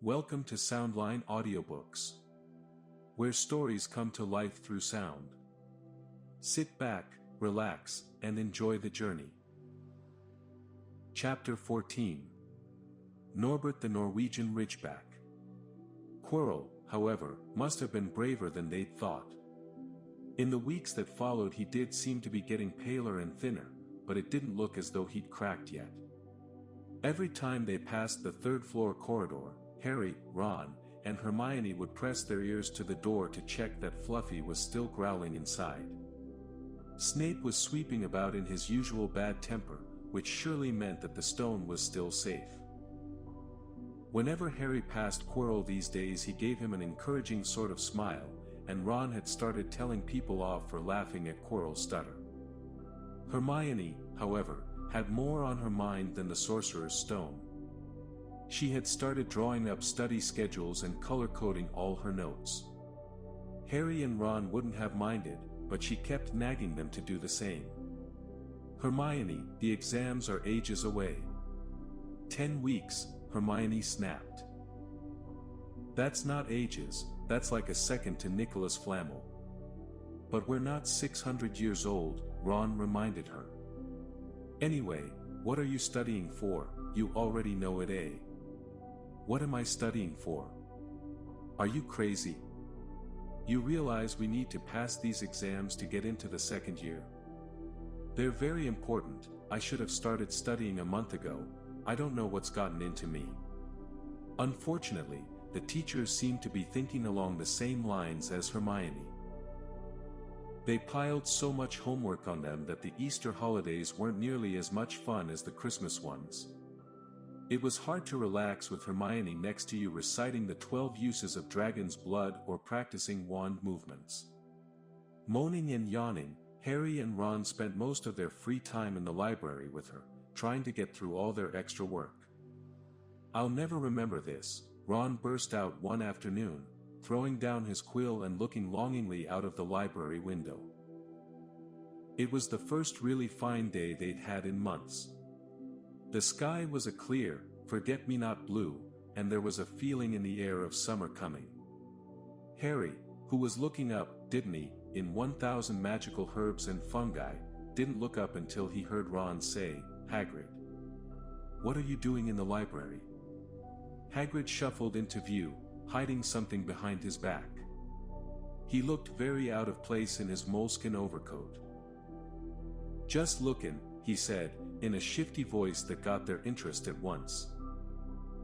Welcome to SoundLine Audiobooks, where stories come to life through sound. Sit back, relax, and enjoy the journey. Chapter 14. Norbert the Norwegian Ridgeback. Quirrell, however, must have been braver than they'd thought. In the weeks that followed he did seem to be getting paler and thinner, but it didn't look as though he'd cracked yet. Every time they passed the third-floor corridor, Harry, Ron, and Hermione would press their ears to the door to check that Fluffy was still growling inside. Snape was sweeping about in his usual bad temper, which surely meant that the stone was still safe. Whenever Harry passed Quirrell these days he gave him an encouraging sort of smile, and Ron had started telling people off for laughing at Quirrell's stutter. Hermione, however, had more on her mind than the Sorcerer's Stone. She had started drawing up study schedules and color-coding all her notes. Harry and Ron wouldn't have minded, but she kept nagging them to do the same. Hermione, the exams are ages away. 10 weeks, Hermione snapped. That's not ages, that's like a second to Nicholas Flamel. But we're not 600 years old, Ron reminded her. Anyway, what are you studying for? You already know it, eh? What am I studying for? Are you crazy? You realize we need to pass these exams to get into the second year? They're very important. I should have started studying a month ago. I don't know what's gotten into me. Unfortunately, the teachers seem to be thinking along the same lines as Hermione. They piled so much homework on them that the Easter holidays weren't nearly as much fun as the Christmas ones. It was hard to relax with Hermione next to you reciting the 12 uses of dragon's blood or practicing wand movements. Moaning and yawning, Harry and Ron spent most of their free time in the library with her, trying to get through all their extra work. I'll never remember this, Ron burst out one afternoon, throwing down his quill and looking longingly out of the library window. It was the first really fine day they'd had in months. The sky was a clear, forget-me-not blue, and there was a feeling in the air of summer coming. Harry, who was looking up, didn't he, in 1,000 magical herbs and fungi, didn't look up until he heard Ron say, "Hagrid. What are you doing in the library?" Hagrid shuffled into view, hiding something behind his back. He looked very out of place in his moleskin overcoat. "Just lookin'," he said, in a shifty voice that got their interest at once.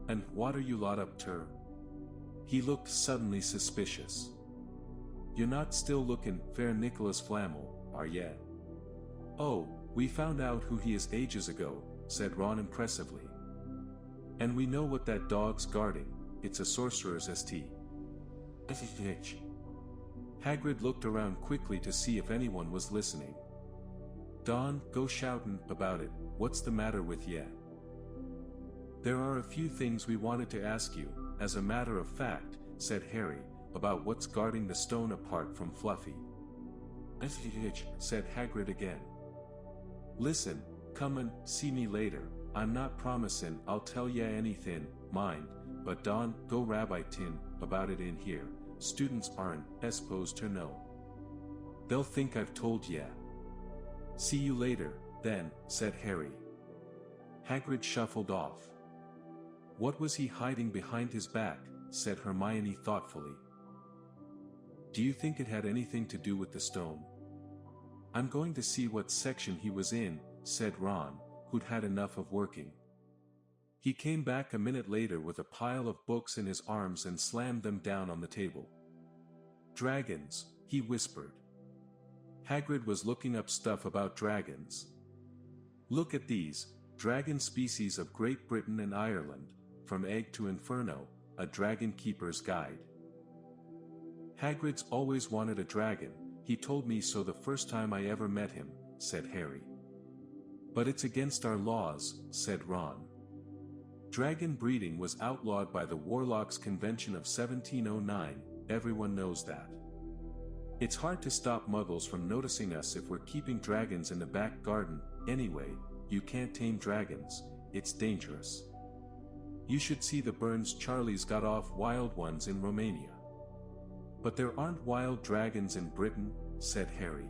"And what are you lot up to?" He looked suddenly suspicious. "You're not still lookin' fair Nicholas Flamel, are ye?" "Oh, we found out who he is ages ago," said Ron impressively. "And we know what that dog's guarding, it's a sorcerer's st. Hagrid looked around quickly to see if anyone was listening. "Don, go shoutin' about it, what's the matter with ye?" "There are a few things we wanted to ask you, as a matter of fact," said Harry, "about what's guarding the stone apart from Fluffy." said Hagrid again. "Listen, come and see me later, I'm not promisin' I'll tell ye anythin', mind, but Don, go rabbitin' about it in here, students aren't supposed to know. They'll think I've told ye." "See you later, then," said Harry. Hagrid shuffled off. "What was he hiding behind his back?" said Hermione thoughtfully. "Do you think it had anything to do with the stone?" "I'm going to see what section he was in," said Ron, who'd had enough of working. He came back a minute later with a pile of books in his arms and slammed them down on the table. "Dragons," he whispered. Hagrid was looking up stuff about dragons. "Look at these, dragon species of Great Britain and Ireland, from egg to inferno, a dragon keeper's guide." "Hagrid's always wanted a dragon, he told me so the first time I ever met him," said Harry. "But it's against our laws," said Ron. "Dragon breeding was outlawed by the Warlocks Convention of 1709, everyone knows that. It's hard to stop muggles from noticing us if we're keeping dragons in the back garden, anyway, you can't tame dragons, it's dangerous. You should see the burns Charlie's got off wild ones in Romania. But there aren't wild dragons in Britain, said Harry.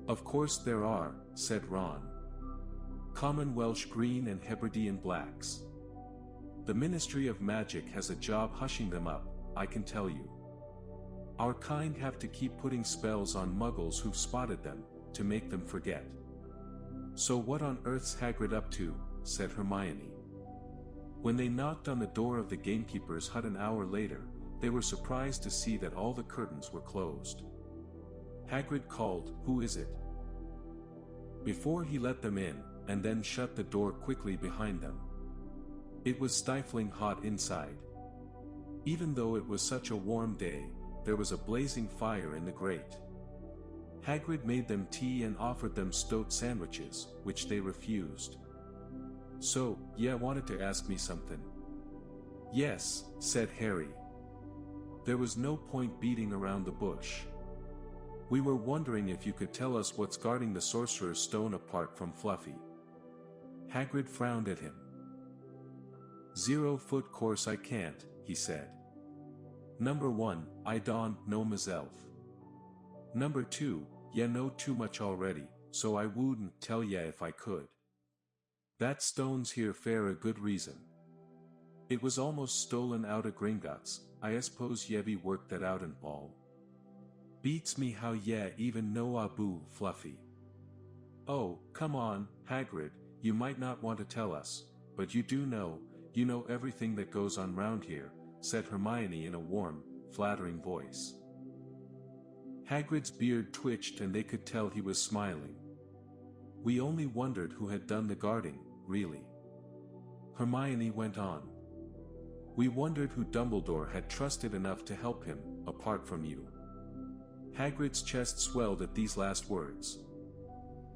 Of course there are, said Ron. Common Welsh green and Hebridean blacks. The Ministry of Magic has a job hushing them up, I can tell you. Our kind have to keep putting spells on muggles who've spotted them, to make them forget. So what on earth's Hagrid up to, said Hermione. When they knocked on the door of the gamekeeper's hut an hour later, they were surprised to see that all the curtains were closed. Hagrid called, "Who is it?" before he let them in, and then shut the door quickly behind them. It was stifling hot inside. Even though it was such a warm day, there was a blazing fire in the grate. Hagrid made them tea and offered them stoat sandwiches, which they refused. "So, yeah, wanted to ask me something?" "Yes," said Harry. There was no point beating around the bush. "We were wondering if you could tell us what's guarding the Sorcerer's Stone apart from Fluffy." Hagrid frowned at him. 0-foot course I can't, he said. Number 1, I don't know myself. Number 2, ya know too much already, so I wouldn't tell ya if I could. That stone's here for a good reason. It was almost stolen out of Gringotts, I suppose Yevi worked that out in Ball. Beats me how ya even know Abu Fluffy. Oh, come on, Hagrid, you might not want to tell us, but you do know, you know everything that goes on round here, said Hermione in a warm, flattering voice. Hagrid's beard twitched and they could tell he was smiling. We only wondered who had done the guarding, really. Hermione went on. We wondered who Dumbledore had trusted enough to help him, apart from you. Hagrid's chest swelled at these last words.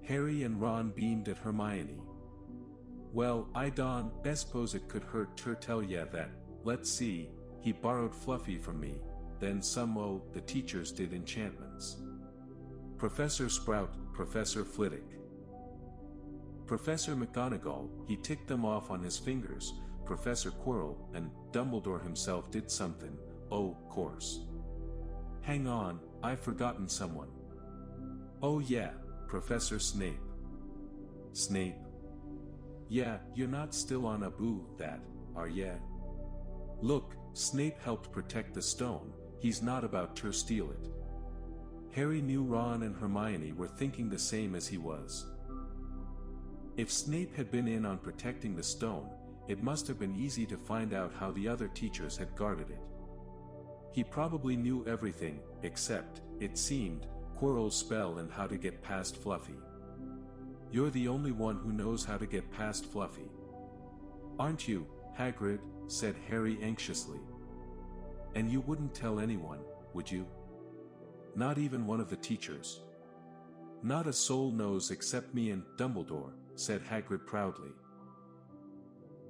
Harry and Ron beamed at Hermione. Well, I don't suppose it could hurt to tell ya that, let's see, he borrowed Fluffy from me, then the teachers did enchantments. Professor Sprout, Professor Flitwick. Professor McGonagall, he ticked them off on his fingers, Professor Quirrell, and Dumbledore himself did something, course. Hang on, I've forgotten someone. Oh yeah, Professor Snape. Snape? Yeah, you're not still on Abu that, are ya? Look, Snape helped protect the stone, he's not about to steal it. Harry knew Ron and Hermione were thinking the same as he was. If Snape had been in on protecting the stone, it must have been easy to find out how the other teachers had guarded it. He probably knew everything, except, it seemed, Quirrell's spell and how to get past Fluffy. You're the only one who knows how to get past Fluffy. Aren't you, Hagrid? Said Harry anxiously. And you wouldn't tell anyone, would you? Not even one of the teachers. Not a soul knows except me and Dumbledore, said Hagrid proudly.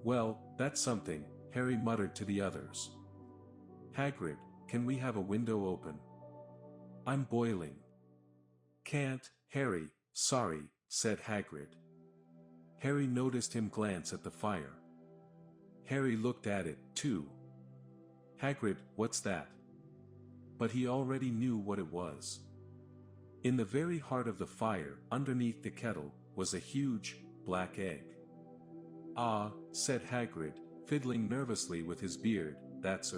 Well, that's something, Harry muttered to the others. Hagrid, can we have a window open? I'm boiling. Can't, Harry, sorry, said Hagrid. Harry noticed him glance at the fire. Harry looked at it, too. Hagrid, what's that? But he already knew what it was. In the very heart of the fire, underneath the kettle, was a huge, black egg. Ah, said Hagrid, fiddling nervously with his beard, that's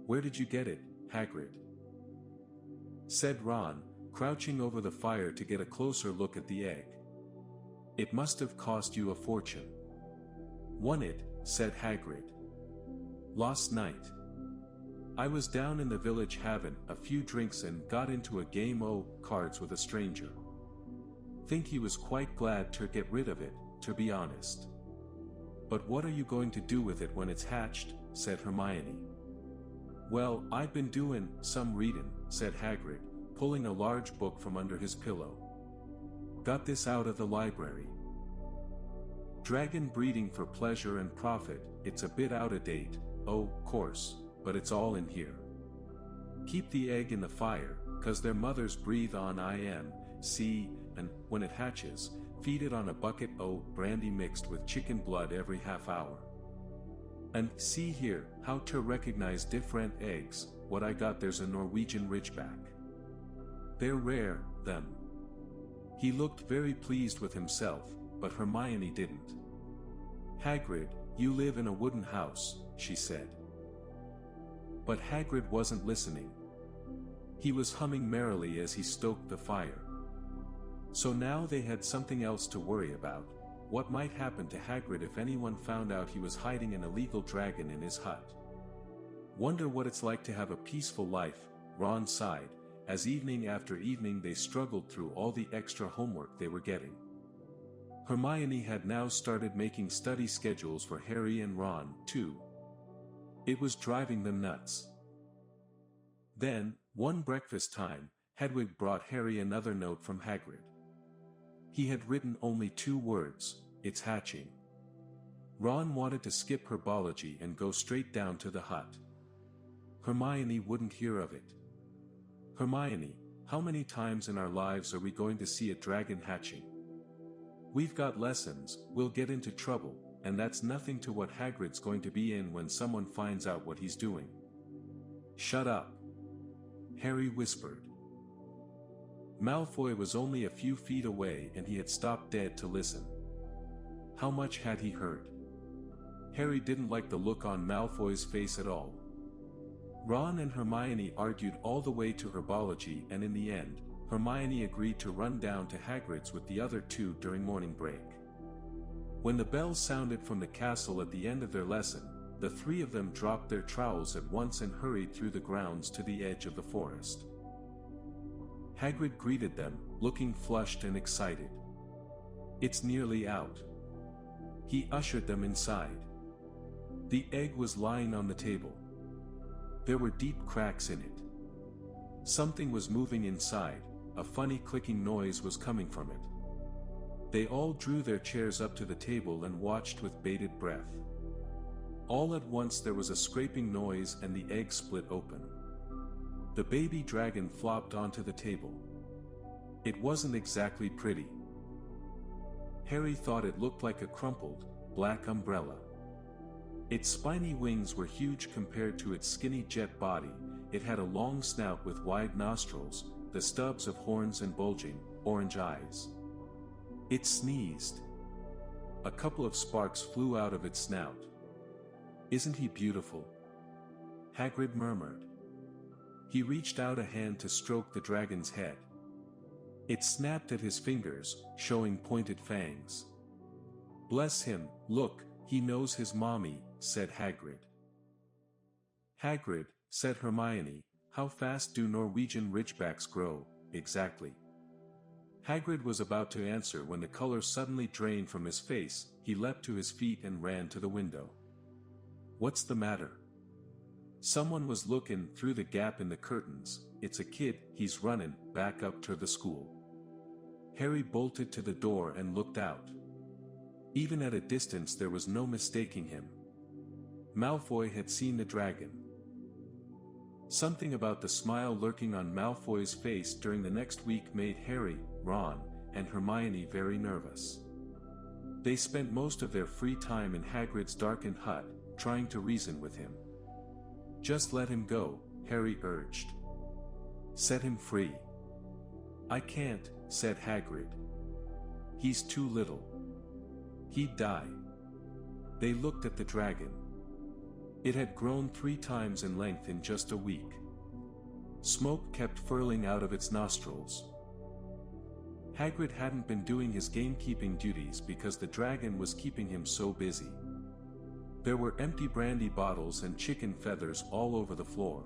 Where did you get it, Hagrid? Said Ron, crouching over the fire to get a closer look at the egg. It must have cost you a fortune. Won it, said Hagrid. Last night. I was down in the village having a few drinks and got into a game o' cards with a stranger. Think he was quite glad to get rid of it, to be honest. But what are you going to do with it when it's hatched, said Hermione. Well, I've been doing some reading, said Hagrid, pulling a large book from under his pillow. Got this out of the library. Dragon breeding for pleasure and profit, it's a bit out of date, course, but it's all in here. Keep the egg in the fire, 'cause their mothers breathe on IM, see, and when it hatches, feed it on a bucket of brandy mixed with chicken blood every half hour. And see here, how to recognize different eggs, what I got there's a Norwegian Ridgeback. They're rare, them. He looked very pleased with himself, but Hermione didn't. Hagrid, you live in a wooden house, she said. But Hagrid wasn't listening. He was humming merrily as he stoked the fire. So now they had something else to worry about. What might happen to Hagrid if anyone found out he was hiding an illegal dragon in his hut? Wonder what it's like to have a peaceful life, Ron sighed, as evening after evening they struggled through all the extra homework they were getting. Hermione had now started making study schedules for Harry and Ron, too. It was driving them nuts. Then, one breakfast time, Hedwig brought Harry another note from Hagrid. He had written only 2 words, "It's hatching." Ron wanted to skip herbology and go straight down to the hut. Hermione wouldn't hear of it. Hermione, how many times in our lives are we going to see a dragon hatching? We've got lessons, we'll get into trouble, and that's nothing to what Hagrid's going to be in when someone finds out what he's doing. Shut up, Harry whispered. Malfoy was only a few feet away and he had stopped dead to listen. How much had he heard? Harry didn't like the look on Malfoy's face at all. Ron and Hermione argued all the way to herbology, and in the end, Hermione agreed to run down to Hagrid's with the other 2 during morning break. When the bell sounded from the castle at the end of their lesson, the 3 of them dropped their trowels at once and hurried through the grounds to the edge of the forest. Hagrid greeted them, looking flushed and excited. It's nearly out. He ushered them inside. The egg was lying on the table. There were deep cracks in it. Something was moving inside, a funny clicking noise was coming from it. They all drew their chairs up to the table and watched with bated breath. All at once there was a scraping noise and the egg split open. The baby dragon flopped onto the table. It wasn't exactly pretty. Harry thought it looked like a crumpled, black umbrella. Its spiny wings were huge compared to its skinny jet body. It had a long snout with wide nostrils, the stubs of horns and bulging, orange eyes. It sneezed. A couple of sparks flew out of its snout. Isn't he beautiful? Hagrid murmured. He reached out a hand to stroke the dragon's head. It snapped at his fingers, showing pointed fangs. Bless him, look, he knows his mommy, said Hagrid. Hagrid, said Hermione, how fast do Norwegian Ridgebacks grow, exactly? Hagrid was about to answer when the color suddenly drained from his face. He leapt to his feet and ran to the window. What's the matter? Someone was looking through the gap in the curtains. It's a kid, he's running back up to the school. Harry bolted to the door and looked out. Even at a distance there was no mistaking him. Malfoy had seen the dragon. Something about the smile lurking on Malfoy's face during the next week made Harry, Ron, and Hermione very nervous. They spent most of their free time in Hagrid's darkened hut, trying to reason with him. Just let him go, Harry urged. Set him free. I can't, said Hagrid. He's too little. He'd die. They looked at the dragon. It had grown 3 times in length in just a week. Smoke kept furling out of its nostrils. Hagrid hadn't been doing his gamekeeping duties because the dragon was keeping him so busy. There were empty brandy bottles and chicken feathers all over the floor.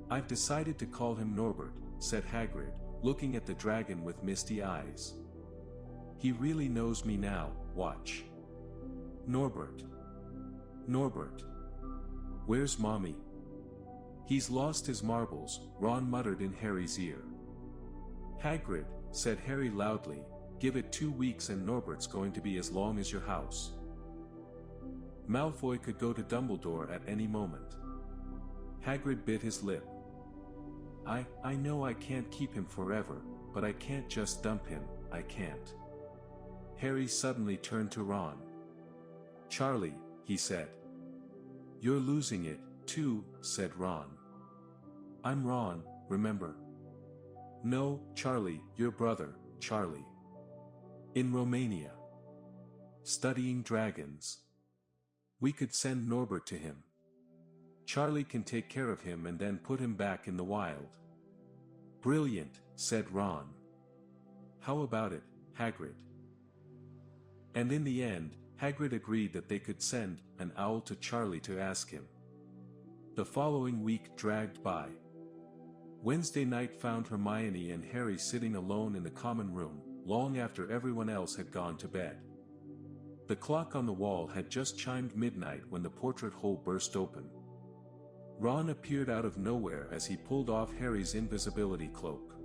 I've decided to call him Norbert, said Hagrid, looking at the dragon with misty eyes. He really knows me now, watch. Norbert. Norbert. Where's Mommy? He's lost his marbles, Ron muttered in Harry's ear. Hagrid, said Harry loudly, give it 2 weeks and Norbert's going to be as long as your house. Malfoy could go to Dumbledore at any moment. Hagrid bit his lip. I know I can't keep him forever, but I can't just dump him, I can't. Harry suddenly turned to Ron. "Charlie," he said. "You're losing it, too," said Ron. "I'm Ron, remember?" "No, Charlie, your brother, Charlie. In Romania. Studying dragons. We could send Norbert to him. Charlie can take care of him and then put him back in the wild." "Brilliant," said Ron. "How about it, Hagrid?" And in the end, Hagrid agreed that they could send an owl to Charlie to ask him. The following week dragged by. Wednesday night found Hermione and Harry sitting alone in the common room, long after everyone else had gone to bed. The clock on the wall had just chimed midnight when the portrait hole burst open. Ron appeared out of nowhere as he pulled off Harry's invisibility cloak.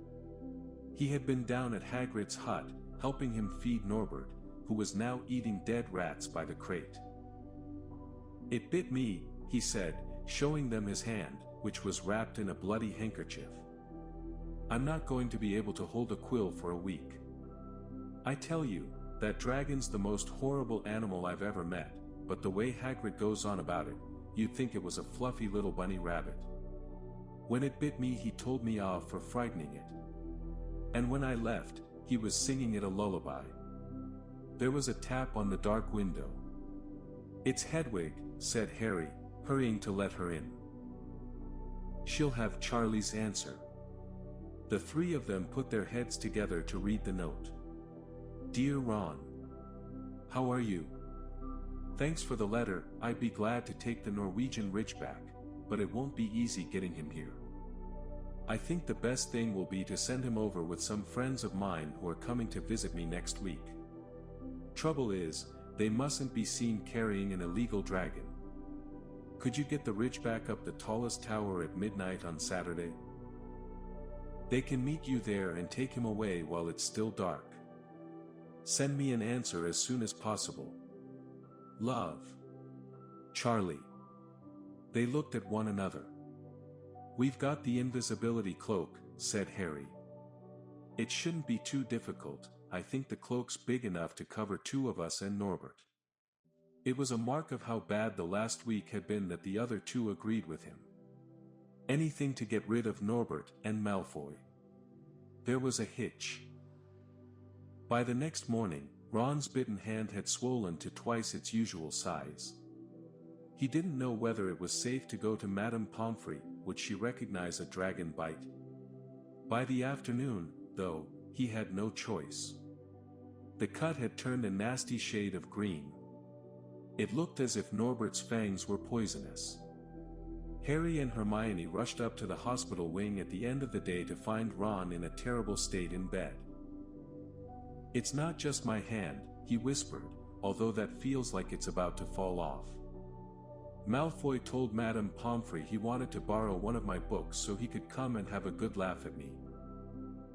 He had been down at Hagrid's hut, helping him feed Norbert, who was now eating dead rats by the crate. "It bit me," he said, showing them his hand, which was wrapped in a bloody handkerchief. "I'm not going to be able to hold a quill for a week. I tell you, that dragon's the most horrible animal I've ever met, but the way Hagrid goes on about it, you'd think it was a fluffy little bunny rabbit. When it bit me he told me off for frightening it. And when I left, he was singing it a lullaby." There was a tap on the dark window. "It's Hedwig," said Harry, hurrying to let her in. "She'll have Charlie's answer." The three of them put their heads together to read the note. "Dear Ron. How are you? Thanks for the letter. I'd be glad to take the Norwegian Ridgeback, but it won't be easy getting him here. I think the best thing will be to send him over with some friends of mine who are coming to visit me next week. Trouble is, they mustn't be seen carrying an illegal dragon. Could you get the Ridgeback up the tallest tower at midnight on Saturday? They can meet you there and take him away while it's still dark. Send me an answer as soon as possible. Love. Charlie." They looked at one another. "We've got the invisibility cloak," said Harry. "It shouldn't be too difficult. I think the cloak's big enough to cover two of us and Norbert." It was a mark of how bad the last week had been that the other two agreed with him. Anything to get rid of Norbert and Malfoy. There was a hitch. By the next morning, Ron's bitten hand had swollen to twice its usual size. He didn't know whether it was safe to go to Madame Pomfrey, would she recognize a dragon bite? By the afternoon, though, he had no choice. The cut had turned a nasty shade of green. It looked as if Norbert's fangs were poisonous. Harry and Hermione rushed up to the hospital wing at the end of the day to find Ron in a terrible state in bed. "It's not just my hand," he whispered, "although that feels like it's about to fall off. Malfoy told Madame Pomfrey he wanted to borrow one of my books so he could come and have a good laugh at me.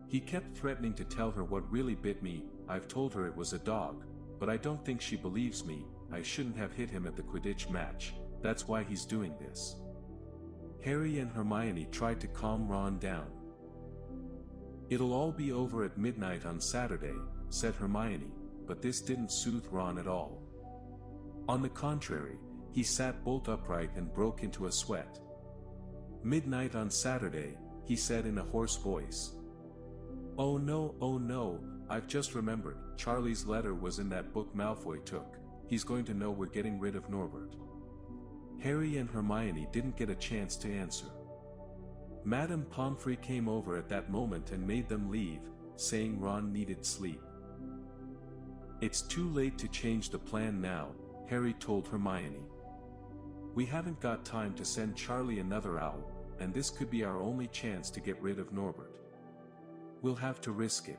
He kept threatening to tell her what really bit me. I've told her it was a dog, but I don't think she believes me. I shouldn't have hit him at the Quidditch match, that's why he's doing this." Harry and Hermione tried to calm Ron down. "It'll all be over at midnight on Saturday," said Hermione, but this didn't soothe Ron at all. On the contrary, he sat bolt upright and broke into a sweat. "Midnight on Saturday," he said in a hoarse voice. Oh no, I've just remembered, Charlie's letter was in that book Malfoy took. He's going to know we're getting rid of Norbert." Harry and Hermione didn't get a chance to answer. Madame Pomfrey came over at that moment and made them leave, saying Ron needed sleep. "It's too late to change the plan now," Harry told Hermione. "We haven't got time to send Charlie another owl, and this could be our only chance to get rid of Norbert. We'll have to risk it.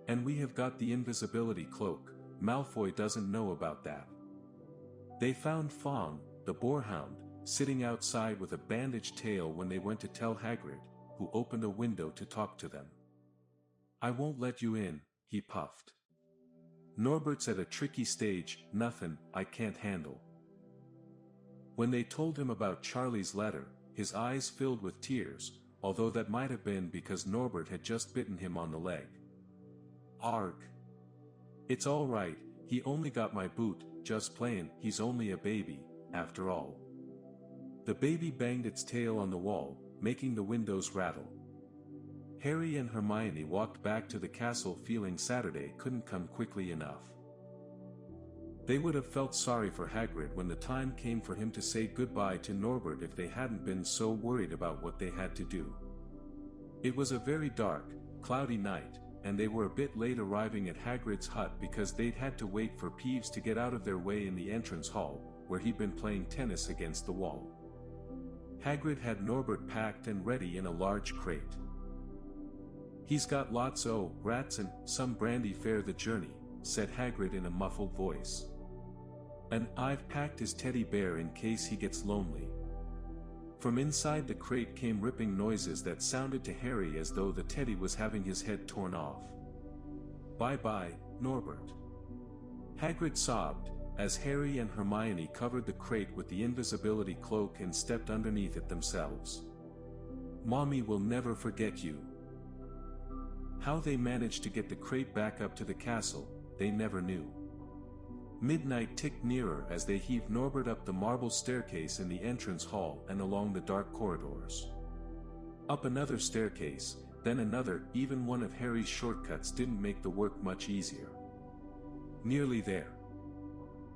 And we have got the invisibility cloak, Malfoy doesn't know about that." They found Fawn, the boarhound, sitting outside with a bandaged tail when they went to tell Hagrid, who opened a window to talk to them. "I won't let you in," he puffed. "Norbert's at a tricky stage, nothin' I can't handle." When they told him about Charlie's letter, his eyes filled with tears, although that might have been because Norbert had just bitten him on the leg. "Arg! It's all right, he only got my boot, just playin', he's only a baby, after all. The baby banged its tail on the wall, making the windows rattle. Harry and Hermione walked back to the castle feeling Saturday couldn't come quickly enough. They would have felt sorry for Hagrid when the time came for him to say goodbye to Norbert if they hadn't been so worried about what they had to do. It was a very dark, cloudy night, and they were a bit late arriving at Hagrid's hut because they'd had to wait for Peeves to get out of their way in the entrance hall, where he'd been playing tennis against the wall. Hagrid had Norbert packed and ready in a large crate. "He's got lots o' rats and some brandy for the journey," said Hagrid in a muffled voice. "And I've packed his teddy bear in case he gets lonely." From inside the crate came ripping noises that sounded to Harry as though the teddy was having his head torn off. "Bye-bye, Norbert," Hagrid sobbed, as Harry and Hermione covered the crate with the invisibility cloak and stepped underneath it themselves. "Mommy will never forget you." How they managed to get the crate back up to the castle, they never knew. Midnight ticked nearer as they heaved Norbert up the marble staircase in the entrance hall and along the dark corridors. Up another staircase, then another. Even one of Harry's shortcuts didn't make the work much easier. Nearly there,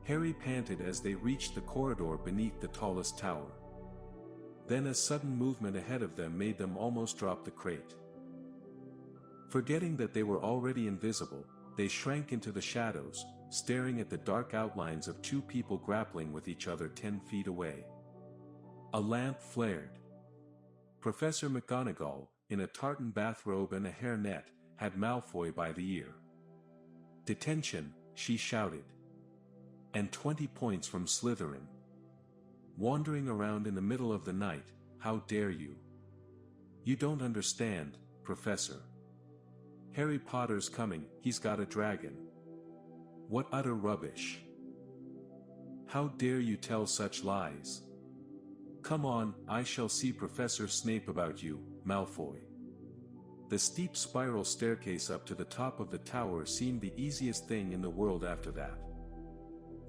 Harry panted as they reached the corridor beneath the tallest tower. Then a sudden movement ahead of them made them almost drop the crate. Forgetting that they were already invisible, they shrank into the shadows, staring at the dark outlines of two people grappling with each other 10 feet away. A lamp flared. Professor McGonagall, in a tartan bathrobe and a hairnet, had Malfoy by the ear. "Detention," she shouted. "And 20 points from Slytherin. Wandering around in the middle of the night, how dare you? You don't understand, Professor. Harry Potter's coming, he's got a dragon." "What utter rubbish! How dare you tell such lies? Come on, I shall see Professor Snape about you, Malfoy." The steep spiral staircase up to the top of the tower seemed the easiest thing in the world after that.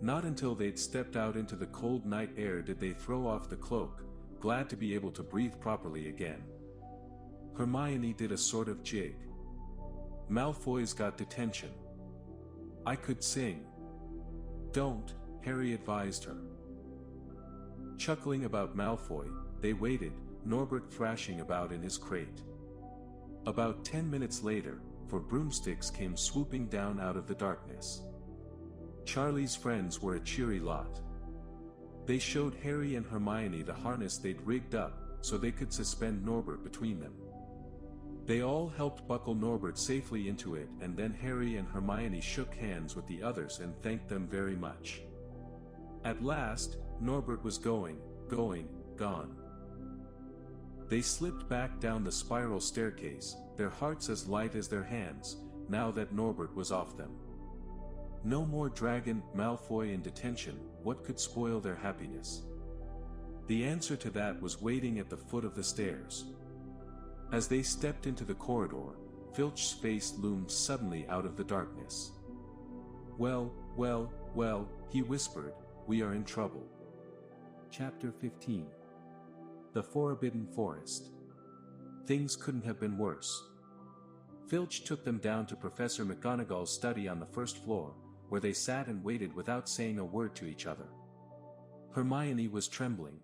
Not until they'd stepped out into the cold night air did they throw off the cloak, glad to be able to breathe properly again. Hermione did a sort of jig. "Malfoy's got detention. I could sing." "Don't," Harry advised her. Chuckling about Malfoy, they waited, Norbert thrashing about in his crate. About 10 minutes later, 4 broomsticks came swooping down out of the darkness. Charlie's friends were a cheery lot. They showed Harry and Hermione the harness they'd rigged up, so they could suspend Norbert between them. They all helped buckle Norbert safely into it, and then Harry and Hermione shook hands with the others and thanked them very much. At last, Norbert was gone. They slipped back down the spiral staircase, their hearts as light as their hands, now that Norbert was off them. No more dragon, Malfoy in detention. What could spoil their happiness? The answer to that was waiting at the foot of the stairs. As they stepped into the corridor, Filch's face loomed suddenly out of the darkness. Well, he whispered, "we are in trouble." Chapter 15. The Forbidden Forest. Things couldn't have been worse. Filch took them down to Professor McGonagall's study on the first floor, where they sat and waited without saying a word to each other. Hermione was trembling.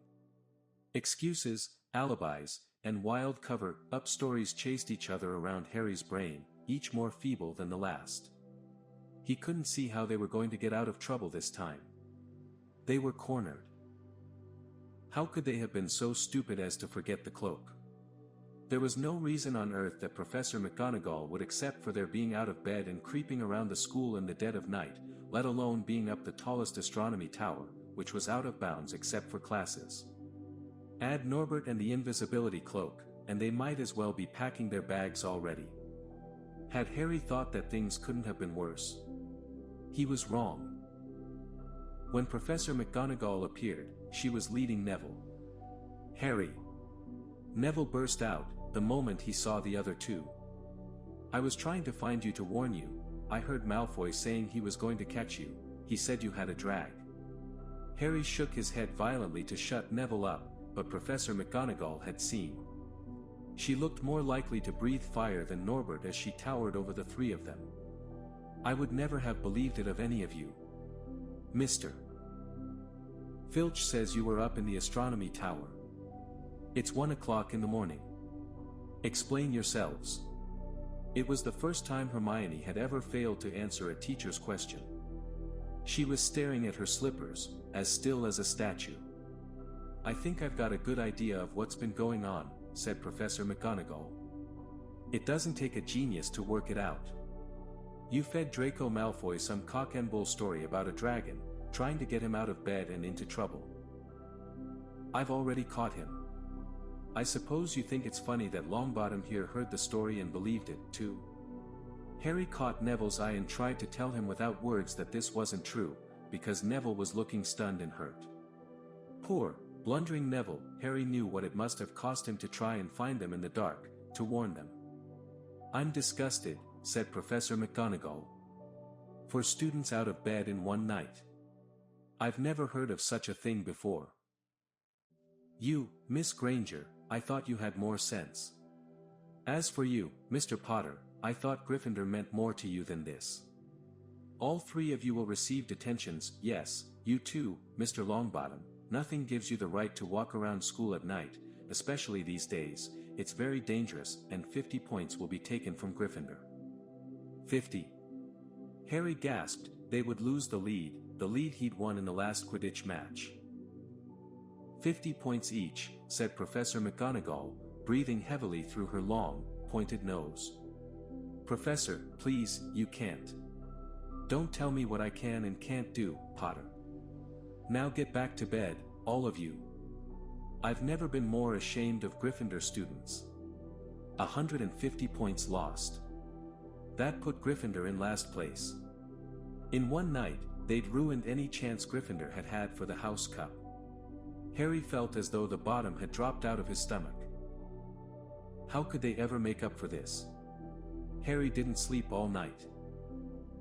Excuses, alibis, and wild cover-up stories chased each other around Harry's brain, each more feeble than the last. He couldn't see how they were going to get out of trouble this time. They were cornered. How could they have been so stupid as to forget the cloak? There was no reason on earth that Professor McGonagall would accept for their being out of bed and creeping around the school in the dead of night, let alone being up the tallest astronomy tower, which was out of bounds except for classes. Add Norbert and the invisibility cloak, and they might as well be packing their bags already. Had Harry thought that things couldn't have been worse? He was wrong. When Professor McGonagall appeared, she was leading Neville. "Harry!" Neville burst out, the moment he saw the other two. "I was trying to find you to warn you. I heard Malfoy saying he was going to catch you. He said you had a drag." Harry shook his head violently to shut Neville up, but Professor McGonagall had seen. She looked more likely to breathe fire than Norbert as she towered over the three of them. "I would never have believed it of any of you. Mr. Filch says you were up in the astronomy tower. It's 1 o'clock in the morning. Explain yourselves." It was the first time Hermione had ever failed to answer a teacher's question. She was staring at her slippers, as still as a statue. "I think I've got a good idea of what's been going on," said Professor McGonagall. "It doesn't take a genius to work it out. You fed Draco Malfoy some cock-and-bull story about a dragon, trying to get him out of bed and into trouble. I've already caught him. I suppose you think it's funny that Longbottom here heard the story and believed it, too." Harry caught Neville's eye and tried to tell him without words that this wasn't true, because Neville was looking stunned and hurt. Poor, blundering Neville. Harry knew what it must have cost him to try and find them in the dark, to warn them. "I'm disgusted," said Professor McGonagall. "For students out of bed in one night. I've never heard of such a thing before. You, Miss Granger, I thought you had more sense. As for you, Mr. Potter, I thought Gryffindor meant more to you than this. All three of you will receive detentions. Yes, you too, Mr. Longbottom. Nothing gives you the right to walk around school at night, especially these days. It's very dangerous, and 50 points will be taken from Gryffindor." 50. Harry gasped. They would lose the lead he'd won in the last Quidditch match. 50 points each, said Professor McGonagall, breathing heavily through her long, pointed nose. "Professor, please, you can't. Don't tell me what I can and can't do, Potter. Now get back to bed, all of you. I've never been more ashamed of Gryffindor students. 150 points lost. That put Gryffindor in last place. In one night, they'd ruined any chance Gryffindor had had for the House Cup." Harry felt as though the bottom had dropped out of his stomach. How could they ever make up for this? Harry didn't sleep all night.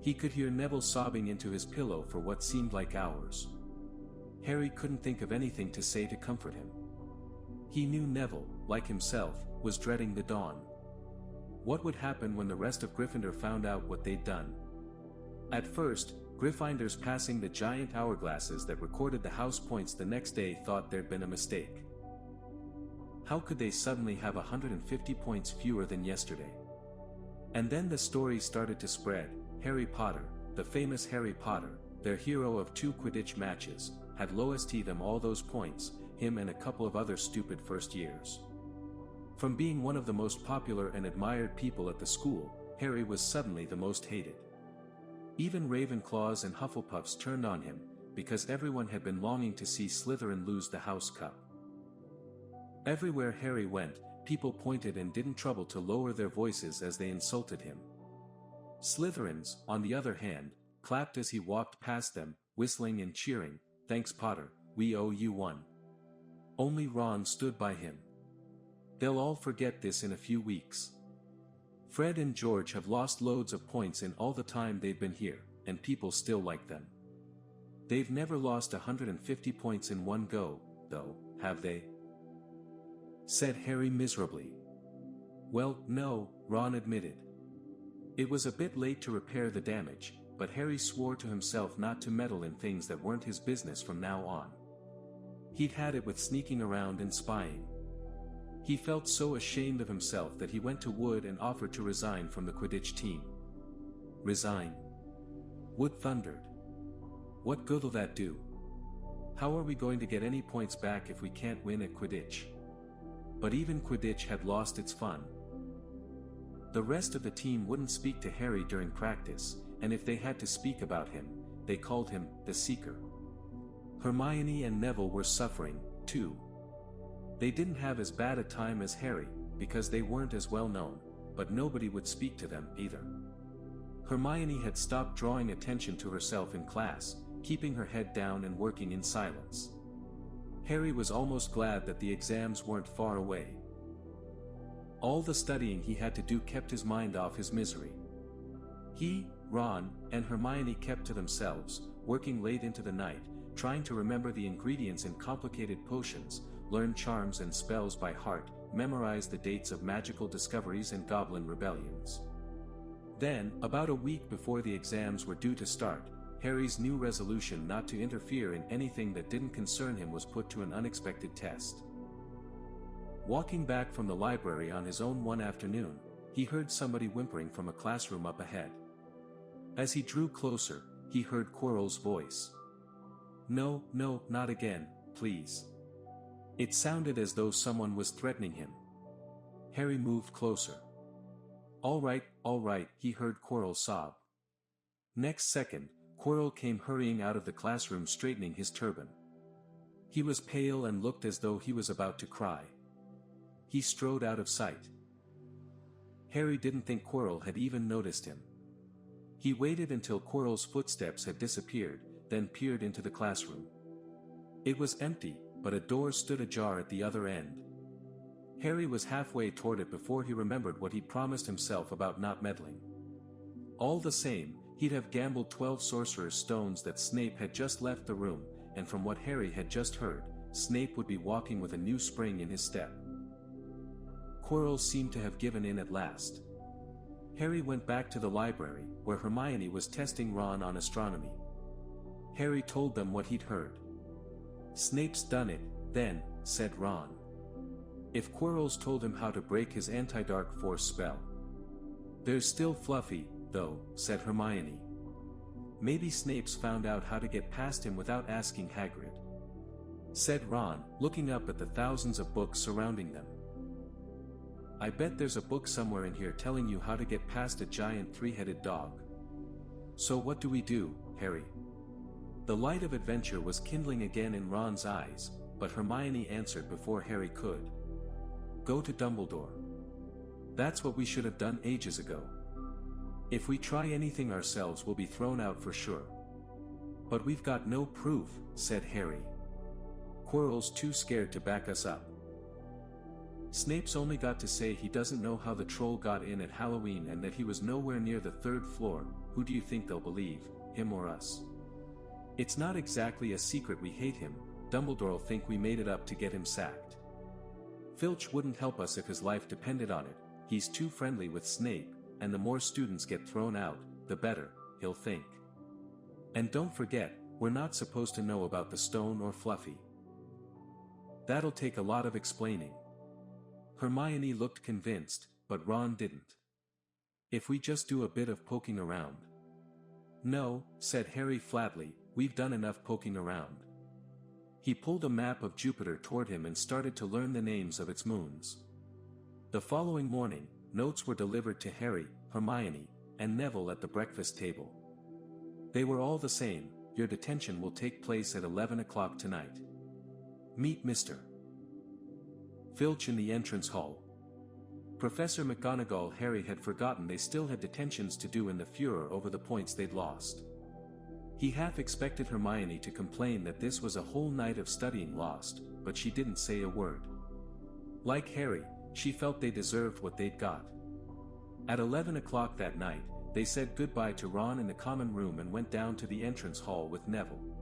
He could hear Neville sobbing into his pillow for what seemed like hours. Harry couldn't think of anything to say to comfort him. He knew Neville, like himself, was dreading the dawn. What would happen when the rest of Gryffindor found out what they'd done? At first, Gryffindors passing the giant hourglasses that recorded the house points the next day thought there'd been a mistake. How could they suddenly have 150 points fewer than yesterday? And then the story started to spread. Harry Potter, the famous Harry Potter, their hero of 2 Quidditch matches, had lowest them all those points, him and a couple of other stupid first years. From being one of the most popular and admired people at the school, Harry was suddenly the most hated. Even Ravenclaws and Hufflepuffs turned on him, because everyone had been longing to see Slytherin lose the House Cup. Everywhere Harry went, people pointed and didn't trouble to lower their voices as they insulted him. Slytherins, on the other hand, clapped as he walked past them, whistling and cheering, "Thanks Potter, we owe you one." Only Ron stood by him. They'll all forget this in a few weeks. Fred and George have lost loads of points in all the time they've been here, and people still like them. They've never lost 150 points in one go, though, have they? Said Harry miserably. Well, no, Ron admitted. It was a bit late to repair the damage, but Harry swore to himself not to meddle in things that weren't his business from now on. He'd had it with sneaking around and spying. He felt so ashamed of himself that he went to Wood and offered to resign from the Quidditch team. Resign? Wood thundered. What good'll that do? How are we going to get any points back if we can't win at Quidditch? But even Quidditch had lost its fun. The rest of the team wouldn't speak to Harry during practice, and if they had to speak about him, they called him the Seeker. Hermione and Neville were suffering, too. They didn't have as bad a time as Harry, because they weren't as well known, but nobody would speak to them either. Hermione had stopped drawing attention to herself in class, keeping her head down and working in silence. Harry was almost glad that the exams weren't far away. All the studying he had to do kept his mind off his misery. He, Ron, and Hermione kept to themselves, working late into the night, trying to remember the ingredients in complicated potions, learn charms and spells by heart, memorize the dates of magical discoveries and goblin rebellions. Then, about a week before the exams were due to start, Harry's new resolution not to interfere in anything that didn't concern him was put to an unexpected test. Walking back from the library on his own one afternoon, he heard somebody whimpering from a classroom up ahead. As he drew closer, he heard Quirrell's voice. "No, no, not again, please." It sounded as though someone was threatening him. Harry moved closer. All right, he heard Quirrell sob. Next second, Quirrell came hurrying out of the classroom straightening his turban. He was pale and looked as though he was about to cry. He strode out of sight. Harry didn't think Quirrell had even noticed him. He waited until Quirrell's footsteps had disappeared, then peered into the classroom. It was empty, but a door stood ajar at the other end. Harry was halfway toward it before he remembered what he promised himself about not meddling. All the same, he'd have gambled 12 Sorcerer's stones that Snape had just left the room, and from what Harry had just heard, Snape would be walking with a new spring in his step. Quirrell seemed to have given in at last. Harry went back to the library, where Hermione was testing Ron on astronomy. Harry told them what he'd heard. "Snape's done it, then," said Ron. "If Quirrell's told him how to break his anti-dark force spell." "There's still Fluffy, though," said Hermione. "Maybe Snape's found out how to get past him without asking Hagrid," said Ron, looking up at the thousands of books surrounding them. "I bet there's a book somewhere in here telling you how to get past a giant three-headed dog. So what do we do, Harry?" The light of adventure was kindling again in Ron's eyes, but Hermione answered before Harry could. "Go to Dumbledore. That's what we should have done ages ago. If we try anything ourselves we'll be thrown out for sure." "But we've got no proof," said Harry. "Quirrell's too scared to back us up. Snape's only got to say he doesn't know how the troll got in at Halloween and that he was nowhere near the 3rd floor. Who do you think they'll believe, him or us? It's not exactly a secret we hate him. Dumbledore'll think we made it up to get him sacked. Filch wouldn't help us if his life depended on it. He's too friendly with Snape, and the more students get thrown out, the better, he'll think. And don't forget, we're not supposed to know about the stone or Fluffy. That'll take a lot of explaining." Hermione looked convinced, but Ron didn't. "If we just do a bit of poking around." "No," said Harry flatly, "we've done enough poking around." He pulled a map of Jupiter toward him and started to learn the names of its moons. The following morning, notes were delivered to Harry, Hermione, and Neville at the breakfast table. They were all the same. "Your detention will take place at 11 o'clock tonight. Meet Mr. Filch in the entrance hall." Professor McGonagall. Harry had forgotten they still had detentions to do in the furor over the points they'd lost. He half expected Hermione to complain that this was a whole night of studying lost, but she didn't say a word. Like Harry, she felt they deserved what they'd got. At 11 o'clock that night, they said goodbye to Ron in the common room and went down to the entrance hall with Neville.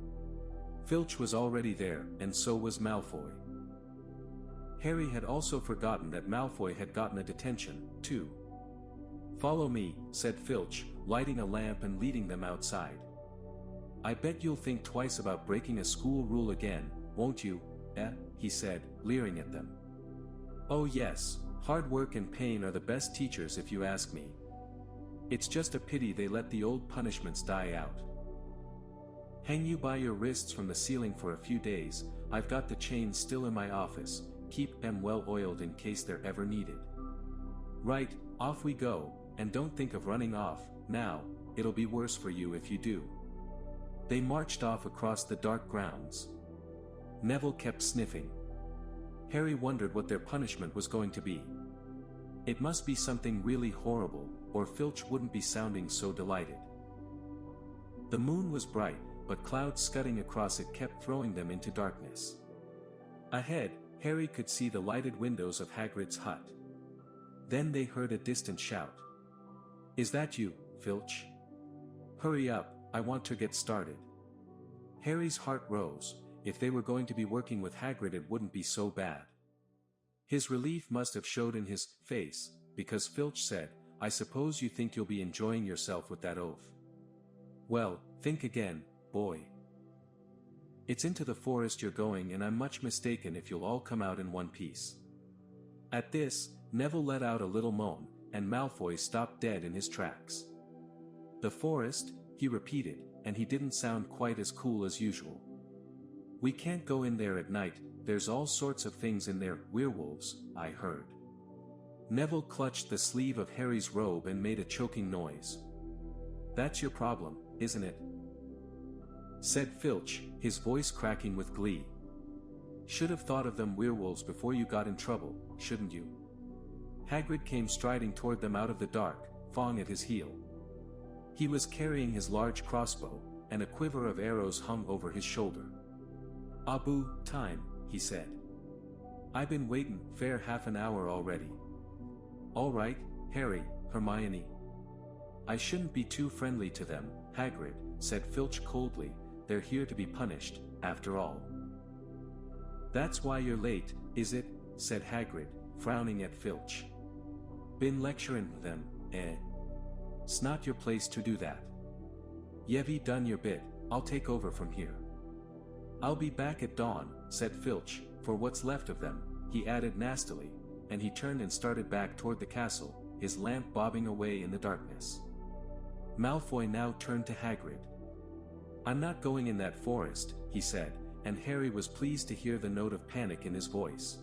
Filch was already there, and so was Malfoy. Harry had also forgotten that Malfoy had gotten a detention, too. "Follow me," said Filch, lighting a lamp and leading them outside. "I bet you'll think twice about breaking a school rule again, won't you, he said, leering at them. "Oh yes, hard work and pain are the best teachers if you ask me. It's just a pity they let the old punishments die out. Hang you by your wrists from the ceiling for a few days. I've got the chains still in my office. Keep them well oiled in case they're ever needed. Right, off we go, and don't think of running off, now, it'll be worse for you if you do." They marched off across the dark grounds. Neville kept sniffing. Harry wondered what their punishment was going to be. It must be something really horrible, or Filch wouldn't be sounding so delighted. The moon was bright, but clouds scudding across it kept throwing them into darkness. Ahead, Harry could see the lighted windows of Hagrid's hut. Then they heard a distant shout. "Is that you, Filch?" Hurry up, I want to get started." Harry's heart rose. If they were going to be working with Hagrid it wouldn't be so bad. His relief must have showed in his face, because Filch said, "I suppose you think you'll be enjoying yourself with that oath. Well, think again, boy. It's into the forest you're going and I'm much mistaken if you'll all come out in one piece." At this, Neville let out a little moan, and Malfoy stopped dead in his tracks. "The forest," he repeated, and he didn't sound quite as cool as usual. "We can't go in there at night, there's all sorts of things in there, werewolves, I heard." Neville clutched the sleeve of Harry's robe and made a choking noise. "That's your problem, isn't it?" said Filch, his voice cracking with glee. "Should have thought of them werewolves before you got in trouble, shouldn't you?" Hagrid came striding toward them out of the dark, Fong at his heel. He was carrying his large crossbow, and a quiver of arrows hung over his shoulder. "Abu, time," he said. "I been waitin' fair half an hour already." "All right, Harry, Hermione. I shouldn't be too friendly to them, Hagrid," said Filch coldly, "they're here to be punished, after all." "That's why you're late, is it?" said Hagrid, frowning at Filch. "Been lecturing them, eh? 'S not your place to do that. You've done your bit, I'll take over from here." "I'll be back at dawn," said Filch, "for what's left of them," he added nastily, and he turned and started back toward the castle, his lamp bobbing away in the darkness. Malfoy now turned to Hagrid. "I'm not going in that forest," he said, and Harry was pleased to hear the note of panic in his voice.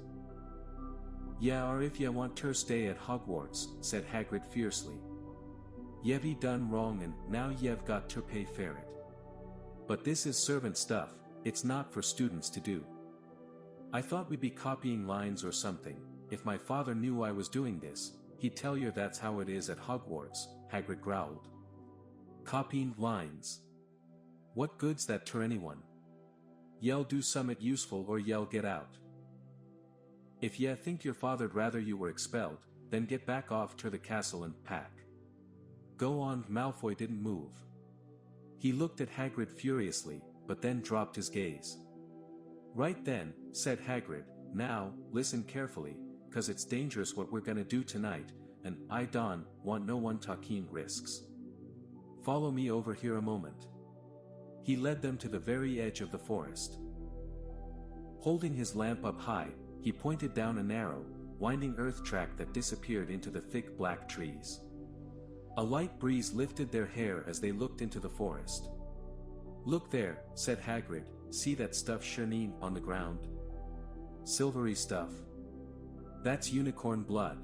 "Yeah, or if ye want ter stay at Hogwarts," said Hagrid fiercely. "Ye've done wrong and now ye've got to pay for it. But this is servant stuff, it's not for students to do. I thought we'd be copying lines or something. If my father knew I was doing this, he'd tell you that's how it is at Hogwarts," Hagrid growled. "Copying lines? What good's that to anyone? Ye'll do summit useful or ye'll get out. If ye think your father'd rather you were expelled, then get back off to the castle and pack." "Go on." Malfoy didn't move. He looked at Hagrid furiously, but then dropped his gaze. "Right then," said Hagrid, "now, listen carefully, 'cause it's dangerous what we're gonna do tonight, and I don't want no one taking risks. Follow me over here a moment." He led them to the very edge of the forest. Holding his lamp up high, he pointed down a narrow, winding earth track that disappeared into the thick black trees. A light breeze lifted their hair as they looked into the forest. "Look there," said Hagrid, "see that stuff shining on the ground? Silvery stuff. That's unicorn blood.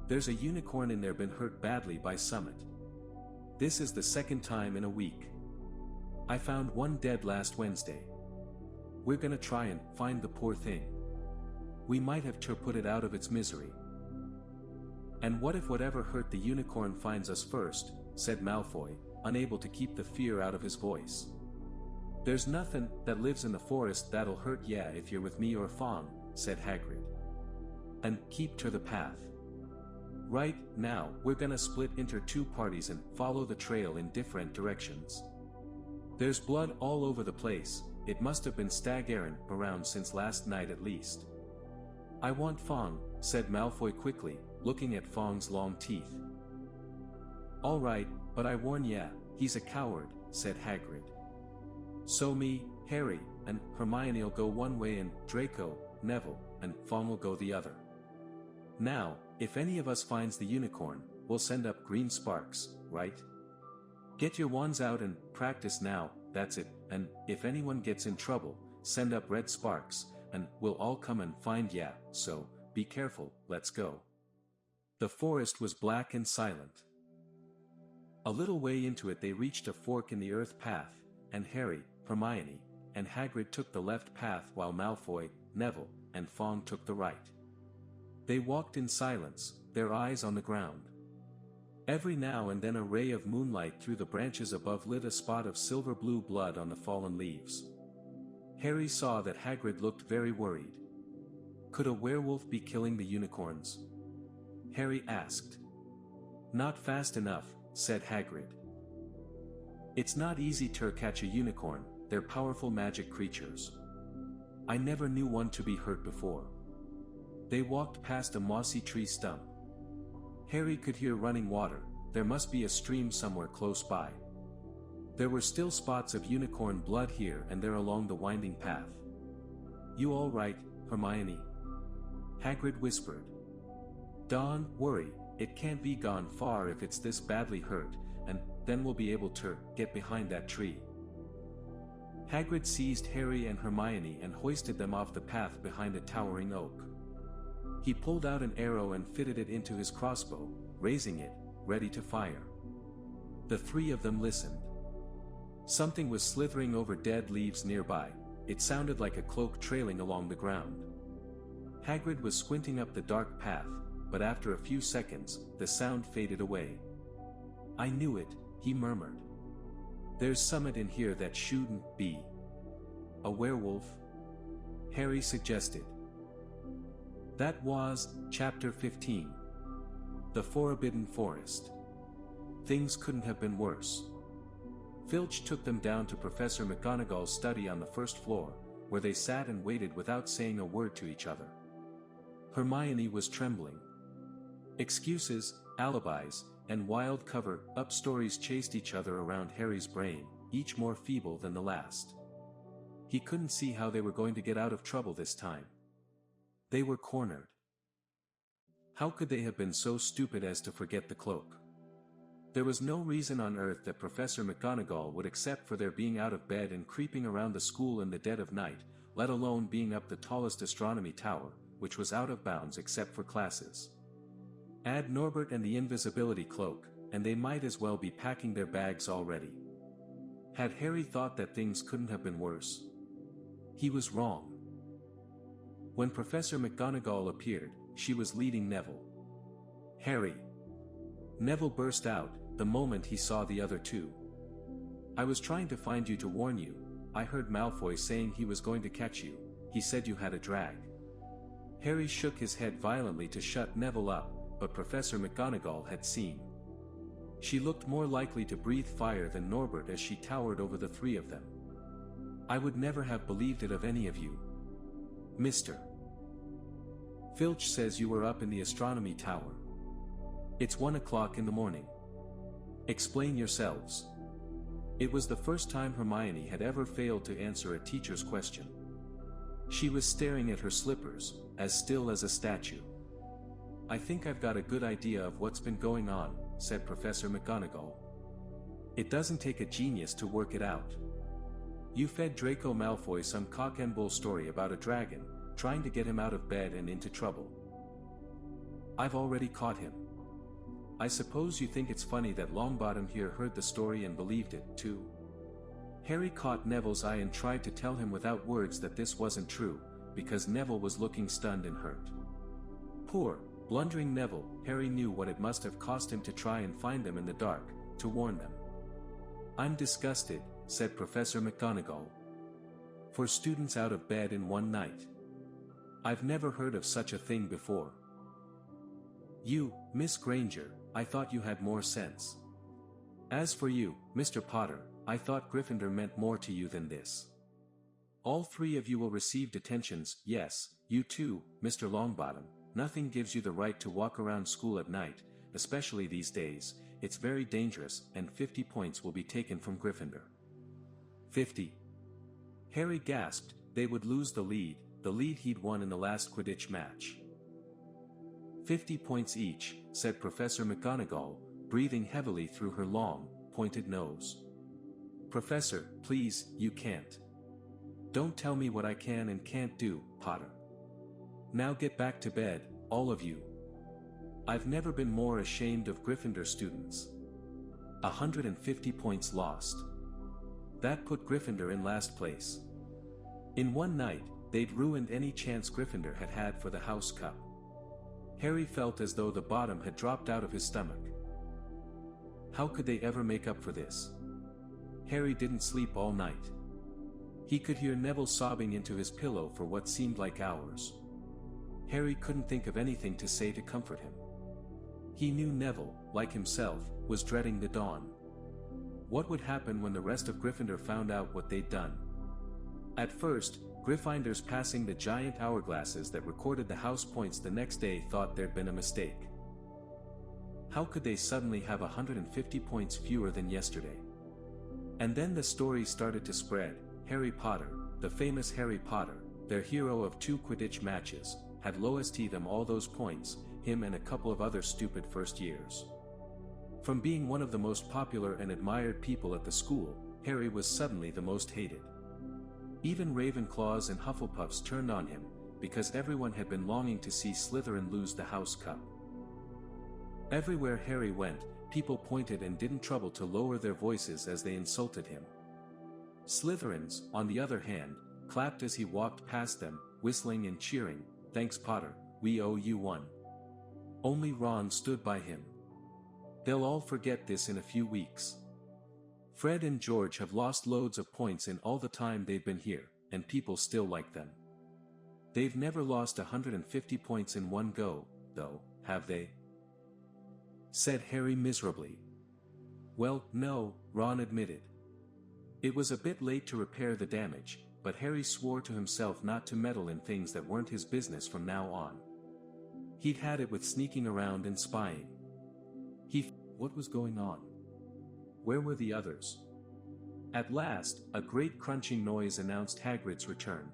There's a unicorn in there been hurt badly by Summit. This is the second time in a week. I found one dead last Wednesday. We're gonna try and find the poor thing. We might have to put it out of its misery." "And what if whatever hurt the unicorn finds us first?" said Malfoy, unable to keep the fear out of his voice. "There's nothing that lives in the forest that'll hurt ya if you're with me or Fong," said Hagrid. "And keep to the path. Right now, we're gonna split into two parties and follow the trail in different directions. There's blood all over the place, it must have been staggering around since last night at least." "I want Fong," said Malfoy quickly, looking at Fong's long teeth. "All right, but I warn ya, he's a coward," said Hagrid. "So me, Harry, and Hermione'll go one way and Draco, Neville, and Fong will go the other. Now, if any of us finds the unicorn, we'll send up green sparks, right? Get your wands out and practice now, that's it, and if anyone gets in trouble, send up red sparks, and we'll all come and find ya, so, be careful, let's go." The forest was black and silent. A little way into it they reached a fork in the earth path, and Harry, Hermione, and Hagrid took the left path while Malfoy, Neville, and Fong took the right. They walked in silence, their eyes on the ground. Every now and then a ray of moonlight through the branches above lit a spot of silver-blue blood on the fallen leaves. Harry saw that Hagrid looked very worried. "Could a werewolf be killing the unicorns?" Harry asked. "Not fast enough," said Hagrid. It's not easy to catch a unicorn, they're powerful magic creatures. I never knew one to be hurt before. They walked past a mossy tree stump. Harry could hear running water, there must be a stream somewhere close by. There were still spots of unicorn blood here and there along the winding path. You all right, Hermione? Hagrid whispered. Don't worry, it can't be gone far if it's this badly hurt, and then we'll be able to get behind that tree. Hagrid seized Harry and Hermione and hoisted them off the path behind a towering oak. He pulled out an arrow and fitted it into his crossbow, raising it, ready to fire. The three of them listened. Something was slithering over dead leaves nearby. It sounded like a cloak trailing along the ground. Hagrid was squinting up the dark path, but after a few seconds, the sound faded away. I knew it, he murmured. There's something in here that shouldn't be. A werewolf? Harry suggested. That was, Chapter 15. The Forbidden Forest. Things couldn't have been worse. Filch took them down to Professor McGonagall's study on the first floor, where they sat and waited without saying a word to each other. Hermione was trembling. Excuses, alibis, and wild cover-up stories chased each other around Harry's brain, each more feeble than the last. He couldn't see how they were going to get out of trouble this time. They were cornered. How could they have been so stupid as to forget the cloak? There was no reason on earth that Professor McGonagall would accept for their being out of bed and creeping around the school in the dead of night, let alone being up the tallest astronomy tower, which was out of bounds except for classes. Add Norbert and the invisibility cloak, and they might as well be packing their bags already. Had Harry thought that things couldn't have been worse? He was wrong. When Professor McGonagall appeared, she was leading Neville. Harry! Neville burst out, the moment he saw the other two. I was trying to find you to warn you. I heard Malfoy saying he was going to catch you. He said you had a drag. Harry shook his head violently to shut Neville up, but Professor McGonagall had seen. She looked more likely to breathe fire than Norbert as she towered over the three of them. I would never have believed it of any of you. Mr. Filch says you were up in the astronomy tower. It's 1 o'clock in the morning. Explain yourselves. It was the first time Hermione had ever failed to answer a teacher's question. She was staring at her slippers, as still as a statue. I think I've got a good idea of what's been going on, said Professor McGonagall. It doesn't take a genius to work it out. You fed Draco Malfoy some cock-and-bull story about a dragon, trying to get him out of bed and into trouble. I've already caught him. I suppose you think it's funny that Longbottom here heard the story and believed it, too. Harry caught Neville's eye and tried to tell him without words that this wasn't true, because Neville was looking stunned and hurt. Poor, blundering Neville, Harry knew what it must have cost him to try and find them in the dark, to warn them. I'm disgusted, said Professor McGonagall. For students out of bed in one night. I've never heard of such a thing before. You, Miss Granger, I thought you had more sense. As for you, Mr. Potter, I thought Gryffindor meant more to you than this. All three of you will receive detentions, yes, you too, Mr. Longbottom. Nothing gives you the right to walk around school at night, especially these days. It's very dangerous, and 50 points will be taken from Gryffindor. 50. Harry gasped. They would lose the lead he'd won in the last Quidditch match. 50 points each, said Professor McGonagall, breathing heavily through her long, pointed nose. Professor, please, you can't. Don't tell me what I can and can't do, Potter. Now get back to bed, all of you. I've never been more ashamed of Gryffindor students. 150 points lost. That put Gryffindor in last place. In one night, they'd ruined any chance Gryffindor had had for the House Cup. Harry felt as though the bottom had dropped out of his stomach. How could they ever make up for this? Harry didn't sleep all night. He could hear Neville sobbing into his pillow for what seemed like hours. Harry couldn't think of anything to say to comfort him. He knew Neville, like himself, was dreading the dawn. What would happen when the rest of Gryffindor found out what they'd done? At first, Gryffindors passing the giant hourglasses that recorded the house points the next day thought there'd been a mistake. How could they suddenly have 150 points fewer than yesterday? And then the story started to spread. Harry Potter, the famous Harry Potter, their hero of 2 Quidditch matches, had lowest them all those points, him and a couple of other stupid first years. From being one of the most popular and admired people at the school, Harry was suddenly the most hated. Even Ravenclaws and Hufflepuffs turned on him, because everyone had been longing to see Slytherin lose the House Cup. Everywhere Harry went, people pointed and didn't trouble to lower their voices as they insulted him. Slytherins, on the other hand, clapped as he walked past them, whistling and cheering, "Thanks Potter, we owe you one." Only Ron stood by him. They'll all forget this in a few weeks. Fred and George have lost loads of points in all the time they've been here, and people still like them. They've never lost 150 points in one go, though, have they? Said Harry miserably. Well, no, Ron admitted. It was a bit late to repair the damage, but Harry swore to himself not to meddle in things that weren't his business from now on. He'd had it with sneaking around and spying. What was going on? Where were the others? At last, a great crunching noise announced Hagrid's return.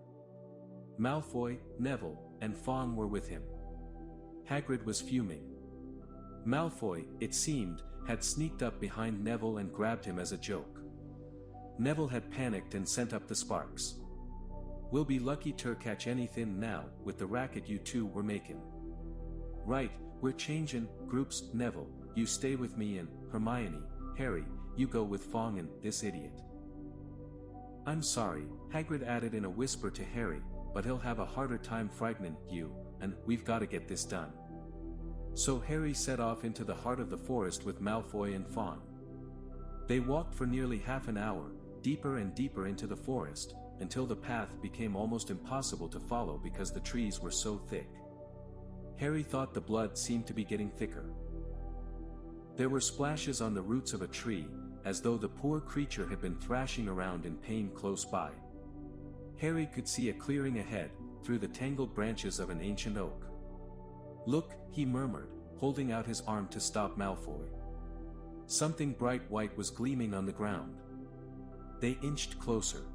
Malfoy, Neville, and Fawkes were with him. Hagrid was fuming. Malfoy, it seemed, had sneaked up behind Neville and grabbed him as a joke. Neville had panicked and sent up the sparks. "We'll be lucky to catch anything now, with the racket you two were making." "Right, we're changing groups, Neville, you stay with me and Hermione, Harry, you go with Fawkes and this idiot." "I'm sorry," Hagrid added in a whisper to Harry, "but he'll have a harder time frightening you, and we've got to get this done." So Harry set off into the heart of the forest with Malfoy and Fawkes. They walked for nearly half an hour, deeper and deeper into the forest, until the path became almost impossible to follow because the trees were so thick. Harry thought the blood seemed to be getting thicker. There were splashes on the roots of a tree, as though the poor creature had been thrashing around in pain close by. Harry could see a clearing ahead, through the tangled branches of an ancient oak. "Look," he murmured, holding out his arm to stop Malfoy. Something bright white was gleaming on the ground. They inched closer.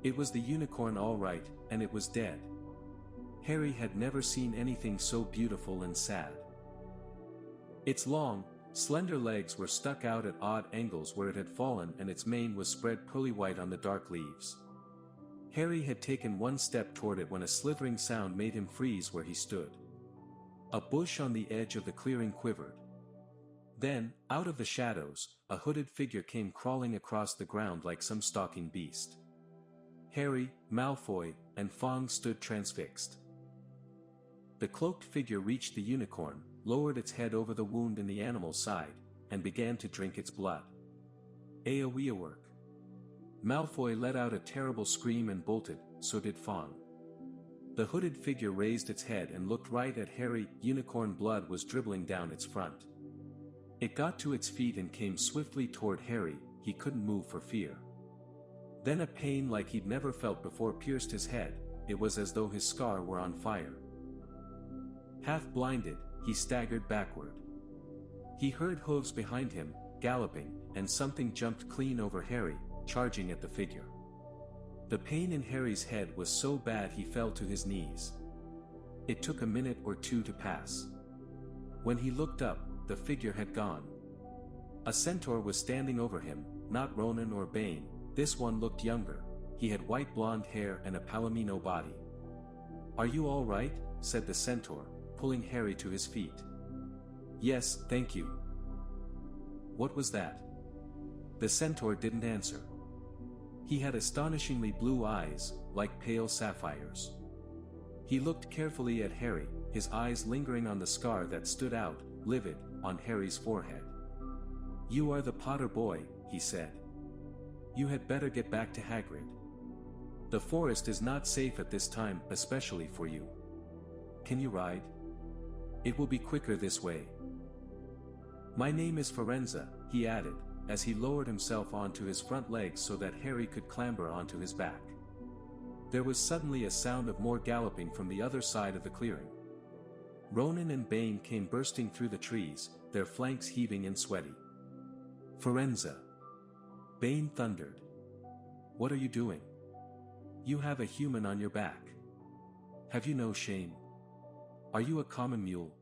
It was the unicorn all right, and it was dead. Harry had never seen anything so beautiful and sad. Its long, slender legs were stuck out at odd angles where it had fallen, and its mane was spread pearly white on the dark leaves. Harry had taken one step toward it when a slithering sound made him freeze where he stood. A bush on the edge of the clearing quivered. Then, out of the shadows, a hooded figure came crawling across the ground like some stalking beast. Harry, Malfoy, and Fawkes stood transfixed. The cloaked figure reached the unicorn, lowered its head over the wound in the animal's side, and began to drink its blood. AoE work. Malfoy let out a terrible scream and bolted, so did Fawkes. The hooded figure raised its head and looked right at Harry. Unicorn blood was dribbling down its front. It got to its feet and came swiftly toward Harry. He couldn't move for fear. Then a pain like he'd never felt before pierced his head. It was as though his scar were on fire. Half blinded, he staggered backward. He heard hooves behind him, galloping, and something jumped clean over Harry, charging at the figure. The pain in Harry's head was so bad he fell to his knees. It took a minute or two to pass. When he looked up, the figure had gone. A centaur was standing over him, not Ronan or Bane. This one looked younger. He had white blonde hair and a palomino body. "Are you all right?" said the centaur, pulling Harry to his feet. "Yes, thank you." "What was that?" The centaur didn't answer. He had astonishingly blue eyes, like pale sapphires. He looked carefully at Harry, his eyes lingering on the scar that stood out, livid, on Harry's forehead. "You are the Potter boy," he said. "You had better get back to Hagrid. The forest is not safe at this time, especially for you. Can you ride? It will be quicker this way." "My name is Firenze," he added, as he lowered himself onto his front legs so that Harry could clamber onto his back. There was suddenly a sound of more galloping from the other side of the clearing. Ronan and Bane came bursting through the trees, their flanks heaving and sweaty. "Firenze!" Bane thundered. "What are you doing? You have a human on your back. Have you no shame? Are you a common mule?"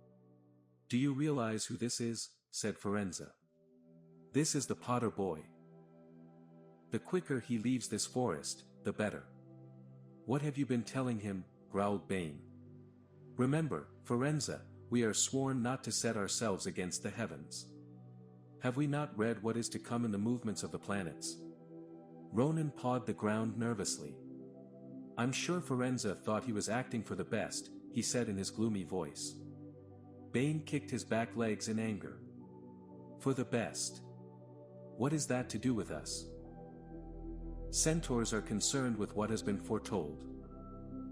"Do you realize who this is?" said Firenze. "This is the Potter boy. The quicker he leaves this forest, the better." "What have you been telling him?" growled Bane. "Remember, Firenze, we are sworn not to set ourselves against the heavens. Have we not read what is to come in the movements of the planets?" Ronan pawed the ground nervously. "I'm sure Firenze thought he was acting for the best," he said in his gloomy voice. Bane kicked his back legs in anger. "For the best? What is that to do with us? Centaurs are concerned with what has been foretold.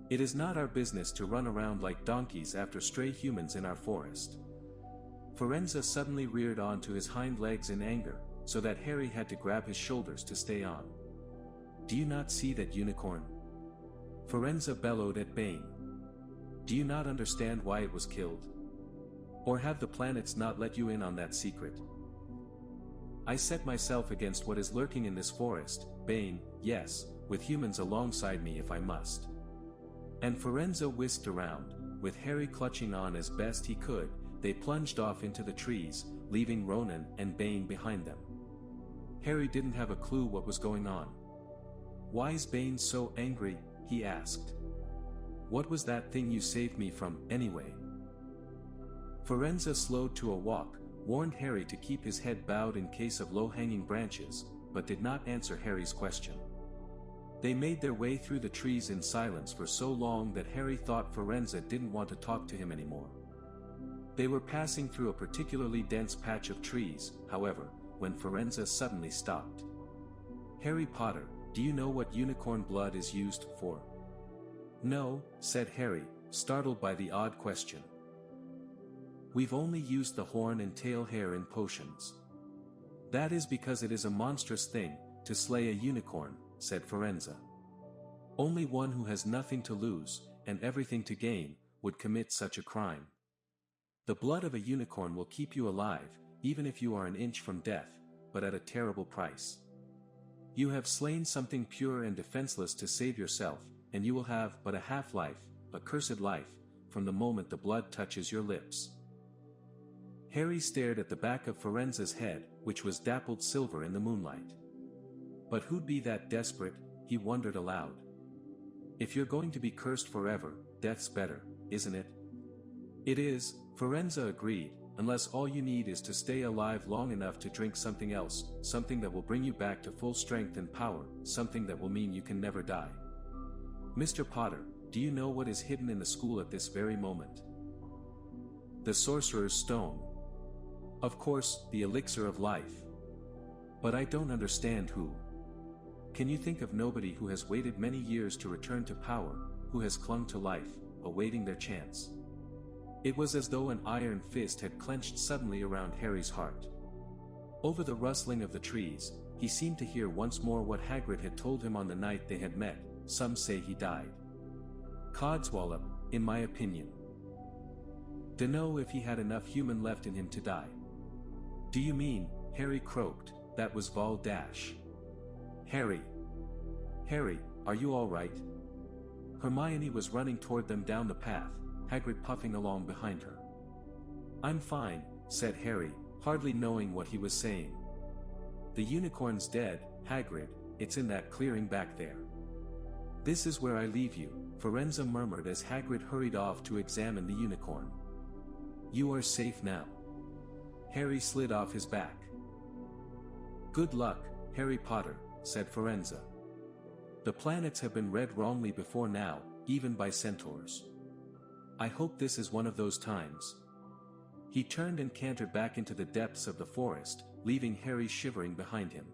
It is not our business to run around like donkeys after stray humans in our forest." Firenze suddenly reared onto his hind legs in anger, so that Harry had to grab his shoulders to stay on. "Do you not see that unicorn?" Firenze bellowed at Bane. "Do you not understand why it was killed? Or have the planets not let you in on that secret?" "I set myself against what is lurking in this forest, Bane, yes, with humans alongside me if I must." And Firenze whisked around, with Harry clutching on as best he could. They plunged off into the trees, leaving Ronan and Bane behind them. Harry didn't have a clue what was going on. "Why's Bane so angry?" he asked. "What was that thing you saved me from, anyway?" Firenze slowed to a walk, warned Harry to keep his head bowed in case of low-hanging branches, but did not answer Harry's question. They made their way through the trees in silence for so long that Harry thought Firenze didn't want to talk to him anymore. They were passing through a particularly dense patch of trees, however, when Firenze suddenly stopped. "Harry Potter, do you know what unicorn blood is used for?" "No," said Harry, startled by the odd question. "We've only used the horn and tail hair in potions." "That is because it is a monstrous thing, to slay a unicorn," said Firenze. "Only one who has nothing to lose, and everything to gain, would commit such a crime. The blood of a unicorn will keep you alive, even if you are an inch from death, but at a terrible price. You have slain something pure and defenseless to save yourself, and you will have but a half-life, a cursed life, from the moment the blood touches your lips." Harry stared at the back of Firenze's head, which was dappled silver in the moonlight. But who'd be that desperate, he wondered aloud. "If you're going to be cursed forever, death's better, isn't it?" "It is," Firenze agreed, "unless all you need is to stay alive long enough to drink something else, something that will bring you back to full strength and power, something that will mean you can never die. Mr. Potter, do you know what is hidden in the school at this very moment?" "The Sorcerer's Stone. Of course, the elixir of life. But I don't understand who. Can you think of nobody who has waited many years to return to power, who has clung to life, awaiting their chance?" It was as though an iron fist had clenched suddenly around Harry's heart. Over the rustling of the trees, he seemed to hear once more what Hagrid had told him on the night they had met. "Some say he died. Codswallop, in my opinion. Dunno if he had enough human left in him to die." "Do you mean," Harry croaked, "that was Val Dash?" "Harry! Harry, are you all right?" Hermione was running toward them down the path, Hagrid puffing along behind her. "I'm fine," said Harry, hardly knowing what he was saying. "The unicorn's dead, Hagrid, it's in that clearing back there." "This is where I leave you," Firenze murmured as Hagrid hurried off to examine the unicorn. "You are safe now." Harry slid off his back. "Good luck, Harry Potter," said Firenze. "The planets have been read wrongly before now, even by centaurs. I hope this is one of those times." He turned and cantered back into the depths of the forest, leaving Harry shivering behind him.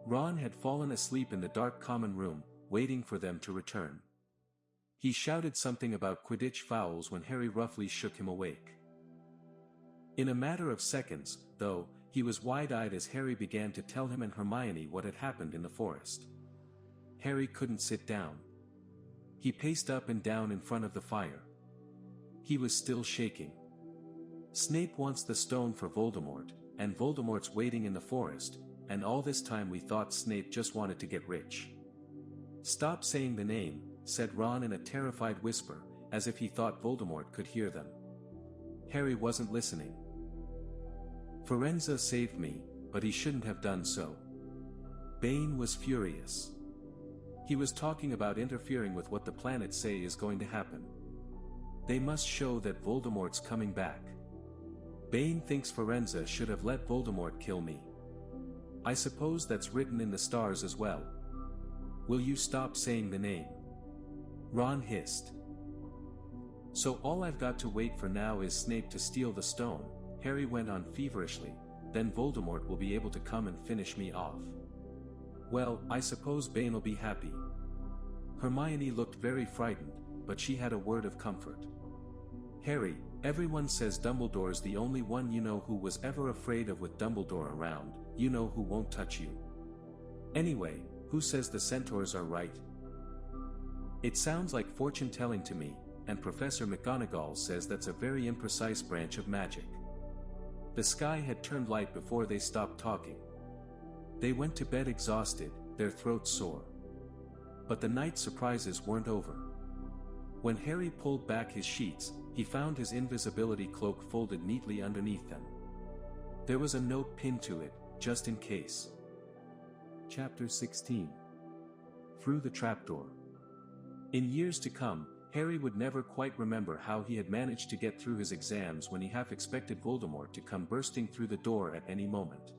Ron had fallen asleep in the dark common room, waiting for them to return. He shouted something about Quidditch fouls when Harry roughly shook him awake. In a matter of seconds, though, He was wide-eyed as Harry began to tell him and Hermione what had happened in the forest. Harry couldn't sit down. He paced up and down in front of the fire. He was still shaking. Snape wants the stone for Voldemort, and Voldemort's waiting in the forest, and all this time we thought Snape just wanted to get rich. Stop saying the name, said Ron in a terrified whisper, as if he thought Voldemort could hear them. Harry wasn't listening. Firenze saved me, but he shouldn't have done so. Bane was furious. He was talking about interfering with what the planets say is going to happen. They must show that Voldemort's coming back. Bane thinks Firenze should have let Voldemort kill me. I suppose that's written in the stars as well. Will you stop saying the name? Ron hissed. So all I've got to wait for now is Snape to steal the stone, Harry went on feverishly, then Voldemort will be able to come and finish me off. Well, I suppose Bane'll be happy. Hermione looked very frightened, but she had a word of comfort. Harry, everyone says Dumbledore's the only one you know who was ever afraid of with Dumbledore around, you know who won't touch you. Anyway, who says the centaurs are right? It sounds like fortune-telling to me, and Professor McGonagall says that's a very imprecise branch of magic. The sky had turned light before they stopped talking. They went to bed exhausted, their throats sore. But the night surprises weren't over. When Harry pulled back his sheets, he found his invisibility cloak folded neatly underneath them. There was a note pinned to it, just in case. Chapter 16. Through the Trapdoor. In years to come, Harry would never quite remember how he had managed to get through his exams when he half expected Voldemort to come bursting through the door at any moment.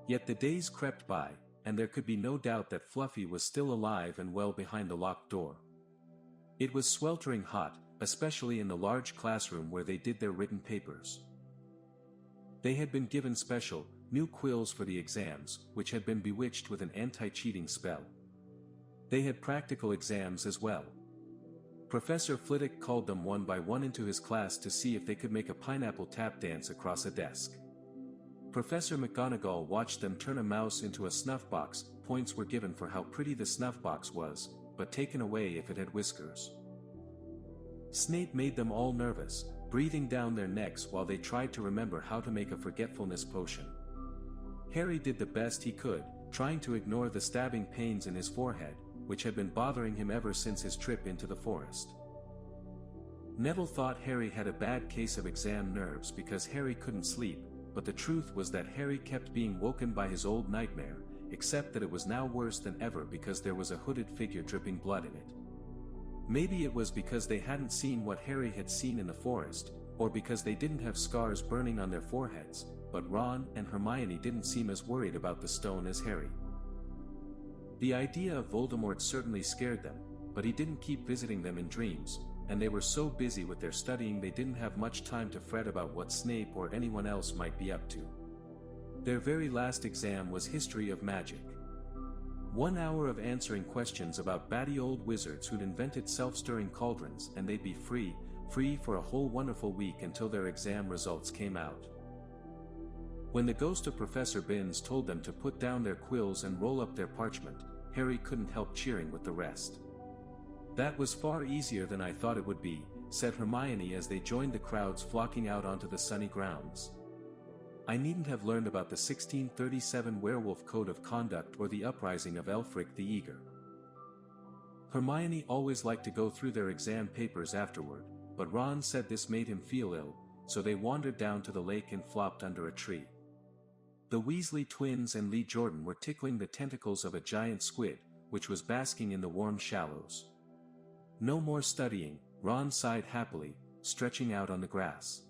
Yet the days crept by, and there could be no doubt that Fluffy was still alive and well behind the locked door. It was sweltering hot, especially in the large classroom where they did their written papers. They had been given special, new quills for the exams, which had been bewitched with an anti-cheating spell. They had practical exams as well. Professor Flitwick called them one by one into his class to see if they could make a pineapple tap dance across a desk. Professor McGonagall watched them turn a mouse into a snuff box. Points were given for how pretty the snuff box was, but taken away if it had whiskers. Snape made them all nervous, breathing down their necks while they tried to remember how to make a forgetfulness potion. Harry did the best he could, trying to ignore the stabbing pains in his forehead, which had been bothering him ever since his trip into the forest. Neville thought Harry had a bad case of exam nerves because Harry couldn't sleep, but the truth was that Harry kept being woken by his old nightmare, except that it was now worse than ever because there was a hooded figure dripping blood in it. Maybe it was because they hadn't seen what Harry had seen in the forest, or because they didn't have scars burning on their foreheads, but Ron and Hermione didn't seem as worried about the stone as Harry. The idea of Voldemort certainly scared them, but he didn't keep visiting them in dreams, and they were so busy with their studying they didn't have much time to fret about what Snape or anyone else might be up to. Their very last exam was History of Magic. 1 hour of answering questions about batty old wizards who'd invented self-stirring cauldrons, and they'd be free for a whole wonderful week until their exam results came out. When the ghost of Professor Binns told them to put down their quills and roll up their parchment, Harry couldn't help cheering with the rest. That was far easier than I thought it would be, said Hermione as they joined the crowds flocking out onto the sunny grounds. I needn't have learned about the 1637 Werewolf Code of Conduct or the uprising of Elfric the Eager. Hermione always liked to go through their exam papers afterward, but Ron said this made him feel ill, so they wandered down to the lake and flopped under a tree. The Weasley twins and Lee Jordan were tickling the tentacles of a giant squid, which was basking in the warm shallows. No more studying, Ron sighed happily, stretching out on the grass.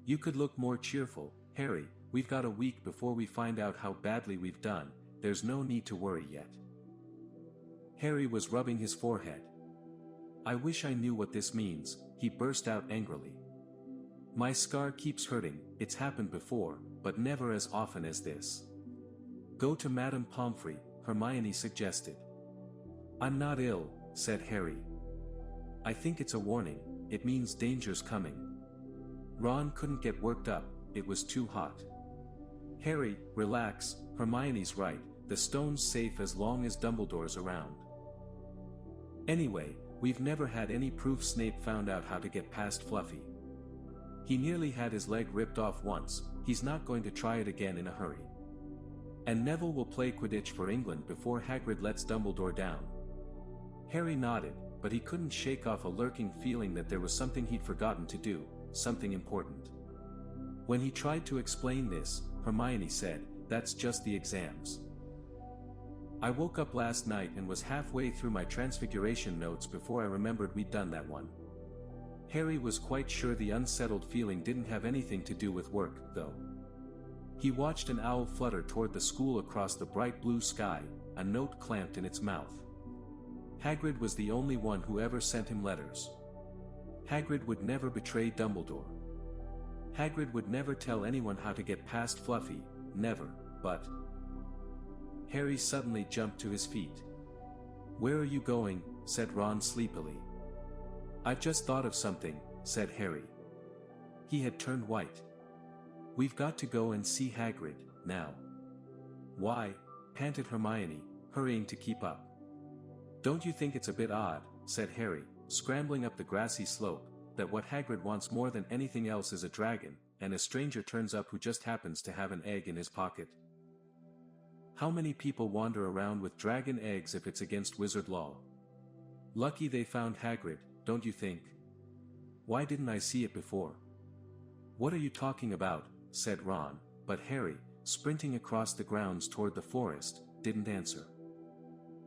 You could look more cheerful, Harry. We've got a week before we find out how badly we've done, there's no need to worry yet. Harry was rubbing his forehead. I wish I knew what this means, he burst out angrily. My scar keeps hurting, it's happened before, but never as often as this. Go to Madame Pomfrey, Hermione suggested. I'm not ill, said Harry. I think it's a warning, it means danger's coming. Ron couldn't get worked up, it was too hot. Harry, relax, Hermione's right, the stone's safe as long as Dumbledore's around. Anyway, we've never had any proof Snape found out how to get past Fluffy. He nearly had his leg ripped off once, he's not going to try it again in a hurry. And Neville will play Quidditch for England before Hagrid lets Dumbledore down. Harry nodded, but he couldn't shake off a lurking feeling that there was something he'd forgotten to do, something important. When he tried to explain this, Hermione said, "That's just the exams. I woke up last night and was halfway through my transfiguration notes before I remembered we'd done that one." Harry was quite sure the unsettled feeling didn't have anything to do with work, though. He watched an owl flutter toward the school across the bright blue sky, a note clamped in its mouth. Hagrid was the only one who ever sent him letters. Hagrid would never betray Dumbledore. Hagrid would never tell anyone how to get past Fluffy, never, but... Harry suddenly jumped to his feet. "Where are you going?" said Ron sleepily. "I've just thought of something," said Harry. He had turned white. "We've got to go and see Hagrid, now." "Why?" panted Hermione, hurrying to keep up. "Don't you think it's a bit odd," said Harry, scrambling up the grassy slope, "that what Hagrid wants more than anything else is a dragon, and a stranger turns up who just happens to have an egg in his pocket? How many people wander around with dragon eggs if it's against wizard law? Lucky they found Hagrid, don't you think? Why didn't I see it before?" "What are you talking about?" said Ron, but Harry, sprinting across the grounds toward the forest, didn't answer.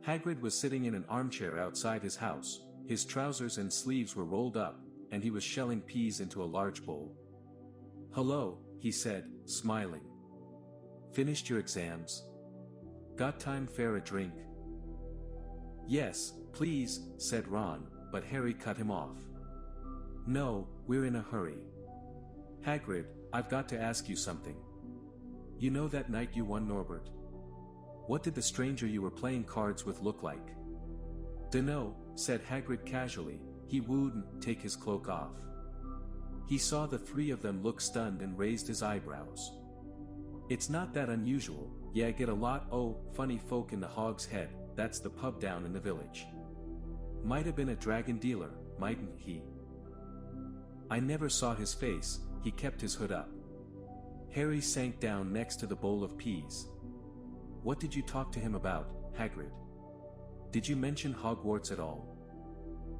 Hagrid was sitting in an armchair outside his house, his trousers and sleeves were rolled up, and he was shelling peas into a large bowl. "Hello," he said, smiling. "Finished your exams? Got time for a drink?" "Yes, please," said Ron, but Harry cut him off. "No, we're in a hurry. Hagrid, I've got to ask you something. You know that night you won Norbert? What did the stranger you were playing cards with look like?" "Dunno," said Hagrid casually, he wouldn't take his cloak off. He saw the three of them look stunned and raised his eyebrows. "It's not that unusual, yeah, I get a lot funny folk in the Hog's Head, that's the pub down in the village. Might have been a dragon dealer, mightn't he? I never saw his face, he kept his hood up." Harry sank down next to the bowl of peas. "What did you talk to him about, Hagrid? Did you mention Hogwarts at all?"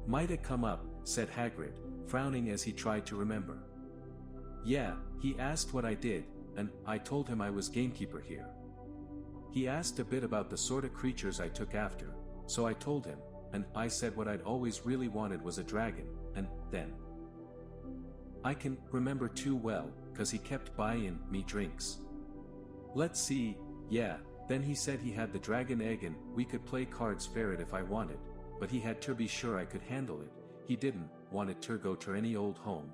"Might have come up," said Hagrid, frowning as he tried to remember. "Yeah, he asked what I did, and I told him I was gamekeeper here. He asked a bit about the sort of creatures I took after, so I told him, and I said what I'd always really wanted was a dragon, and then... I can remember too well, 'cause he kept buying me drinks. Let's see, yeah, then he said he had the dragon egg and we could play cards for it if I wanted, but he had to be sure I could handle it, he didn't want it to go to any old home.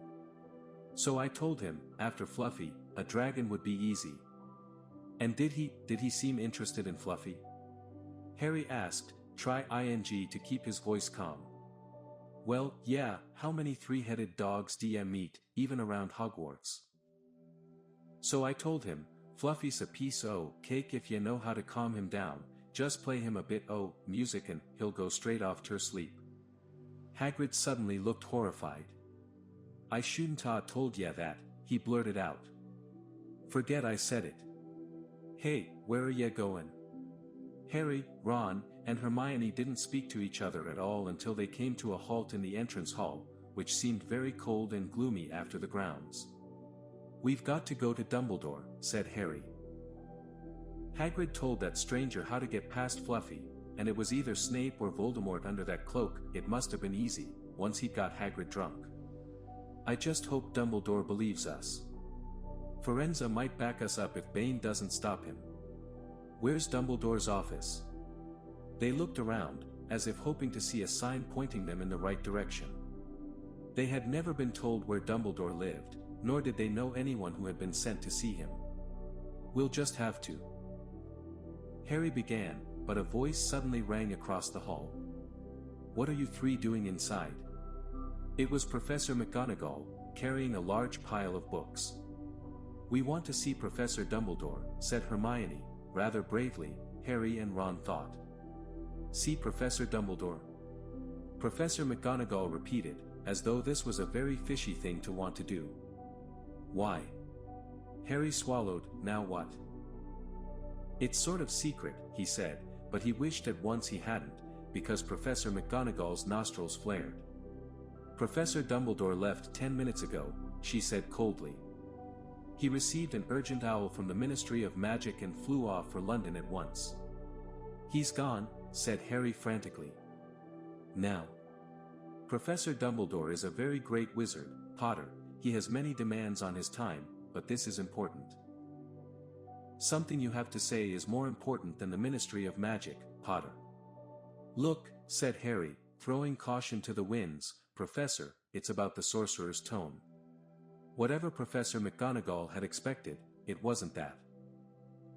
So I told him, after Fluffy, a dragon would be easy." "And did he seem interested in Fluffy?" Harry asked, try ing to keep his voice calm. "Well, yeah, how many three-headed dogs do meet, even around Hogwarts? So I told him, Fluffy's a piece o' cake if you know how to calm him down, just play him a bit o' music and he'll go straight off ter sleep." Hagrid suddenly looked horrified. "I shouldn't ha' told ya that," he blurted out. "Forget I said it. Hey, where are ya going?" Harry, Ron, and Hermione didn't speak to each other at all until they came to a halt in the entrance hall, which seemed very cold and gloomy after the grounds. "We've got to go to Dumbledore," said Harry. Hagrid told that stranger how to get past Fluffy, and it was either Snape or Voldemort under that cloak. It must have been easy, once he'd got Hagrid drunk. "I just hope Dumbledore believes us. Firenze might back us up if Bane doesn't stop him. Where's Dumbledore's office?" They looked around, as if hoping to see a sign pointing them in the right direction. They had never been told where Dumbledore lived, nor did they know anyone who had been sent to see him. "We'll just have to." Harry began, but a voice suddenly rang across the hall. "What are you three doing inside?" It was Professor McGonagall, carrying a large pile of books. "We want to see Professor Dumbledore," said Hermione, rather bravely. Harry and Ron thought. "See Professor Dumbledore?" Professor McGonagall repeated, as though this was a very fishy thing to want to do. "Why?" Harry swallowed. "Now what?" "It's sort of secret," he said, but he wished at once he hadn't, because Professor McGonagall's nostrils flared. "Professor Dumbledore left 10 minutes ago," she said coldly. "He received an urgent owl from the Ministry of Magic and flew off for London at once." "He's gone," said Harry frantically. "Now. Professor Dumbledore is a very great wizard, Potter. He has many demands on his time, but this is important." "Something you have to say is more important than the Ministry of Magic, Potter." "Look," said Harry, throwing caution to the winds, "Professor, it's about the Sorcerer's tome." Whatever Professor McGonagall had expected, it wasn't that.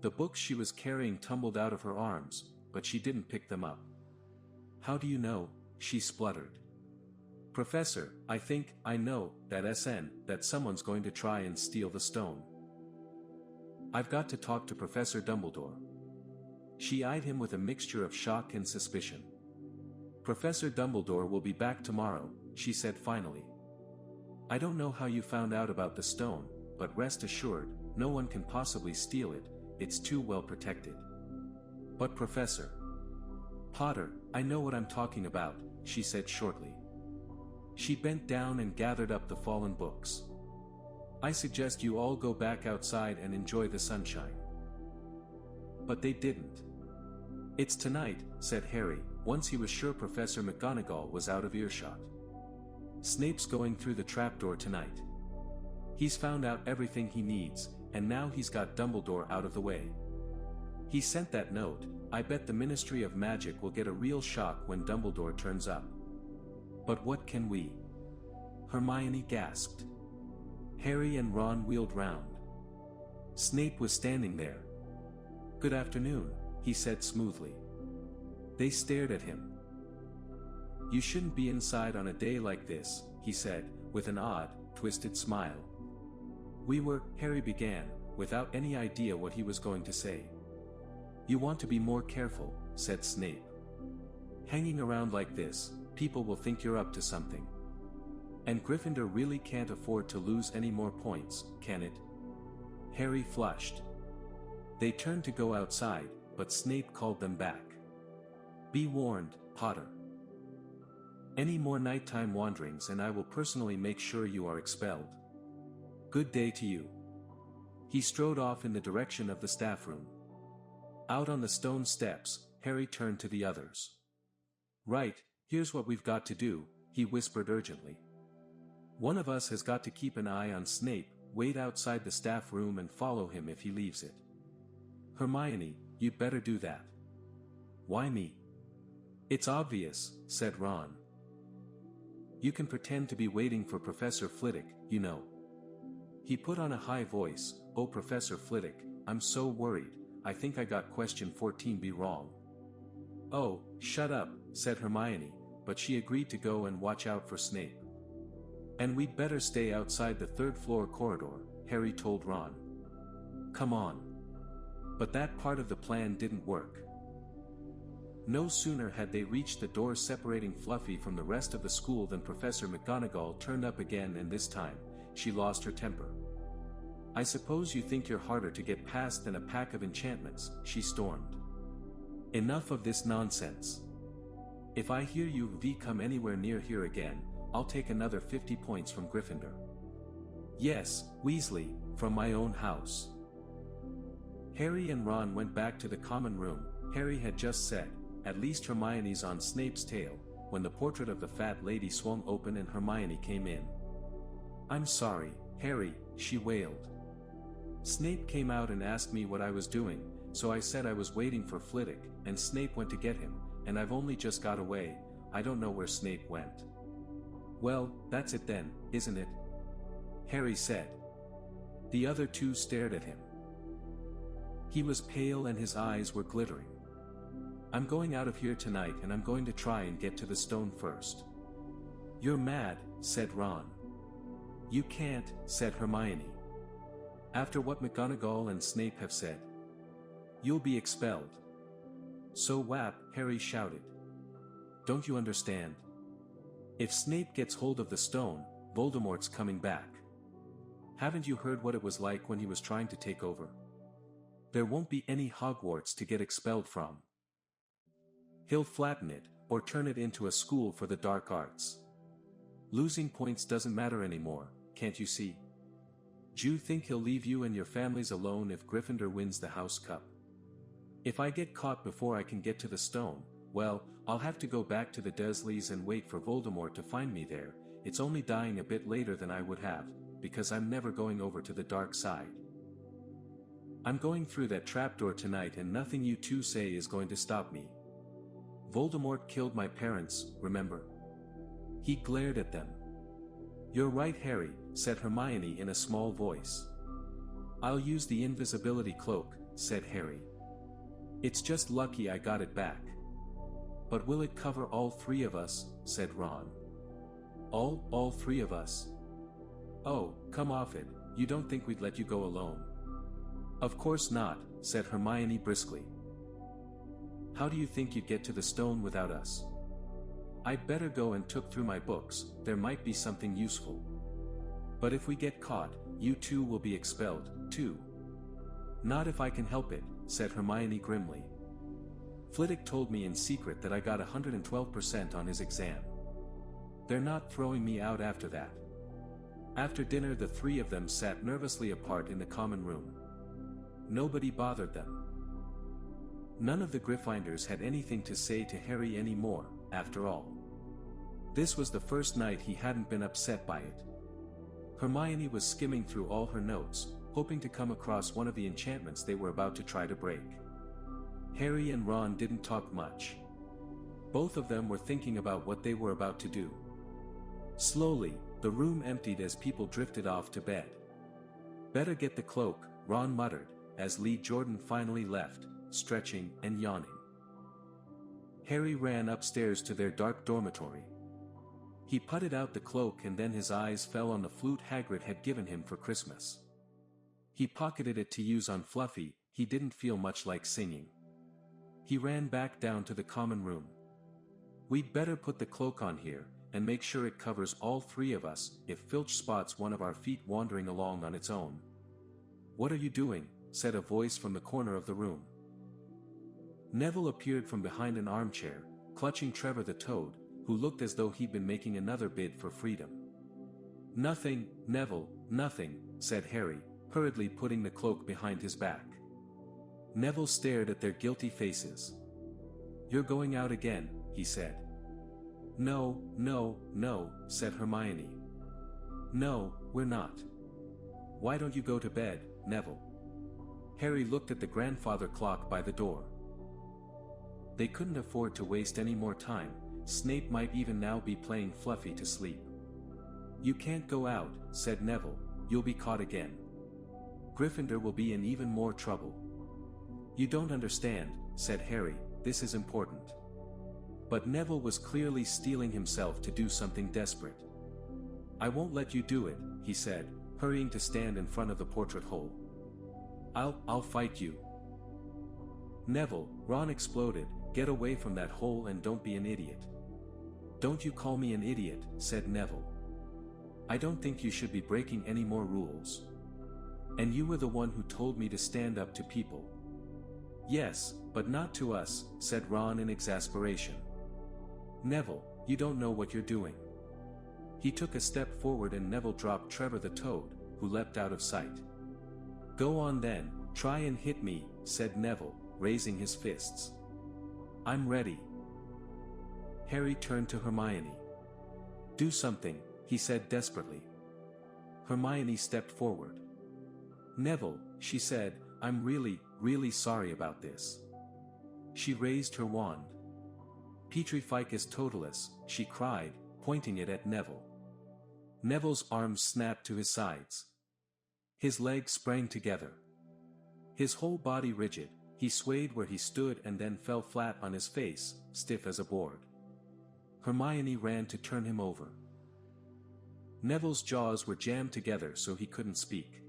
The books she was carrying tumbled out of her arms, but she didn't pick them up. "How do you know?" she spluttered. "Professor, I know, that someone's going to try and steal the stone. I've got to talk to Professor Dumbledore." She eyed him with a mixture of shock and suspicion. "Professor Dumbledore will be back tomorrow," she said finally. "I don't know how you found out about the stone, but rest assured, no one can possibly steal it, it's too well protected." "But Professor Potter, I know what I'm talking about," she said shortly. She bent down and gathered up the fallen books. "I suggest you all go back outside and enjoy the sunshine." But they didn't. "It's tonight," said Harry, once he was sure Professor McGonagall was out of earshot. "Snape's going through the trapdoor tonight. He's found out everything he needs, and now he's got Dumbledore out of the way. He sent that note. I bet the Ministry of Magic will get a real shock when Dumbledore turns up." "But what can we?" Hermione gasped. Harry and Ron wheeled round. Snape was standing there. "Good afternoon," he said smoothly. They stared at him. "You shouldn't be inside on a day like this," he said, with an odd, twisted smile. Harry began, without any idea what he was going to say. "You want to be more careful," said Snape. "Hanging around like this, people will think you're up to something. And Gryffindor really can't afford to lose any more points, can it?" Harry flushed. They turned to go outside, but Snape called them back. "Be warned, Potter. Any more nighttime wanderings and I will personally make sure you are expelled. Good day to you." He strode off in the direction of the staff room. Out on the stone steps, Harry turned to the others. "Right, here's what we've got to do," he whispered urgently. "One of us has got to keep an eye on Snape, wait outside the staff room and follow him if he leaves it. Hermione, you'd better do that." "Why me?" "It's obvious," said Ron. "You can pretend to be waiting for Professor Flitwick, you know." He put on a high voice, "Oh Professor Flitwick, I'm so worried, I think I got question 14B wrong." "Oh, shut up," said Hermione, but she agreed to go and watch out for Snape. "And we'd better stay outside the third-floor corridor," Harry told Ron. "Come on." But that part of the plan didn't work. No sooner had they reached the door separating Fluffy from the rest of the school than Professor McGonagall turned up again, and this time, she lost her temper. "I suppose you think you're harder to get past than a pack of enchantments," she stormed. "Enough of this nonsense. If I hear you come anywhere near here again, I'll take another 50 points from Gryffindor. Yes, Weasley, from my own house." Harry and Ron went back to the common room. Harry had just said, "At least Hermione's on Snape's tail," when the portrait of the fat lady swung open and Hermione came in. "I'm sorry, Harry," she wailed. "Snape came out and asked me what I was doing, so I said I was waiting for Flitwick, and Snape went to get him, and I've only just got away. I don't know where Snape went." "Well, that's it then, isn't it?" Harry said. The other two stared at him. He was pale and his eyes were glittering. "I'm going out of here tonight and I'm going to try and get to the stone first." "You're mad," said Ron. "You can't," said Hermione. After what McGonagall and Snape have said, you'll be expelled. So what? Harry shouted. Don't you understand? If Snape gets hold of the stone, Voldemort's coming back. Haven't you heard what it was like when he was trying to take over? There won't be any Hogwarts to get expelled from. He'll flatten it, or turn it into a school for the dark arts. Losing points doesn't matter anymore, can't you see? Do you think he'll leave you and your families alone if Gryffindor wins the House Cup? If I get caught before I can get to the stone, well, I'll have to go back to the Dursleys and wait for Voldemort to find me there. It's only dying a bit later than I would have, because I'm never going over to the dark side. I'm going through that trapdoor tonight and nothing you two say is going to stop me. Voldemort killed my parents, remember? He glared at them. You're right, Harry, said Hermione in a small voice. I'll use the invisibility cloak, said Harry. It's just lucky I got it back. But will it cover all three of us, said Ron. All three of us? Oh, come off it, you don't think we'd let you go alone? Of course not, said Hermione briskly. How do you think you'd get to the stone without us? I'd better go and look through my books, there might be something useful. But if we get caught, you two will be expelled, too. Not if I can help it, said Hermione grimly. Flitwick told me in secret that I got 112% on his exam. They're not throwing me out after that. After dinner the three of them sat nervously apart in the common room. Nobody bothered them. None of the Gryffindors had anything to say to Harry anymore, after all. This was the first night he hadn't been upset by it. Hermione was skimming through all her notes, hoping to come across one of the enchantments they were about to try to break. Harry and Ron didn't talk much. Both of them were thinking about what they were about to do. Slowly, the room emptied as people drifted off to bed. Better get the cloak, Ron muttered, as Lee Jordan finally left, stretching and yawning. Harry ran upstairs to their dark dormitory. He putted out the cloak and then his eyes fell on the flute Hagrid had given him for Christmas. He pocketed it to use on Fluffy, he didn't feel much like singing. He ran back down to the common room. We'd better put the cloak on here, and make sure it covers all three of us, if Filch spots one of our feet wandering along on its own. What are you doing? Said a voice from the corner of the room. Neville appeared from behind an armchair, clutching Trevor the Toad, who looked as though he'd been making another bid for freedom. Nothing, Neville, nothing, said Harry, hurriedly putting the cloak behind his back. Neville stared at their guilty faces. You're going out again, he said. No, no, no, said Hermione. No, we're not. Why don't you go to bed, Neville? Harry looked at the grandfather clock by the door. They couldn't afford to waste any more time, Snape might even now be playing Fluffy to sleep. You can't go out, said Neville, you'll be caught again. Gryffindor will be in even more trouble. You don't understand, said Harry, this is important. But Neville was clearly steeling himself to do something desperate. I won't let you do it, he said, hurrying to stand in front of the portrait hole. I'll fight you. Neville, Ron exploded, get away from that hole and don't be an idiot. Don't you call me an idiot, said Neville. I don't think you should be breaking any more rules. And you were the one who told me to stand up to people. Yes, but not to us, said Ron in exasperation. Neville, you don't know what you're doing. He took a step forward and Neville dropped Trevor the Toad, who leapt out of sight. Go on then, try and hit me, said Neville, raising his fists. I'm ready. Harry turned to Hermione. Do something, he said desperately. Hermione stepped forward. Neville, she said, I'm really sorry about this. She raised her wand. Petrificus totalis, she cried, pointing it at Neville. Neville's arms snapped to his sides. His legs sprang together. His whole body rigid, he swayed where he stood and then fell flat on his face, stiff as a board. Hermione ran to turn him over. Neville's jaws were jammed together so he couldn't speak.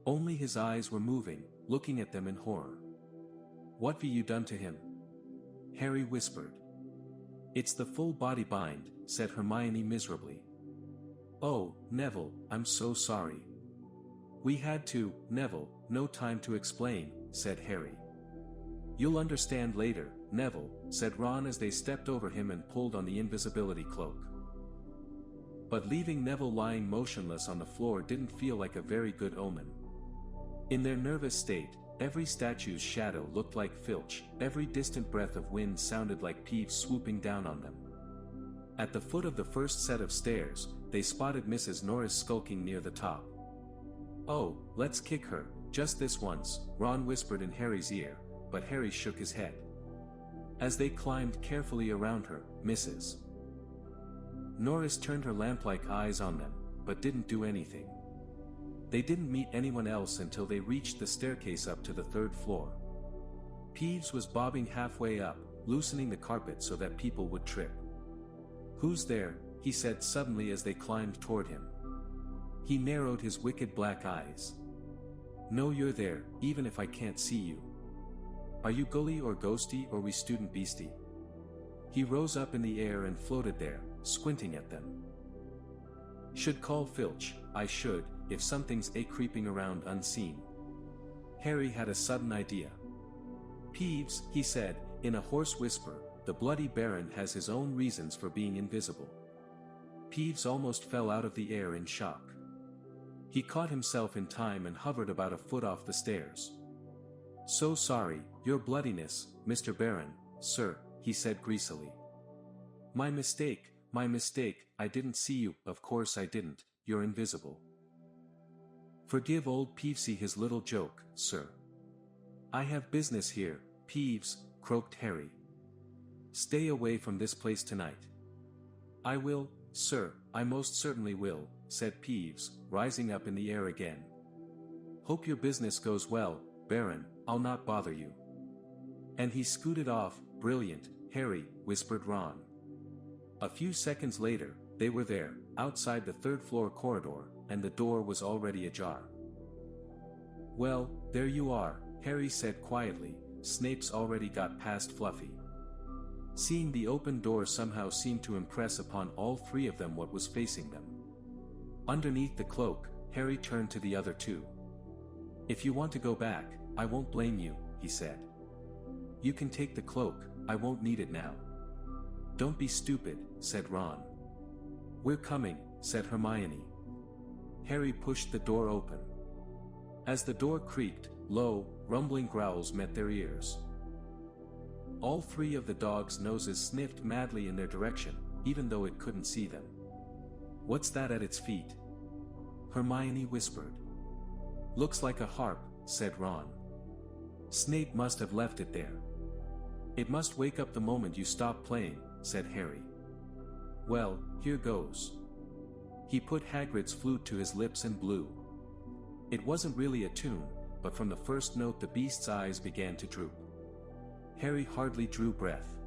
Only his eyes were moving, looking at them in horror. "What have you done to him?" Harry whispered. "It's the full body bind," said Hermione miserably. "Oh, Neville, I'm so sorry." "We had to, Neville, no time to explain," said Harry. "You'll understand later, Neville," said Ron as they stepped over him and pulled on the invisibility cloak. But leaving Neville lying motionless on the floor didn't feel like a very good omen. In their nervous state, every statue's shadow looked like Filch, every distant breath of wind sounded like Peeves swooping down on them. At the foot of the first set of stairs, they spotted Mrs. Norris skulking near the top. "Oh, let's kick her, just this once," Ron whispered in Harry's ear, but Harry shook his head. As they climbed carefully around her, Mrs. Norris turned her lamp-like eyes on them, but didn't do anything. They didn't meet anyone else until they reached the staircase up to the 3rd floor. Peeves was bobbing halfway up, loosening the carpet so that people would trip. "Who's there?" he said suddenly as they climbed toward him. He narrowed his wicked black eyes. "No, you're there, even if I can't see you. Are you gully or ghosty or we student beastie?" He rose up in the air and floated there, squinting at them. "Should call Filch, I should, if something's creeping around unseen." Harry had a sudden idea. "Peeves," he said, in a hoarse whisper, "the Bloody Baron has his own reasons for being invisible." Peeves almost fell out of the air in shock. He caught himself in time and hovered about a foot off the stairs. "So sorry, your bloodiness, Mr. Baron, sir," he said greasily. My mistake, I didn't see you." "Of course I didn't, you're invisible." "Forgive old Peevesy his little joke, sir." "I have business here, Peeves," croaked Harry. "Stay away from this place tonight." "I will, sir, I most certainly will," said Peeves, rising up in the air again. "Hope your business goes well, Baron, I'll not bother you." And he scooted off. "Brilliant, Harry," whispered Ron. A few seconds later, they were there, outside the 3rd floor corridor, and the door was already ajar. "Well, there you are," Harry said quietly. "Snape's already got past Fluffy." Seeing the open door somehow seemed to impress upon all 3 of them what was facing them. Underneath the cloak, Harry turned to the other 2. "If you want to go back, I won't blame you," he said. "You can take the cloak, I won't need it now." "Don't be stupid," said Ron. "We're coming," said Hermione. Harry pushed the door open. As the door creaked, low, rumbling growls met their ears. All 3 of the dogs' noses sniffed madly in their direction, even though it couldn't see them. "What's that at its feet?" Hermione whispered. "Looks like a harp," said Ron. "Snape must have left it there." "It must wake up the moment you stop playing," said Harry. "Well, here goes." He put Hagrid's flute to his lips and blew. It wasn't really a tune, but from the first note the beast's eyes began to droop. Harry hardly drew breath.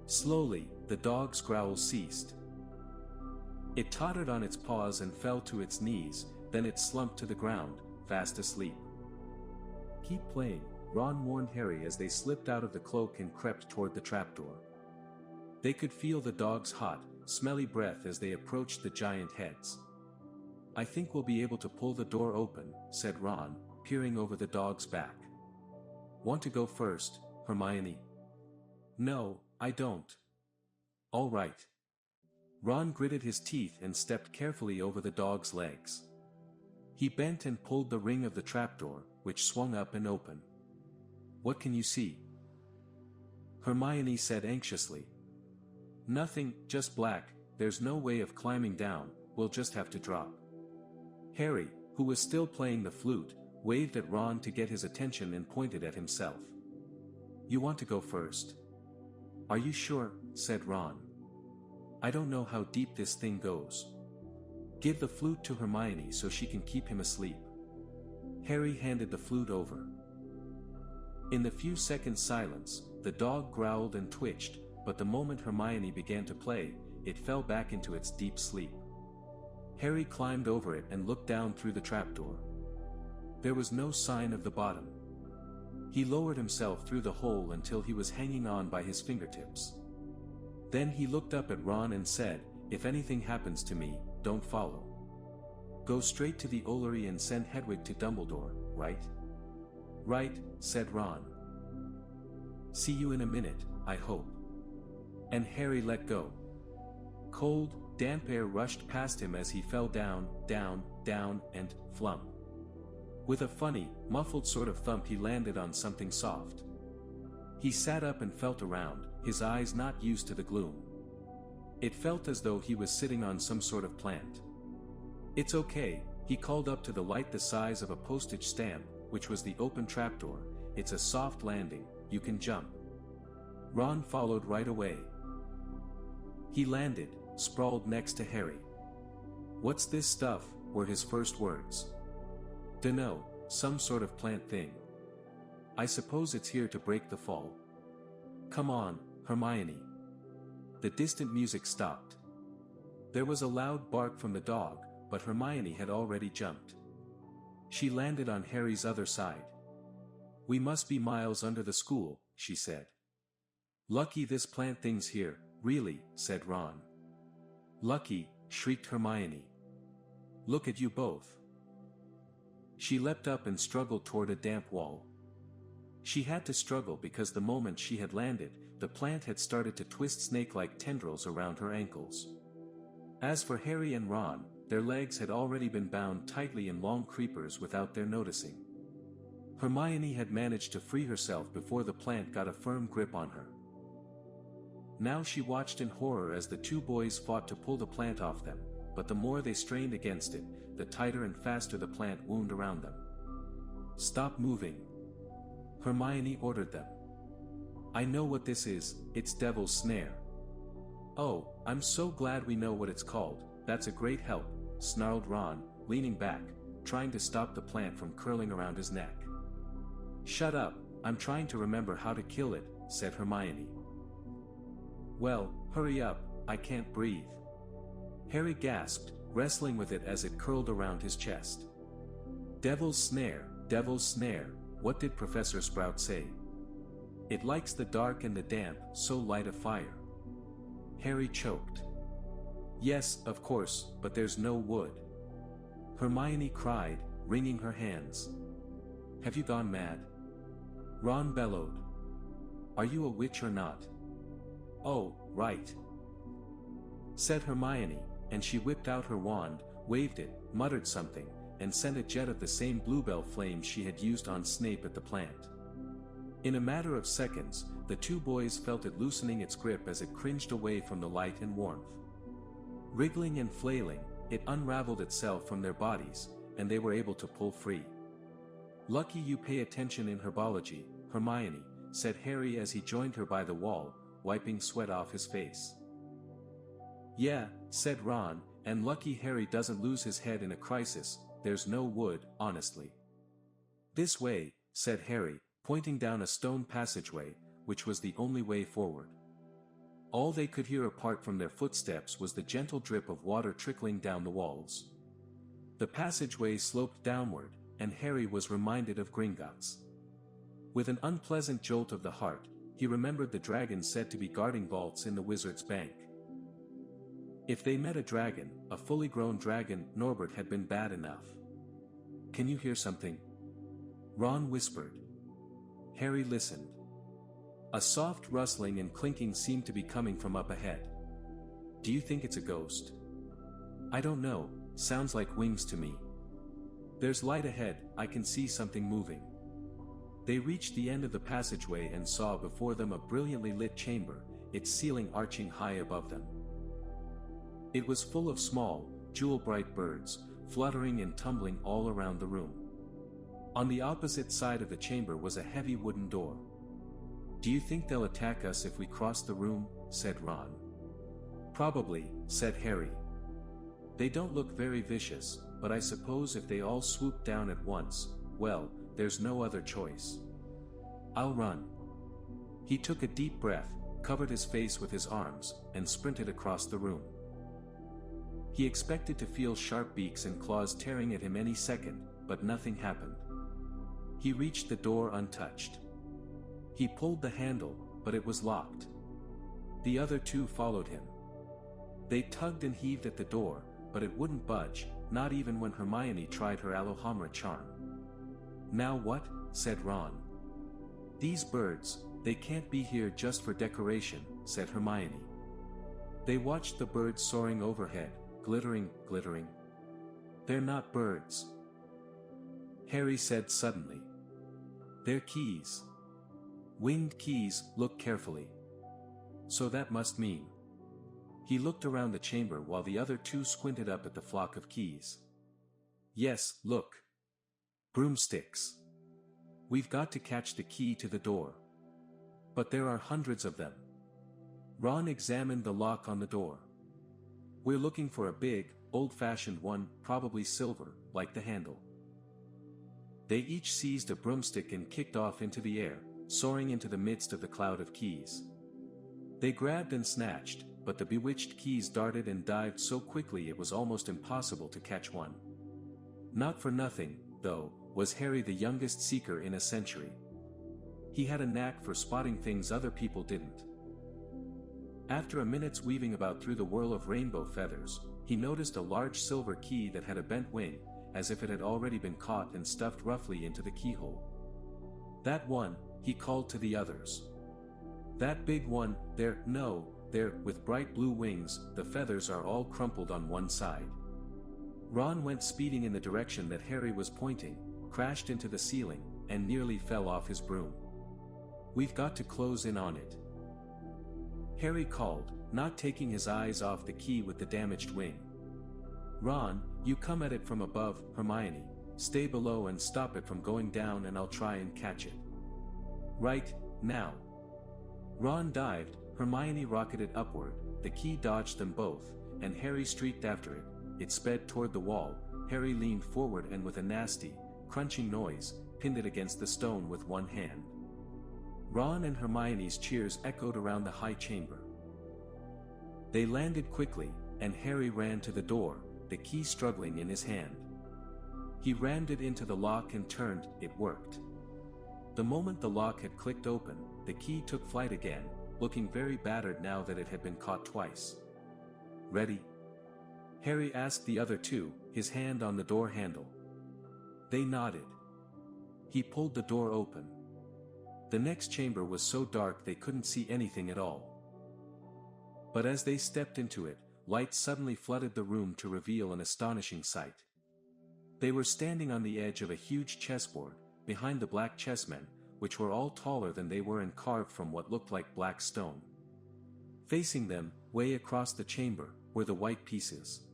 Slowly, the dog's growls ceased. It tottered on its paws and fell to its knees, then it slumped to the ground, fast asleep. "Keep playing," Ron warned Harry as they slipped out of the cloak and crept toward the trapdoor. They could feel the dog's hot, smelly breath as they approached the giant heads. "I think we'll be able to pull the door open," said Ron, peering over the dog's back. "Want to go first, Hermione?" "No, I don't." "All right." Ron gritted his teeth and stepped carefully over the dog's legs. He bent and pulled the ring of the trapdoor, which swung up and open. "What can you see?" Hermione said anxiously. "Nothing, just black, there's no way of climbing down, we'll just have to drop." Harry, who was still playing the flute, waved at Ron to get his attention and pointed at himself. "You want to go first?" "Are you sure?" said Ron. "I don't know how deep this thing goes." "Give the flute to Hermione so she can keep him asleep." Harry handed the flute over. In the few seconds' silence, the dog growled and twitched, but the moment Hermione began to play, it fell back into its deep sleep. Harry climbed over it and looked down through the trapdoor. There was no sign of the bottom. He lowered himself through the hole until he was hanging on by his fingertips. Then he looked up at Ron and said, "If anything happens to me, don't follow. Go straight to the Ollery and send Hedwig to Dumbledore, right?" "Right," said Ron. "See you in a minute, I hope." And Harry let go. Cold, damp air rushed past him as he fell down, and flump. With a funny, muffled sort of thump he landed on something soft. He sat up and felt around, his eyes not used to the gloom. It felt as though he was sitting on some sort of plant. "It's okay," he called up to the light the size of a postage stamp, which was the open trapdoor. "It's a soft landing, you can jump." Ron followed right away. He landed, sprawled next to Harry. "What's this stuff?" were his first words. "Dunno, some sort of plant thing. I suppose it's here to break the fall." "Come on, Hermione." The distant music stopped. There was a loud bark from the dog, but Hermione had already jumped. She landed on Harry's other side. "We must be miles under the school," she said. "Lucky this plant thing's here, really," said Ron. "Lucky," shrieked Hermione. "Look at you both." She leapt up and struggled toward a damp wall. She had to struggle because the moment she had landed, the plant had started to twist snake-like tendrils around her ankles. As for Harry and Ron, their legs had already been bound tightly in long creepers without their noticing. Hermione had managed to free herself before the plant got a firm grip on her. Now she watched in horror as the two boys fought to pull the plant off them, but the more they strained against it, the tighter and faster the plant wound around them. "Stop moving," Hermione ordered them. "I know what this is, it's Devil's Snare." "Oh, I'm so glad we know what it's called, that's a great help," snarled Ron, leaning back, trying to stop the plant from curling around his neck. "Shut up, I'm trying to remember how to kill it," said Hermione. "Well, hurry up, I can't breathe." Harry gasped, wrestling with it as it curled around his chest. Devil's Snare, what did Professor Sprout say?" "It likes the dark and the damp, so light a fire." Harry choked. "Yes, of course, but there's no wood," Hermione cried, wringing her hands. "Have you gone mad?" Ron bellowed. "Are you a witch or not?" "Oh, right," said Hermione, and she whipped out her wand, waved it, muttered something, and sent a jet of the same bluebell flame she had used on Snape at the plant. In a matter of seconds, the two boys felt it loosening its grip as it cringed away from the light and warmth. Wriggling and flailing, it unraveled itself from their bodies, and they were able to pull free. "Lucky you pay attention in herbology, Hermione," said Harry as he joined her by the wall, wiping sweat off his face. "Yeah," said Ron, "and lucky Harry doesn't lose his head in a crisis, there's no wood, honestly." "This way," said Harry, pointing down a stone passageway, which was the only way forward. All they could hear apart from their footsteps was the gentle drip of water trickling down the walls. The passageway sloped downward, and Harry was reminded of Gringotts. With an unpleasant jolt of the heart, he remembered the dragon said to be guarding vaults in the wizard's bank. If they met a dragon, a fully grown dragon, Norbert had been bad enough. "Can you hear something?" Ron whispered. Harry listened. A soft rustling and clinking seemed to be coming from up ahead. "Do you think it's a ghost?" "I don't know, sounds like wings to me." "There's light ahead, I can see something moving." They reached the end of the passageway and saw before them a brilliantly lit chamber, its ceiling arching high above them. It was full of small, jewel-bright birds, fluttering and tumbling all around the room. On the opposite side of the chamber was a heavy wooden door. "Do you think they'll attack us if we cross the room?" said Ron. "Probably," said Harry. "They don't look very vicious, but I suppose if they all swoop down at once, well, there's no other choice. I'll run." He took a deep breath, covered his face with his arms, and sprinted across the room. He expected to feel sharp beaks and claws tearing at him any second, but nothing happened. He reached the door untouched. He pulled the handle, but it was locked. The other two followed him. They tugged and heaved at the door, but it wouldn't budge, not even when Hermione tried her Alohomora charm. "Now what?" said Ron. "These birds, they can't be here just for decoration," said Hermione. They watched the birds soaring overhead, glittering, glittering. "They're not birds," Harry said suddenly. "They're keys. Winged keys, look carefully. So that must mean." He looked around the chamber while the other two squinted up at the flock of keys. "Yes, look. Broomsticks. We've got to catch the key to the door. But there are hundreds of them." Ron examined the lock on the door. "We're looking for a big, old-fashioned one, probably silver, like the handle." They each seized a broomstick and kicked off into the air, soaring into the midst of the cloud of keys. They grabbed and snatched, but the bewitched keys darted and dived so quickly it was almost impossible to catch one. Not for nothing, though, was Harry the youngest seeker in a century. He had a knack for spotting things other people didn't. After a minute's weaving about through the whirl of rainbow feathers, he noticed a large silver key that had a bent wing, as if it had already been caught and stuffed roughly into the keyhole. "That one," he called to the others. "That big one, there, no, there, with bright blue wings, the feathers are all crumpled on one side." Ron went speeding in the direction that Harry was pointing, crashed into the ceiling, and nearly fell off his broom. "We've got to close in on it," Harry called, not taking his eyes off the key with the damaged wing. "Ron, you come at it from above, Hermione. Stay below and stop it from going down and I'll try and catch it." "Right, now." Ron dived, Hermione rocketed upward, the key dodged them both, and Harry streaked after it. It sped toward the wall. Harry leaned forward and with a nasty, crunching noise, pinned it against the stone with one hand. Ron and Hermione's cheers echoed around the high chamber. They landed quickly, and Harry ran to the door, the key struggling in his hand. He rammed it into the lock and turned. It worked. The moment the lock had clicked open, the key took flight again, looking very battered now that it had been caught twice. "Ready?" Harry asked the other two, his hand on the door handle. They nodded. He pulled the door open. The next chamber was so dark they couldn't see anything at all. But as they stepped into it, light suddenly flooded the room to reveal an astonishing sight. They were standing on the edge of a huge chessboard, behind the black chessmen, which were all taller than they were and carved from what looked like black stone. Facing them, way across the chamber, were the white pieces.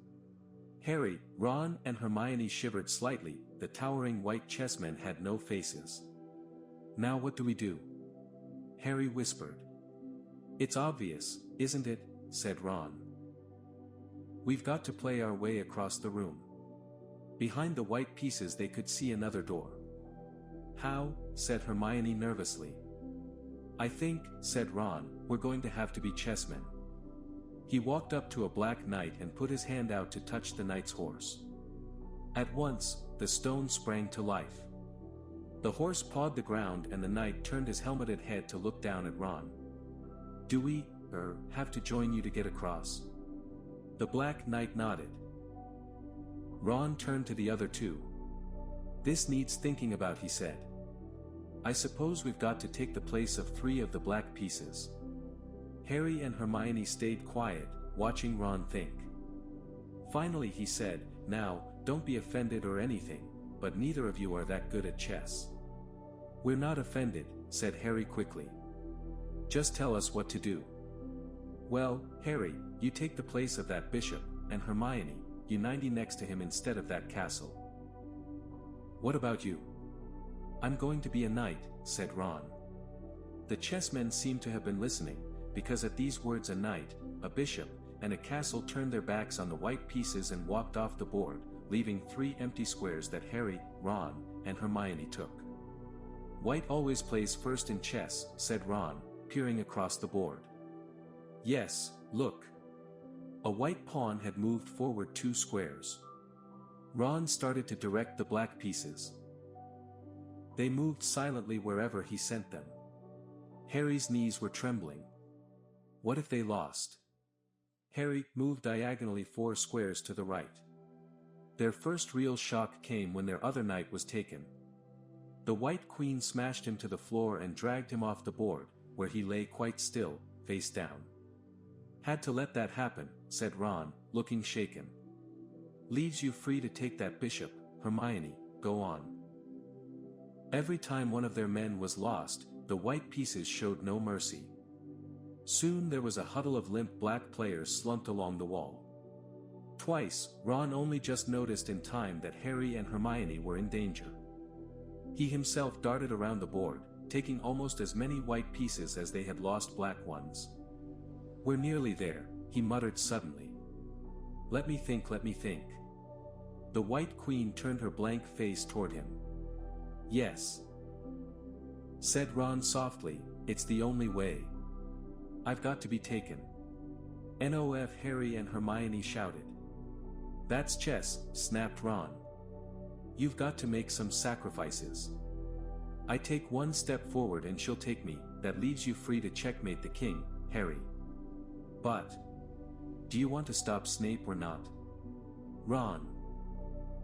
Harry, Ron, and Hermione shivered slightly. The towering white chessmen had no faces. "Now what do we do?" Harry whispered. "It's obvious, isn't it?" said Ron. "We've got to play our way across the room." Behind the white pieces they could see another door. "How?" said Hermione nervously. "I think," said Ron, "we're going to have to be chessmen." He walked up to a black knight and put his hand out to touch the knight's horse. At once, the stone sprang to life. The horse pawed the ground and the knight turned his helmeted head to look down at Ron. "Do we, have to join you to get across?" The Black Knight nodded. Ron turned to the other two. "This needs thinking about," he said. "I suppose we've got to take the place of 3 of the black pieces." Harry and Hermione stayed quiet, watching Ron think. Finally he said, "Now, don't be offended or anything, but neither of you are that good at chess." "We're not offended," said Harry quickly. "Just tell us what to do." "Well, Harry, you take the place of that bishop, and Hermione, you 90 next to him instead of that castle." "What about you?" "I'm going to be a knight," said Ron. The chessmen seemed to have been listening, because at these words a knight, a bishop, and a castle turned their backs on the white pieces and walked off the board, leaving 3 empty squares that Harry, Ron, and Hermione took. "White always plays first in chess," said Ron, peering across the board. "Yes, look." A white pawn had moved forward 2 squares. Ron started to direct the black pieces. They moved silently wherever he sent them. Harry's knees were trembling. What if they lost? Harry moved diagonally 4 squares to the right. Their first real shock came when their other knight was taken. The White Queen smashed him to the floor and dragged him off the board, where he lay quite still, face down. Had to let that happen, said Ron, looking shaken. Leaves you free to take that bishop, Hermione, go on. Every time one of their men was lost, the white pieces showed no mercy. Soon there was a huddle of limp black players slumped along the wall. Twice, Ron only just noticed in time that Harry and Hermione were in danger. He himself darted around the board, taking almost as many white pieces as they had lost black ones. We're nearly there, he muttered suddenly. Let me think, let me think. The White Queen turned her blank face toward him. Yes, said Ron softly, it's the only way. I've got to be taken. Nof, Harry and Hermione shouted. That's chess, snapped Ron. You've got to make some sacrifices. I take one step forward and she'll take me, that leaves you free to checkmate the king, Harry. But do you want to stop Snape or not? Ron.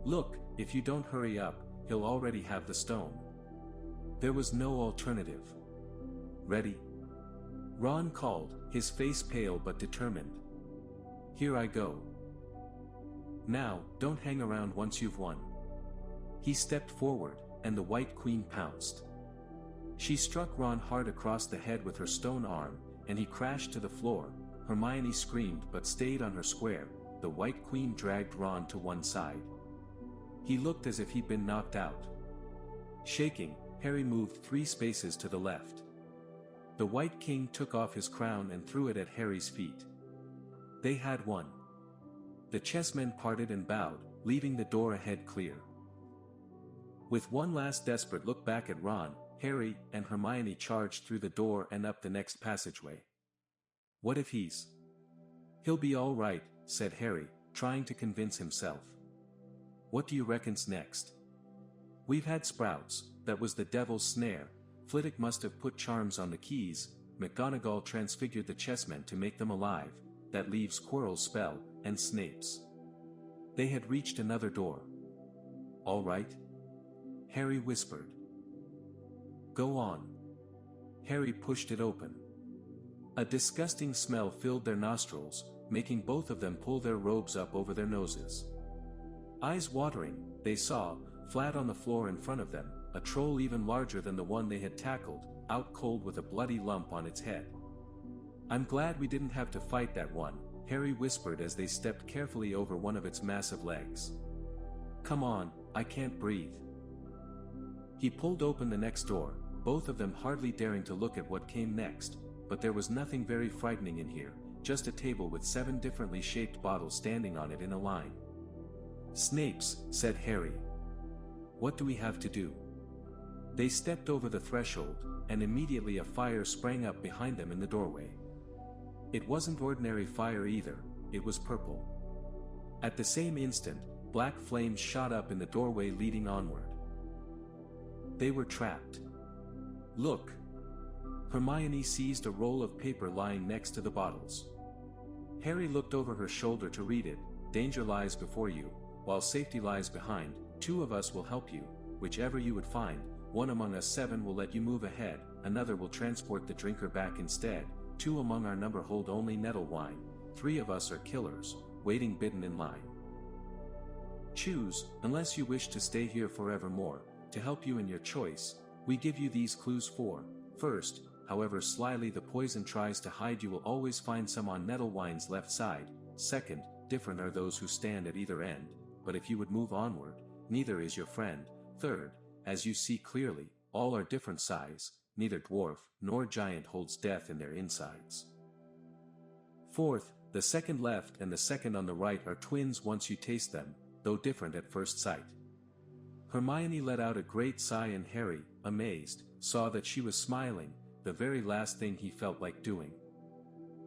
Look, if you don't hurry up, he'll already have the stone. There was no alternative. Ready? Ron called, his face pale but determined. Here I go. Now, don't hang around once you've won. He stepped forward, and the White Queen pounced. She struck Ron hard across the head with her stone arm, and he crashed to the floor. Hermione screamed but stayed on her square. The White Queen dragged Ron to one side. He looked as if he'd been knocked out. Shaking, Harry moved 3 spaces to the left. The White King took off his crown and threw it at Harry's feet. They had won. The chessmen parted and bowed, leaving the door ahead clear. With one last desperate look back at Ron, Harry and Hermione charged through the door and up the next passageway. What if He'll be all right, said Harry, trying to convince himself. What do you reckon's next? We've had sprouts, that was the devil's snare. Flitwick must have put charms on the keys. McGonagall transfigured the chessmen to make them alive. That leaves Quirrell's spell, and Snape's. They had reached another door. All right? Harry whispered. Go on. Harry pushed it open. A disgusting smell filled their nostrils, making both of them pull their robes up over their noses. Eyes watering, they saw, flat on the floor in front of them, a troll even larger than the one they had tackled, out cold with a bloody lump on its head. I'm glad we didn't have to fight that one, Harry whispered as they stepped carefully over one of its massive legs. Come on, I can't breathe. He pulled open the next door, both of them hardly daring to look at what came next, but there was nothing very frightening in here, just a table with 7 differently shaped bottles standing on it in a line. Snape's, said Harry. What do we have to do? They stepped over the threshold, and immediately a fire sprang up behind them in the doorway. It wasn't ordinary fire either, it was purple. At the same instant, black flames shot up in the doorway leading onward. They were trapped. Look! Hermione seized a roll of paper lying next to the bottles. Harry looked over her shoulder to read it. Danger lies before you, while safety lies behind. 2 of us will help you, whichever you would find. 1 among us 7 will let you move ahead, another will transport the drinker back instead. 2 among our number hold only nettle wine. 3 of us are killers, waiting bidden in line. Choose, unless you wish to stay here forevermore. To help you in your choice, we give you these clues for. First, however slyly the poison tries to hide, you will always find some on nettle wine's left side. Second, different are those who stand at either end, but if you would move onward, neither is your friend. Third, as you see clearly, all are different size, neither dwarf nor giant holds death in their insides. Fourth, the second left and the second on the right are twins once you taste them, though different at first sight. Hermione let out a great sigh and Harry, amazed, saw that she was smiling, the very last thing he felt like doing.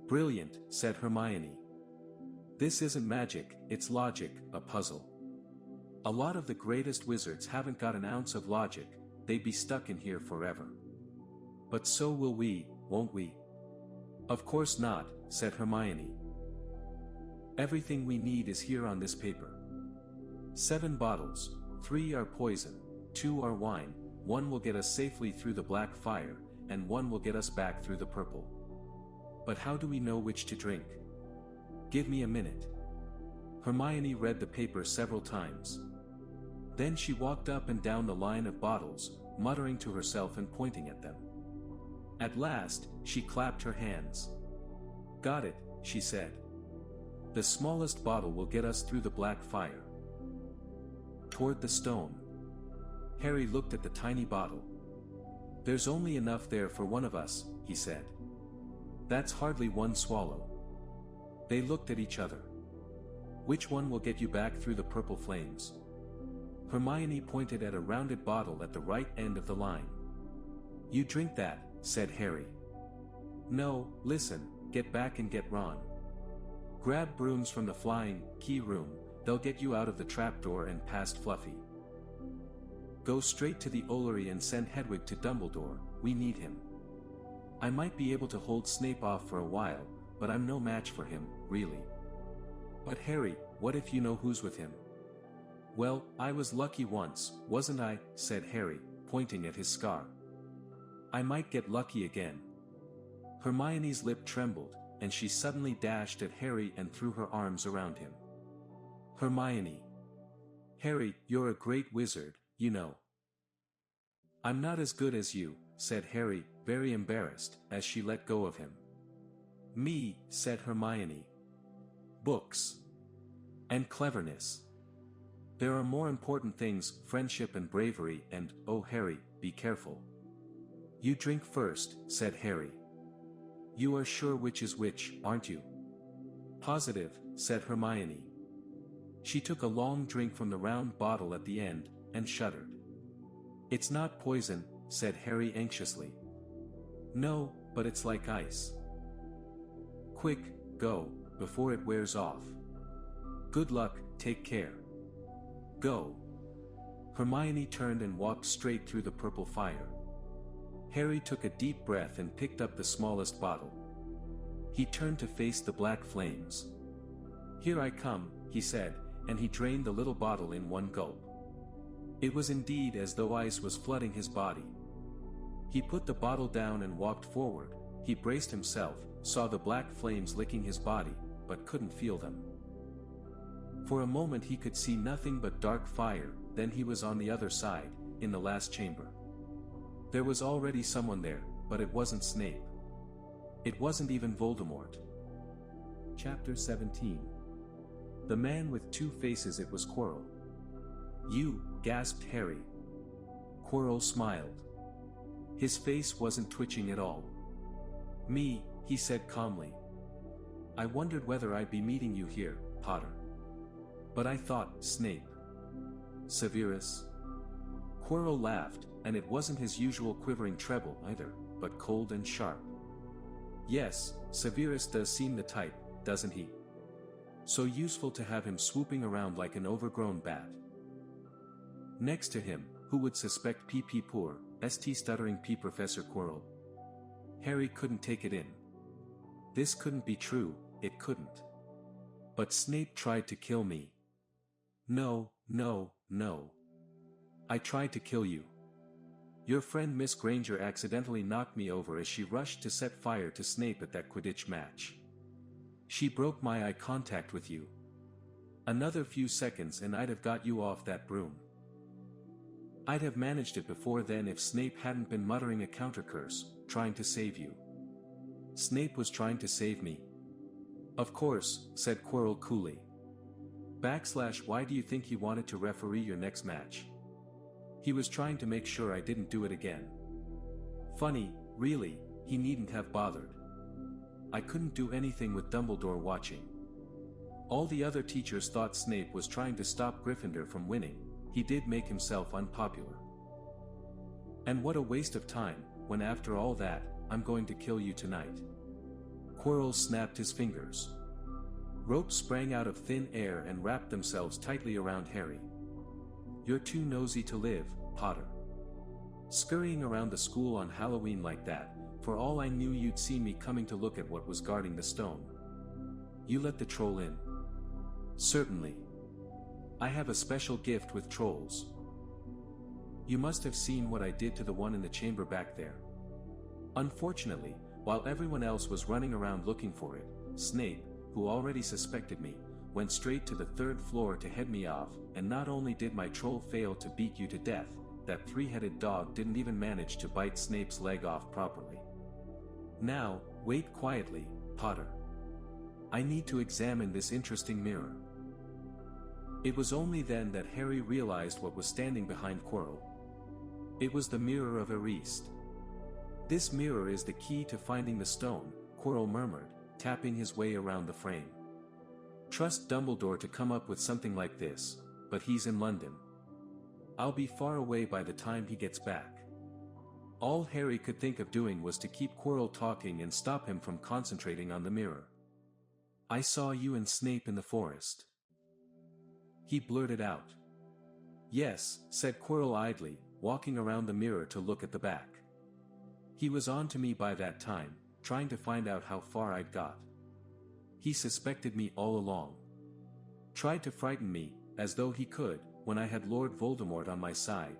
Brilliant, said Hermione. This isn't magic, it's logic, a puzzle. A lot of the greatest wizards haven't got an ounce of logic, they'd be stuck in here forever. But so will we, won't we? Of course not, said Hermione. Everything we need is here on this paper. 7 bottles, 3 are poison, 2 are wine, 1 will get us safely through the black fire, and 1 will get us back through the purple. But how do we know which to drink? Give me a minute. Hermione read the paper several times. Then she walked up and down the line of bottles, muttering to herself and pointing at them. At last, she clapped her hands. Got it, she said. The smallest bottle will get us through the black fire. Toward the stone. Harry looked at the tiny bottle. There's only enough there for one of us, he said. That's hardly 1 swallow. They looked at each other. Which one will get you back through the purple flames? Hermione pointed at a rounded bottle at the right end of the line. You drink that, said Harry. No, listen, get back and get Ron. Grab brooms from the flying key room, they'll get you out of the trapdoor and past Fluffy. Go straight to the Ollery and send Hedwig to Dumbledore, we need him. I might be able to hold Snape off for a while, but I'm no match for him, really. But Harry, what if you know who's with him? Well, I was lucky once, wasn't I, said Harry, pointing at his scar. I might get lucky again. Hermione's lip trembled, and she suddenly dashed at Harry and threw her arms around him. Hermione. Harry, you're a great wizard, you know. I'm not as good as you, said Harry, very embarrassed, as she let go of him. Me, said Hermione. Books. And cleverness. There are more important things, friendship and bravery and, oh Harry, be careful. You drink first, said Harry. You are sure which is which, aren't you? Positive, said Hermione. She took a long drink from the round bottle at the end, and shuddered. It's not poison, said Harry anxiously. No, but it's like ice. Quick, go, before it wears off. Good luck, take care. Go. Hermione turned and walked straight through the purple fire. Harry took a deep breath and picked up the smallest bottle. He turned to face the black flames. Here I come, he said, and he drained the little bottle in one gulp. It was indeed as though ice was flooding his body. He put the bottle down and walked forward. He braced himself, saw the black flames licking his body, but couldn't feel them. For a moment he could see nothing but dark fire, then he was on the other side, in the last chamber. There was already someone there, but it wasn't Snape. It wasn't even Voldemort. Chapter 17. The man with 2 faces. It was Quirrell. You, gasped Harry. Quirrell smiled. His face wasn't twitching at all. Me, he said calmly. I wondered whether I'd be meeting you here, Potter. But I thought, Snape. Severus? Quirrell laughed, and it wasn't his usual quivering treble either, but cold and sharp. Yes, Severus does seem the type, doesn't he? So useful to have him swooping around like an overgrown bat. Next to him, who would suspect P.P. Poor, St. Stuttering P. Professor Quirrell? Harry couldn't take it in. This couldn't be true, it couldn't. But Snape tried to kill me. No, no, no. I tried to kill you. Your friend Miss Granger accidentally knocked me over as she rushed to set fire to Snape at that Quidditch match. She broke my eye contact with you. Another few seconds and I'd have got you off that broom. I'd have managed it before then if Snape hadn't been muttering a counter-curse, trying to save you. Snape was trying to save me. Of course, said Quirrell coolly. Why do you think he wanted to referee your next match? He was trying to make sure I didn't do it again. Funny, really, he needn't have bothered. I couldn't do anything with Dumbledore watching. All the other teachers thought Snape was trying to stop Gryffindor from winning. He did make himself unpopular. And what a waste of time, when after all that, I'm going to kill you tonight. Quirrell snapped his fingers. Ropes sprang out of thin air and wrapped themselves tightly around Harry. You're too nosy to live, Potter. Scurrying around the school on Halloween like that, for all I knew you'd see me coming to look at what was guarding the stone. You let the troll in? Certainly. I have a special gift with trolls. You must have seen what I did to the one in the chamber back there. Unfortunately, while everyone else was running around looking for it, Snape, who already suspected me, went straight to the 3rd floor to head me off, and not only did my troll fail to beat you to death, that 3-headed dog didn't even manage to bite Snape's leg off properly. Now, wait quietly, Potter. I need to examine this interesting mirror. It was only then that Harry realized what was standing behind Quirrell. It was the mirror of Eriste. This mirror is the key to finding the stone, Quirrell murmured, tapping his way around the frame. Trust Dumbledore to come up with something like this, but he's in London. I'll be far away by the time he gets back. All Harry could think of doing was to keep Quirrell talking and stop him from concentrating on the mirror. I saw you and Snape in the forest. He blurted out. Yes, said Quirrell idly, walking around the mirror to look at the back. He was on to me by that time, trying to find out how far I'd got. He suspected me all along. Tried to frighten me, as though he could, when I had Lord Voldemort on my side.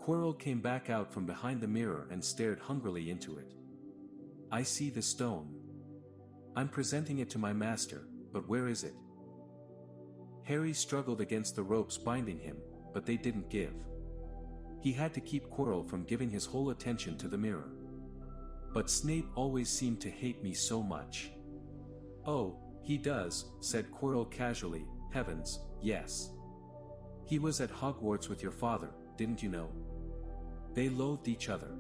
Quirrell came back out from behind the mirror and stared hungrily into it. I see the stone. I'm presenting it to my master, but where is it? Harry struggled against the ropes binding him, but they didn't give. He had to keep Quirrell from giving his whole attention to the mirror. But Snape always seemed to hate me so much. Oh, he does, said Quirrell casually. Heavens, yes. He was at Hogwarts with your father, didn't you know? They loathed each other.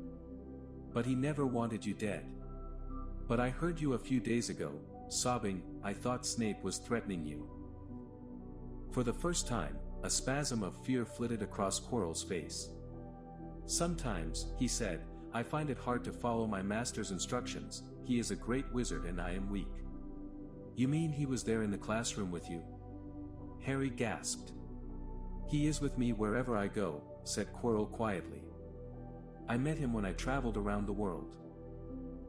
But he never wanted you dead. But I heard you a few days ago, sobbing. I thought Snape was threatening you. For the first time, a spasm of fear flitted across Quirrell's face. Sometimes, he said, I find it hard to follow my master's instructions. He is a great wizard and I am weak. You mean he was there in the classroom with you? Harry gasped. He is with me wherever I go, said Quirrell quietly. I met him when I traveled around the world.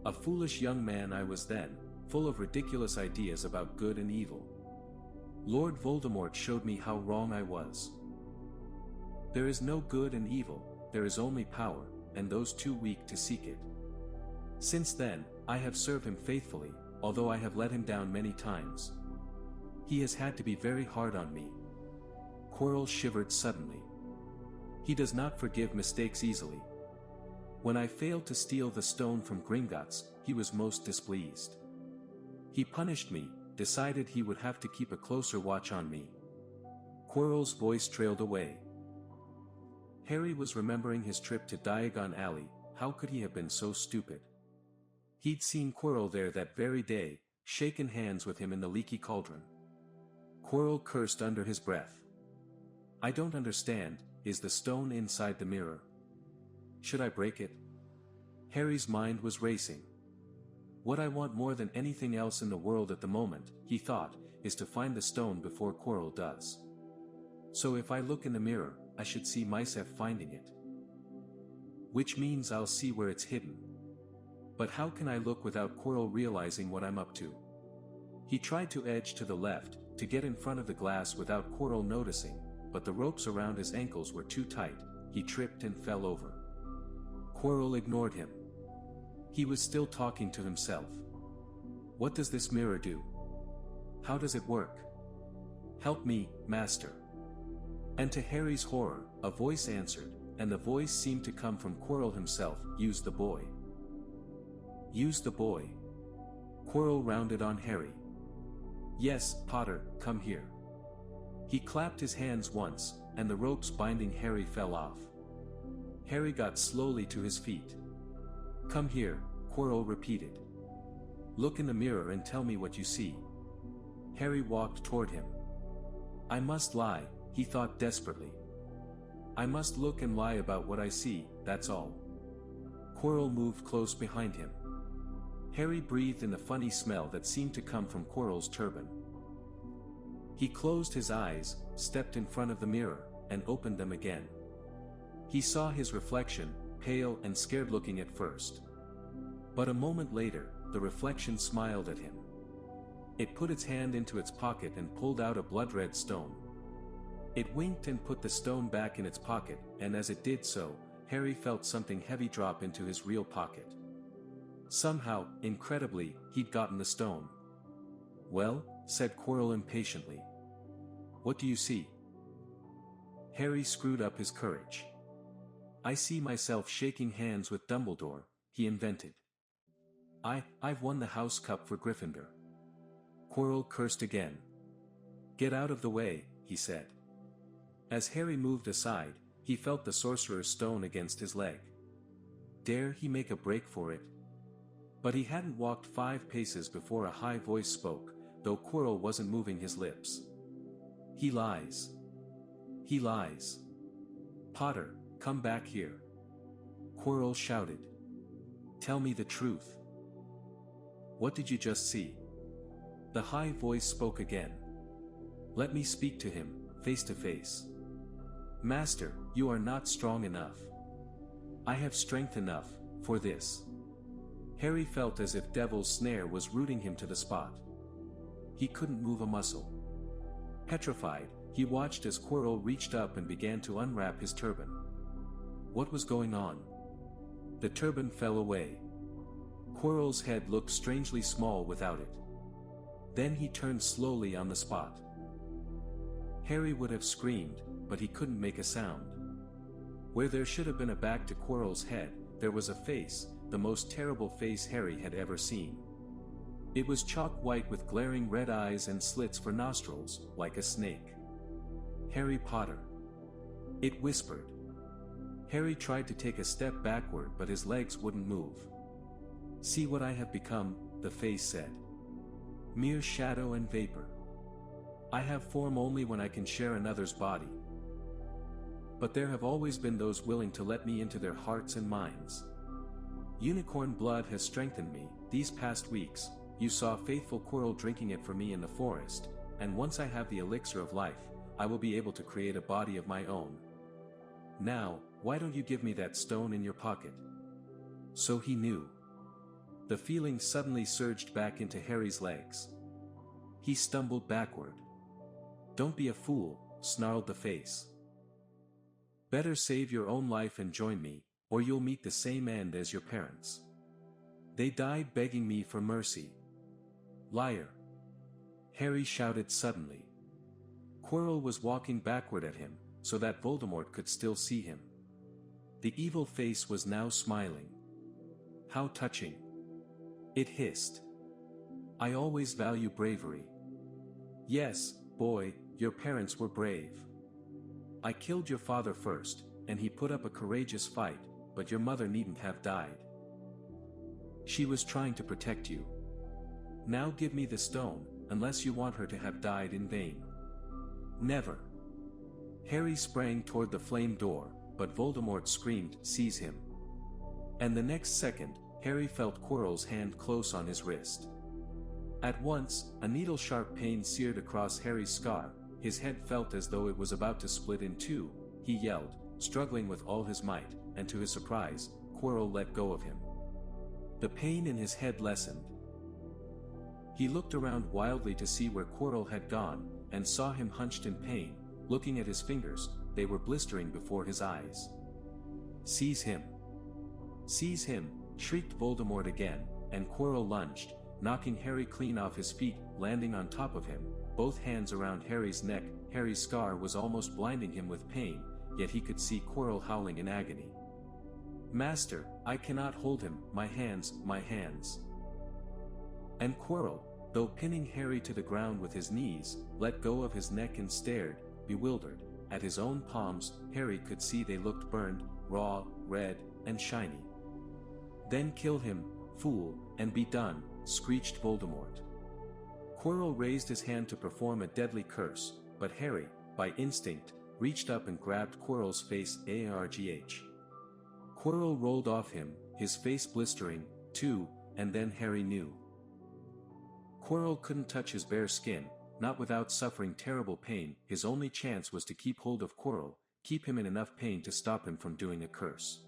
A foolish young man I was then, full of ridiculous ideas about good and evil. Lord Voldemort showed me how wrong I was. There is no good and evil, there is only power, and those too weak to seek it. Since then, I have served him faithfully, although I have let him down many times. He has had to be very hard on me. Quirrell shivered suddenly. He does not forgive mistakes easily. When I failed to steal the stone from Gringotts, he was most displeased. He punished me, decided he would have to keep a closer watch on me. Quirrell's voice trailed away. Harry was remembering his trip to Diagon Alley. How could he have been so stupid? He'd seen Quirrell there that very day, shaken hands with him in the leaky cauldron. Quirrell cursed under his breath. I don't understand, is the stone inside the mirror? Should I break it? Harry's mind was racing. What I want more than anything else in the world at the moment, he thought, is to find the stone before Quirrell does. So if I look in the mirror, I should see myself finding it. Which means I'll see where it's hidden. But how can I look without Quirrell realizing what I'm up to? He tried to edge to the left, to get in front of the glass without Quirrell noticing, but the ropes around his ankles were too tight. He tripped and fell over. Quirrell ignored him. He was still talking to himself. What does this mirror do? How does it work? Help me, master. And to Harry's horror, a voice answered, and the voice seemed to come from Quirrell himself. Use the boy. Use the boy. Quirrell rounded on Harry. Yes, Potter, come here. He clapped his hands once, and the ropes binding Harry fell off. Harry got slowly to his feet. Come here, Quirrell repeated. Look in the mirror and tell me what you see. Harry walked toward him. I must lie, he thought desperately. I must look and lie about what I see, that's all. Quirrell moved close behind him. Harry breathed in the funny smell that seemed to come from Quirrell's turban. He closed his eyes, stepped in front of the mirror, and opened them again. He saw his reflection, pale and scared looking at first. But a moment later, the reflection smiled at him. It put its hand into its pocket and pulled out a blood-red stone. It winked and put the stone back in its pocket, and as it did so, Harry felt something heavy drop into his real pocket. Somehow, incredibly, he'd gotten the stone. "Well," said Quirrell impatiently. "What do you see?" Harry screwed up his courage. "I see myself shaking hands with Dumbledore," he invented. I've won the House Cup for Gryffindor." Quirrell cursed again. "Get out of the way," he said. As Harry moved aside, he felt the Sorcerer's stone against his leg. Dare he make a break for it? But he hadn't walked 5 paces before a high voice spoke, though Quirrell wasn't moving his lips. "He lies. He lies. Potter, come back here." Quirrell shouted. "Tell me the truth. What did you just see?" The high voice spoke again. "Let me speak to him, face to face." "Master, you are not strong enough. I have strength enough for this." Harry felt as if Devil's Snare was rooting him to the spot. He couldn't move a muscle. Petrified, he watched as Quirrell reached up and began to unwrap his turban. What was going on? The turban fell away. Quirrell's head looked strangely small without it. Then he turned slowly on the spot. Harry would have screamed, but he couldn't make a sound. Where there should have been a back to Quirrell's head, there was a face, the most terrible face Harry had ever seen. It was chalk white with glaring red eyes and slits for nostrils, like a snake. "Harry Potter." It whispered. Harry tried to take a step backward but his legs wouldn't move. "See what I have become," the face said. "Mere shadow and vapor. I have form only when I can share another's body. But there have always been those willing to let me into their hearts and minds. Unicorn blood has strengthened me. These past weeks, you saw faithful Quirrell drinking it for me in the forest, and once I have the elixir of life, I will be able to create a body of my own. Now, why don't you give me that stone in your pocket?" So he knew. The feeling suddenly surged back into Harry's legs. He stumbled backward. "Don't be a fool," snarled the face. "Better save your own life and join me, or you'll meet the same end as your parents. They died begging me for mercy." "Liar!" Harry shouted suddenly. Quirrell was walking backward at him, so that Voldemort could still see him. The evil face was now smiling. "How touching!" It hissed. "I always value bravery. Yes, boy, your parents were brave. I killed your father first, and he put up a courageous fight, but your mother needn't have died. She was trying to protect you. Now give me the stone, unless you want her to have died in vain." "Never." Harry sprang toward the flame door, but Voldemort screamed, "Seize him." And the next second, Harry felt Quirrell's hand close on his wrist. At once, a needle-sharp pain seared across Harry's scar, his head felt as though it was about to split in two. He yelled, struggling with all his might, and to his surprise, Quirrell let go of him. The pain in his head lessened. He looked around wildly to see where Quirrell had gone, and saw him hunched in pain, looking at his fingers. They were blistering before his eyes. "Seize him! Seize him!" shrieked Voldemort again, and Quirrell lunged, knocking Harry clean off his feet, landing on top of him, both hands around Harry's neck. Harry's scar was almost blinding him with pain, yet he could see Quirrell howling in agony. "Master, I cannot hold him, my hands, my hands." And Quirrell, though pinning Harry to the ground with his knees, let go of his neck and stared, bewildered, at his own palms. Harry could see they looked burned, raw, red, and shiny. "Then kill him, fool, and be done," screeched Voldemort. Quirrell raised his hand to perform a deadly curse, but Harry, by instinct, reached up and grabbed Quirrell's face. Argh. Quirrell rolled off him, his face blistering, too, and then Harry knew. Quirrell couldn't touch his bare skin, not without suffering terrible pain. His only chance was to keep hold of Quirrell, keep him in enough pain to stop him from doing a curse.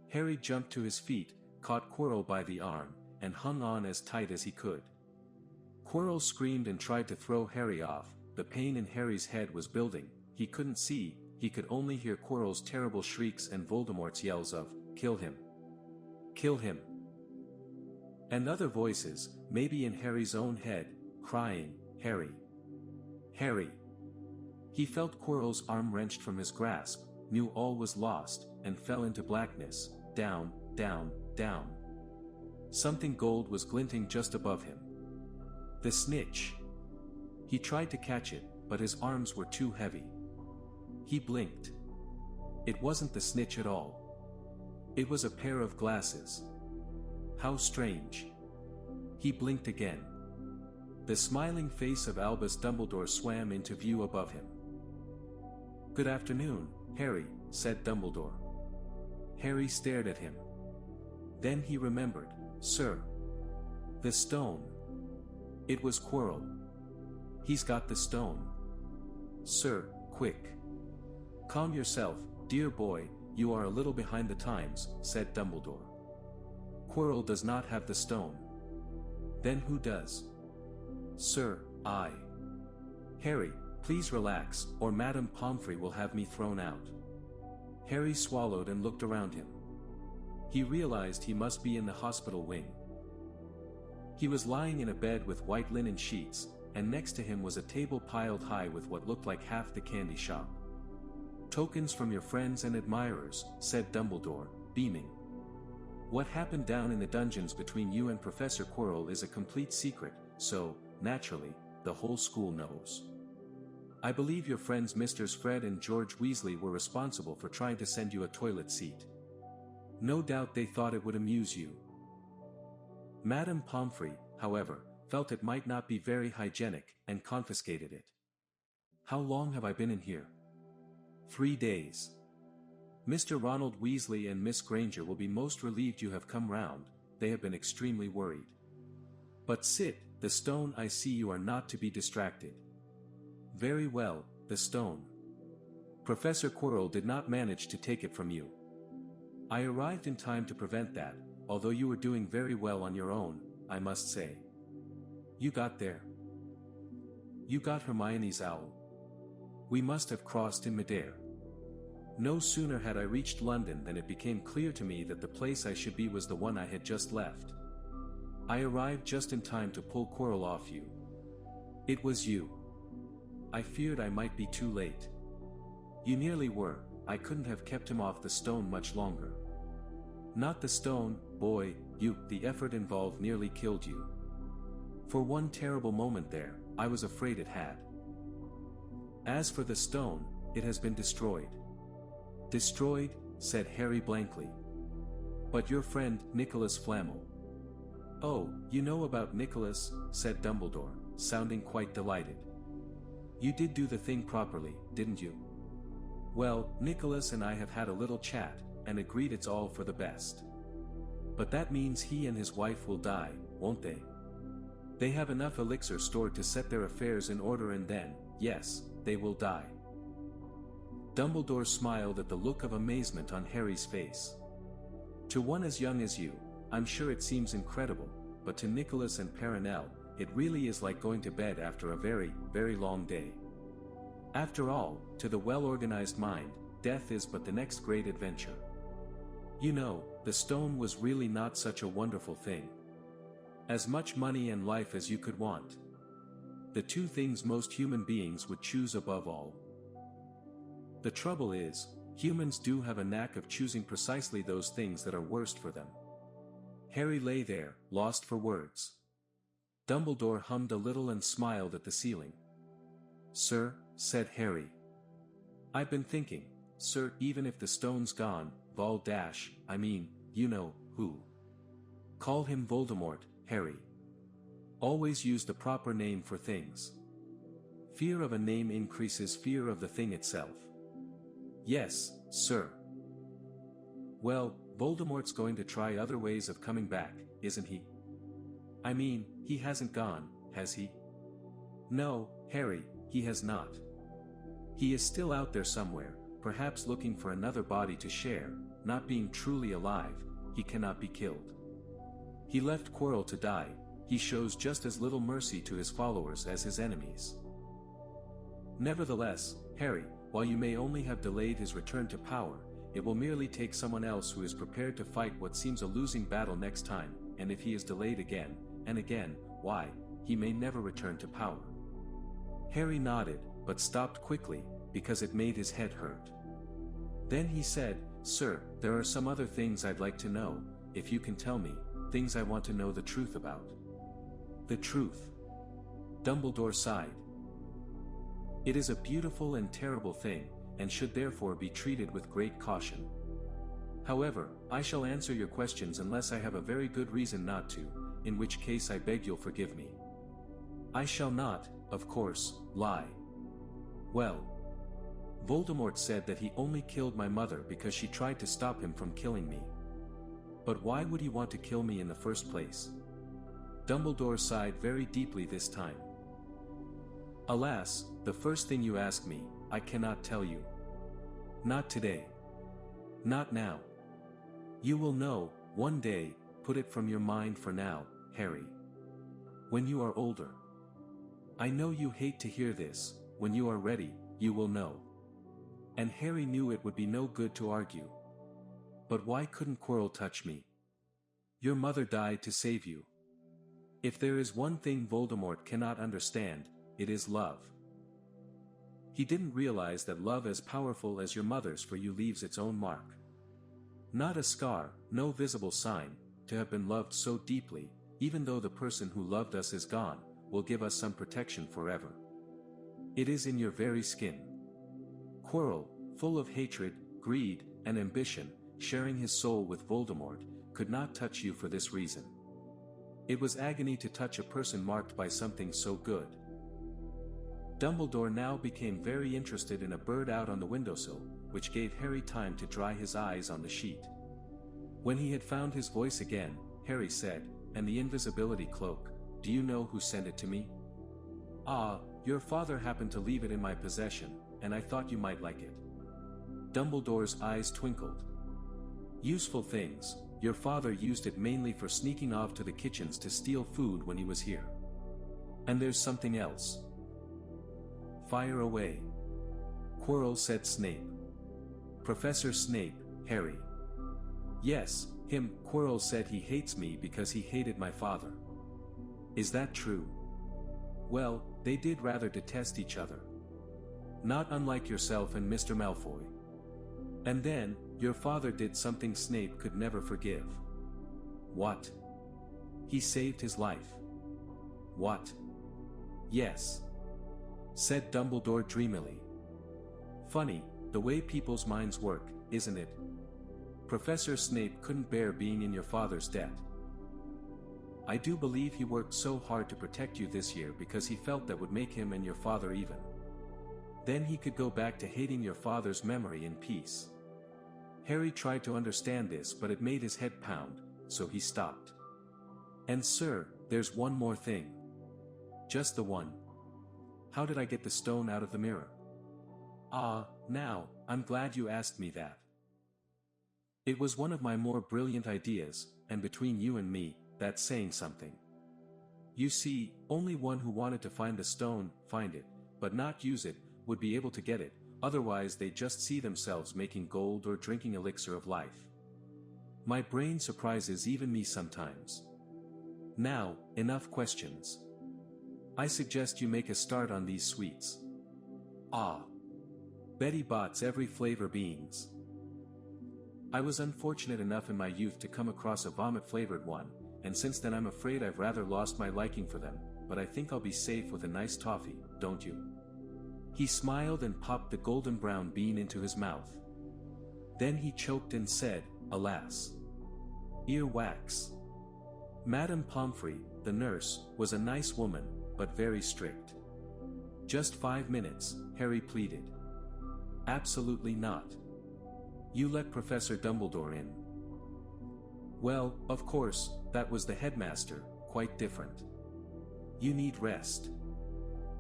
Harry jumped to his feet, caught Quirrell by the arm, and hung on as tight as he could. Quirrell screamed and tried to throw Harry off. The pain in Harry's head was building. He couldn't see, he could only hear Quirrell's terrible shrieks and Voldemort's yells of, "Kill him! Kill him!" And other voices, maybe in Harry's own head, crying, "Harry! Harry!" He felt Quirrell's arm wrenched from his grasp, knew all was lost, and fell into blackness, down, down, down. Something gold was glinting just above him. The snitch! He tried to catch it, but his arms were too heavy. He blinked. It wasn't the snitch at all. It was a pair of glasses. How strange. He blinked again. The smiling face of Albus Dumbledore swam into view above him. "Good afternoon, Harry," said Dumbledore. Harry stared at him. Then he remembered, "Sir. The stone. It was Quirrell. He's got the stone. Sir, quick. Calm yourself, dear boy, you are a little behind the times," said Dumbledore. "Quirrell does not have the stone." "Then who does?" "Sir, I." "Harry, please relax, or Madame Pomfrey will have me thrown out." Harry swallowed and looked around him. He realized he must be in the hospital wing. He was lying in a bed with white linen sheets, and next to him was a table piled high with what looked like half the candy shop. "Tokens from your friends and admirers," said Dumbledore, beaming. "What happened down in the dungeons between you and Professor Quirrell is a complete secret, so, naturally, the whole school knows. I believe your friends Mr. Fred and George Weasley were responsible for trying to send you a toilet seat. No doubt they thought it would amuse you. Madame Pomfrey, however, felt it might not be very hygienic, and confiscated it. How long have I been in here? 3 days. Mr. Ronald Weasley and Miss Granger will be most relieved you have come round, they have been extremely worried. But sit, the stone, I see you are not to be distracted. Very well, the stone. Professor Quirrell did not manage to take it from you. I arrived in time to prevent that, although you were doing very well on your own, I must say. You got there. You got Hermione's owl. We must have crossed in midair. No sooner had I reached London than it became clear to me that the place I should be was the one I had just left. I arrived just in time to pull Quirrell off you. It was you. I feared I might be too late. You nearly were, I couldn't have kept him off the stone much longer. Not the stone, boy, the effort involved nearly killed you. For one terrible moment there, I was afraid it had. As for the stone, it has been destroyed. Destroyed, said Harry blankly. But your friend, Nicholas Flamel. Oh, you know about Nicholas, said Dumbledore, sounding quite delighted. You did do the thing properly, didn't you? Well, Nicholas and I have had a little chat, and agreed it's all for the best. But that means he and his wife will die, won't they? They have enough elixir stored to set their affairs in order, and then, yes, they will die. Dumbledore smiled at the look of amazement on Harry's face. To one as young as you, I'm sure it seems incredible, but to Nicholas and Perenelle, it really is like going to bed after a very, very long day. After all, to the well-organized mind, death is but the next great adventure. You know, the stone was really not such a wonderful thing. As much money and life as you could want. The two things most human beings would choose above all. The trouble is, humans do have a knack of choosing precisely those things that are worst for them. Harry lay there, lost for words. Dumbledore hummed a little and smiled at the ceiling. Sir, said Harry. I've been thinking, sir, even if the stone's gone, you know, who. Call him Voldemort, Harry. Always use the proper name for things. Fear of a name increases fear of the thing itself. Yes, sir. Well, Voldemort's going to try other ways of coming back, isn't he? I mean, he hasn't gone, has he? No, Harry, he has not. He is still out there somewhere, perhaps looking for another body to share, not being truly alive, he cannot be killed. He left Quirrell to die, he shows just as little mercy to his followers as his enemies. Nevertheless, Harry, while you may only have delayed his return to power, it will merely take someone else who is prepared to fight what seems a losing battle next time, and if he is delayed again, and again, why, he may never return to power. Harry nodded, but stopped quickly, because it made his head hurt. Then he said, "Sir, there are some other things I'd like to know, if you can tell me, things I want to know the truth about." "The truth?" Dumbledore sighed. "It is a beautiful and terrible thing, and should therefore be treated with great caution. However, I shall answer your questions unless I have a very good reason not to, in which case I beg you'll forgive me. I shall not, of course, lie. Well, Voldemort said that he only killed my mother because she tried to stop him from killing me. But why would he want to kill me in the first place?" Dumbledore sighed very deeply this time. "Alas, the first thing you ask me, I cannot tell you. Not today. Not now. You will know, one day, put it from your mind for now, Harry. When you are older. I know you hate to hear this, when you are ready, you will know." And Harry knew it would be no good to argue. "But why couldn't Quirrell touch me? Your mother died to save you. If there is one thing Voldemort cannot understand, it is love. He didn't realize that love as powerful as your mother's for you leaves its own mark. Not a scar, no visible sign, to have been loved so deeply, even though the person who loved us is gone, will give us some protection forever. It is in your very skin. Quirrell, full of hatred, greed, and ambition, sharing his soul with Voldemort, could not touch you for this reason. It was agony to touch a person marked by something so good." Dumbledore now became very interested in a bird out on the windowsill, which gave Harry time to dry his eyes on the sheet. When he had found his voice again, Harry said, "And the invisibility cloak, do you know who sent it to me?" "Ah, your father happened to leave it in my possession, and I thought you might like it." Dumbledore's eyes twinkled. "Useful things, your father used it mainly for sneaking off to the kitchens to steal food when he was here. And there's something else." "Fire away." "Quirrell," said Snape. "Professor Snape, Harry." "Yes, him." "Quirrell said he hates me because he hated my father." "Is that true?" "Well, they did rather detest each other. Not unlike yourself and Mr. Malfoy. And then, your father did something Snape could never forgive." "What?" "He saved his life." "What?" "Yes," said Dumbledore dreamily. "Funny, the way people's minds work, isn't it? Professor Snape couldn't bear being in your father's debt. I do believe he worked so hard to protect you this year because he felt that would make him and your father even. Then he could go back to hating your father's memory in peace." Harry tried to understand this, but it made his head pound, so he stopped. "And sir, there's one more thing." "Just the one. How did I get the stone out of the mirror?" "Ah, now, I'm glad you asked me that. It was one of my more brilliant ideas, and between you and me, that's saying something. You see, only one who wanted to find the stone, find it, but not use it, would be able to get it, otherwise they just see themselves making gold or drinking elixir of life. My brain surprises even me sometimes. Now, enough questions. I suggest you make a start on these sweets." "Ah. Betty bots every flavor beans. I was unfortunate enough in my youth to come across a vomit-flavored one, and since then I'm afraid I've rather lost my liking for them, but I think I'll be safe with a nice toffee, don't you?" He smiled and popped the golden brown bean into his mouth. Then he choked and said, "Alas. Earwax." Madame Pomfrey, the nurse, was a nice woman, but very strict. "Just 5 minutes," Harry pleaded. "Absolutely not. You let Professor Dumbledore in." "Well, of course, that was the headmaster, quite different. You need rest."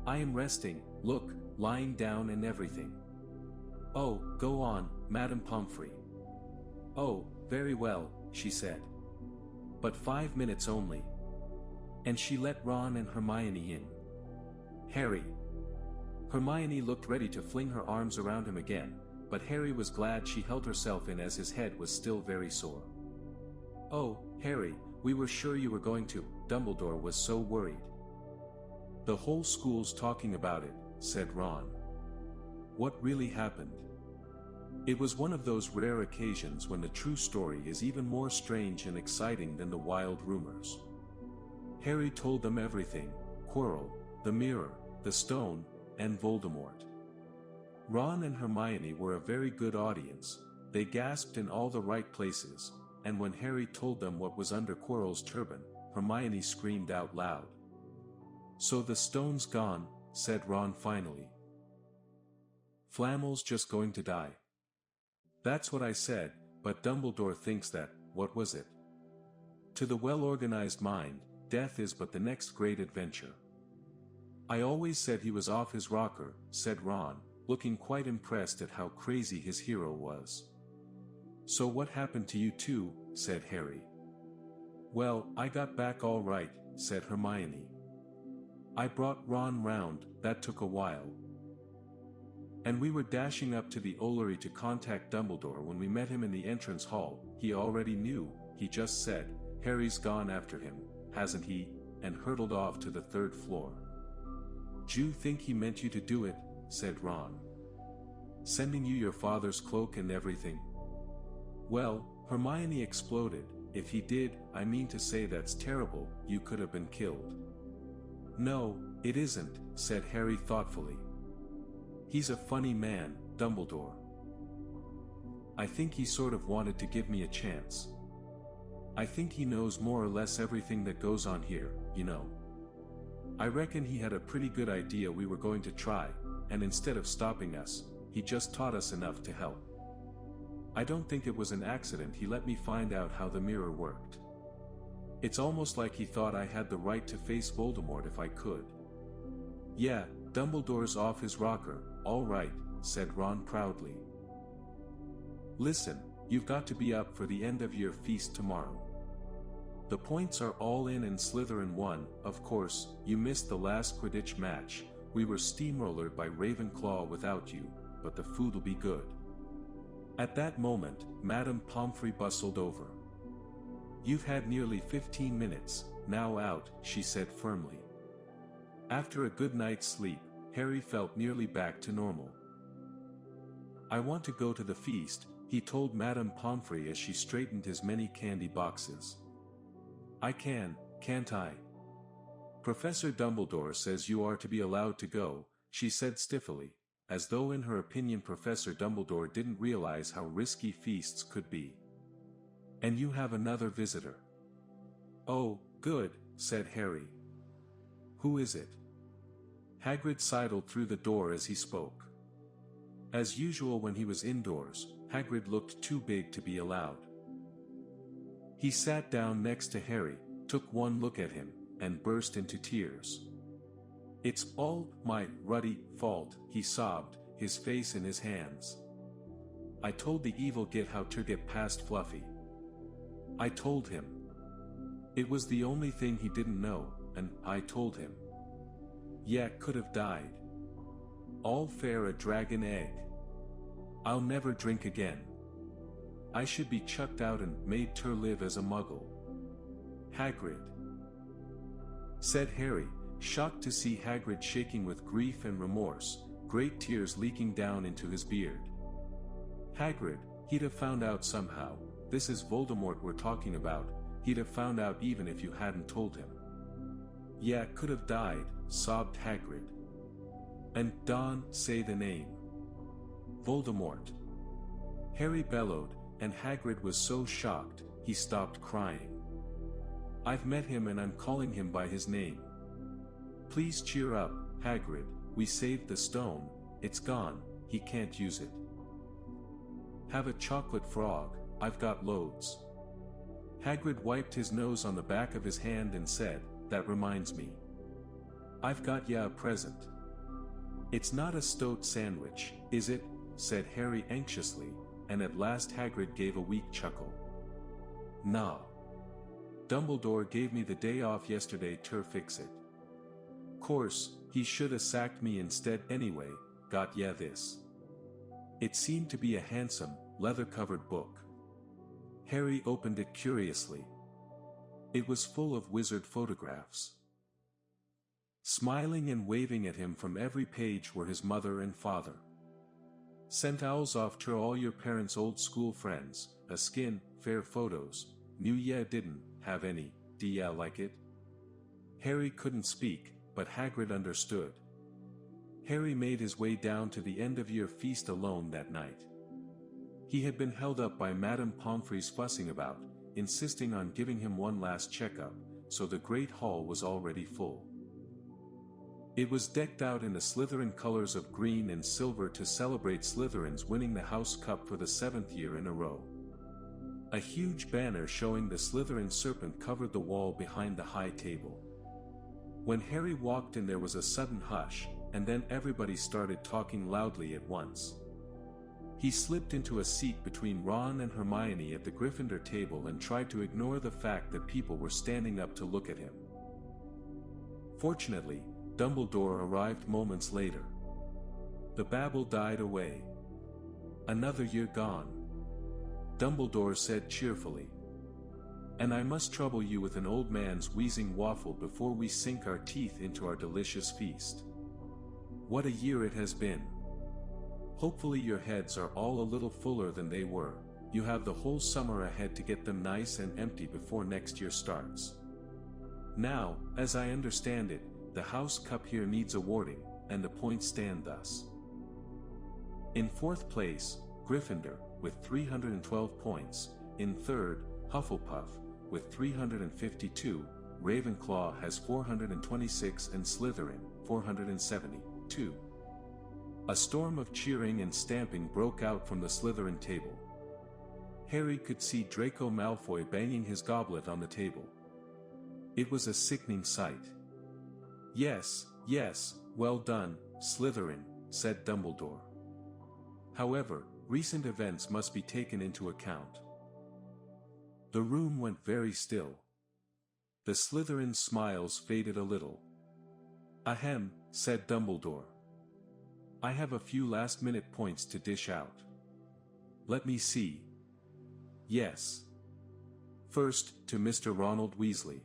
"I am resting, look, lying down and everything." "Oh, go on, Madame Pomfrey." "Oh, very well," she said. "But 5 minutes only." And she let Ron and Hermione in. "Harry." Hermione looked ready to fling her arms around him again, but Harry was glad she held herself in as his head was still very sore. "Oh, Harry, we were sure you were going to." Dumbledore was so worried. "The whole school's talking about it," said Ron. "What really happened?" It was one of those rare occasions when the true story is even more strange and exciting than the wild rumors. Harry told them everything: Quirrell, the mirror, the stone, and Voldemort. Ron and Hermione were a very good audience. They gasped in all the right places, and when Harry told them what was under Quirrell's turban, Hermione screamed out loud. "So the stone's gone," said Ron finally. "Flamel's just going to die." "That's what I said, but Dumbledore thinks that." "What was it?" "To the well-organized mind, death is but the next great adventure." "I always said he was off his rocker," said Ron, looking quite impressed at how crazy his hero was. "So what happened to you two?" said Harry. "Well, I got back all right," said Hermione. "I brought Ron round, that took a while. And we were dashing up to the Ollery to contact Dumbledore when we met him in the entrance hall. He already knew, he just said, 'Harry's gone after him, hasn't he?' and hurtled off to the 3rd floor. "D'you think he meant you to do it?" said Ron. "Sending you your father's cloak and everything?" "Well," Hermione exploded, "if he did, I mean to say that's terrible. You could have been killed." "No, it isn't," said Harry thoughtfully. "He's a funny man, Dumbledore. I think he sort of wanted to give me a chance. I think he knows more or less everything that goes on here, you know. I reckon he had a pretty good idea we were going to try, and instead of stopping us, he just taught us enough to help. I don't think it was an accident he let me find out how the mirror worked. It's almost like he thought I had the right to face Voldemort if I could." "Yeah, Dumbledore's off his rocker, all right," said Ron proudly. "Listen, you've got to be up for the end-of-year feast tomorrow. The points are all in and Slytherin won. Of course, you missed the last Quidditch match. We were steamrollered by Ravenclaw without you, but the food'll be good." At that moment, Madame Pomfrey bustled over. "You've had nearly 15 minutes, now out," she said firmly. After a good night's sleep, Harry felt nearly back to normal. "I want to go to the feast," he told Madame Pomfrey as she straightened his many candy boxes. "I can, can't I?" "Professor Dumbledore says you are to be allowed to go," she said stiffly, as though in her opinion Professor Dumbledore didn't realize how risky feasts could be. "And you have another visitor." "Oh, good," said Harry. "Who is it?" Hagrid sidled through the door as he spoke. As usual when he was indoors, Hagrid looked too big to be allowed. He sat down next to Harry, took one look at him, and burst into tears. "It's all my ruddy fault," he sobbed, his face in his hands. "I told the evil git how to get past Fluffy. I told him. It was the only thing he didn't know, and I told him. Yeah, could have died. All fair a dragon egg. I'll never drink again. I should be chucked out and made to live as a muggle." "Hagrid," said Harry, shocked to see Hagrid shaking with grief and remorse, great tears leaking down into his beard. "Hagrid, he'd have found out somehow. This is Voldemort we're talking about. He'd have found out even if you hadn't told him." "Yeah, could have died," sobbed Hagrid. "And Don, say the name." "Voldemort." Harry bellowed, and Hagrid was so shocked, he stopped crying. "I've met him and I'm calling him by his name. Please cheer up, Hagrid, we saved the stone, it's gone, he can't use it. Have a chocolate frog, I've got loads." Hagrid wiped his nose on the back of his hand and said, "That reminds me. I've got ya a present." "It's not a stoat sandwich, is it?" said Harry anxiously, and at last Hagrid gave a weak chuckle. "Nah. Dumbledore gave me the day off yesterday to fix it. Course, he shoulda sacked me instead anyway, got ya this." It seemed to be a handsome, leather-covered book. Harry opened it curiously. It was full of wizard photographs. Smiling and waving at him from every page were his mother and father. "Sent owls off to all your parents' old school friends, a skin, fair photos, knew ya didn't have any, do ya like it?" Harry couldn't speak, but Hagrid understood. Harry made his way down to the end-of-year feast alone that night. He had been held up by Madame Pomfrey's fussing about, insisting on giving him one last checkup, so the great hall was already full. It was decked out in the Slytherin colors of green and silver to celebrate Slytherin's winning the House Cup for the 7th year in a row. A huge banner showing the Slytherin serpent covered the wall behind the high table. When Harry walked in there was a sudden hush, and then everybody started talking loudly at once. He slipped into a seat between Ron and Hermione at the Gryffindor table and tried to ignore the fact that people were standing up to look at him. Fortunately, Dumbledore arrived moments later. The babble died away. "Another year gone," Dumbledore said cheerfully. "And I must trouble you with an old man's wheezing waffle before we sink our teeth into our delicious feast. What a year it has been. Hopefully your heads are all a little fuller than they were. You have the whole summer ahead to get them nice and empty before next year starts. Now, as I understand it, the House Cup here needs awarding, and the points stand thus. In 4th place, Gryffindor, with 312 points. In 3rd, Hufflepuff, with 352, Ravenclaw has 426 and Slytherin, 472. A storm of cheering and stamping broke out from the Slytherin table. Harry could see Draco Malfoy banging his goblet on the table. It was a sickening sight. Yes, well done, Slytherin," said Dumbledore. "However, recent events must be taken into account." The room went very still. The Slytherin smiles faded a little. "Ahem," said Dumbledore. "I have a few last-minute points to dish out. Let me see. Yes. First, to Mr. Ronald Weasley."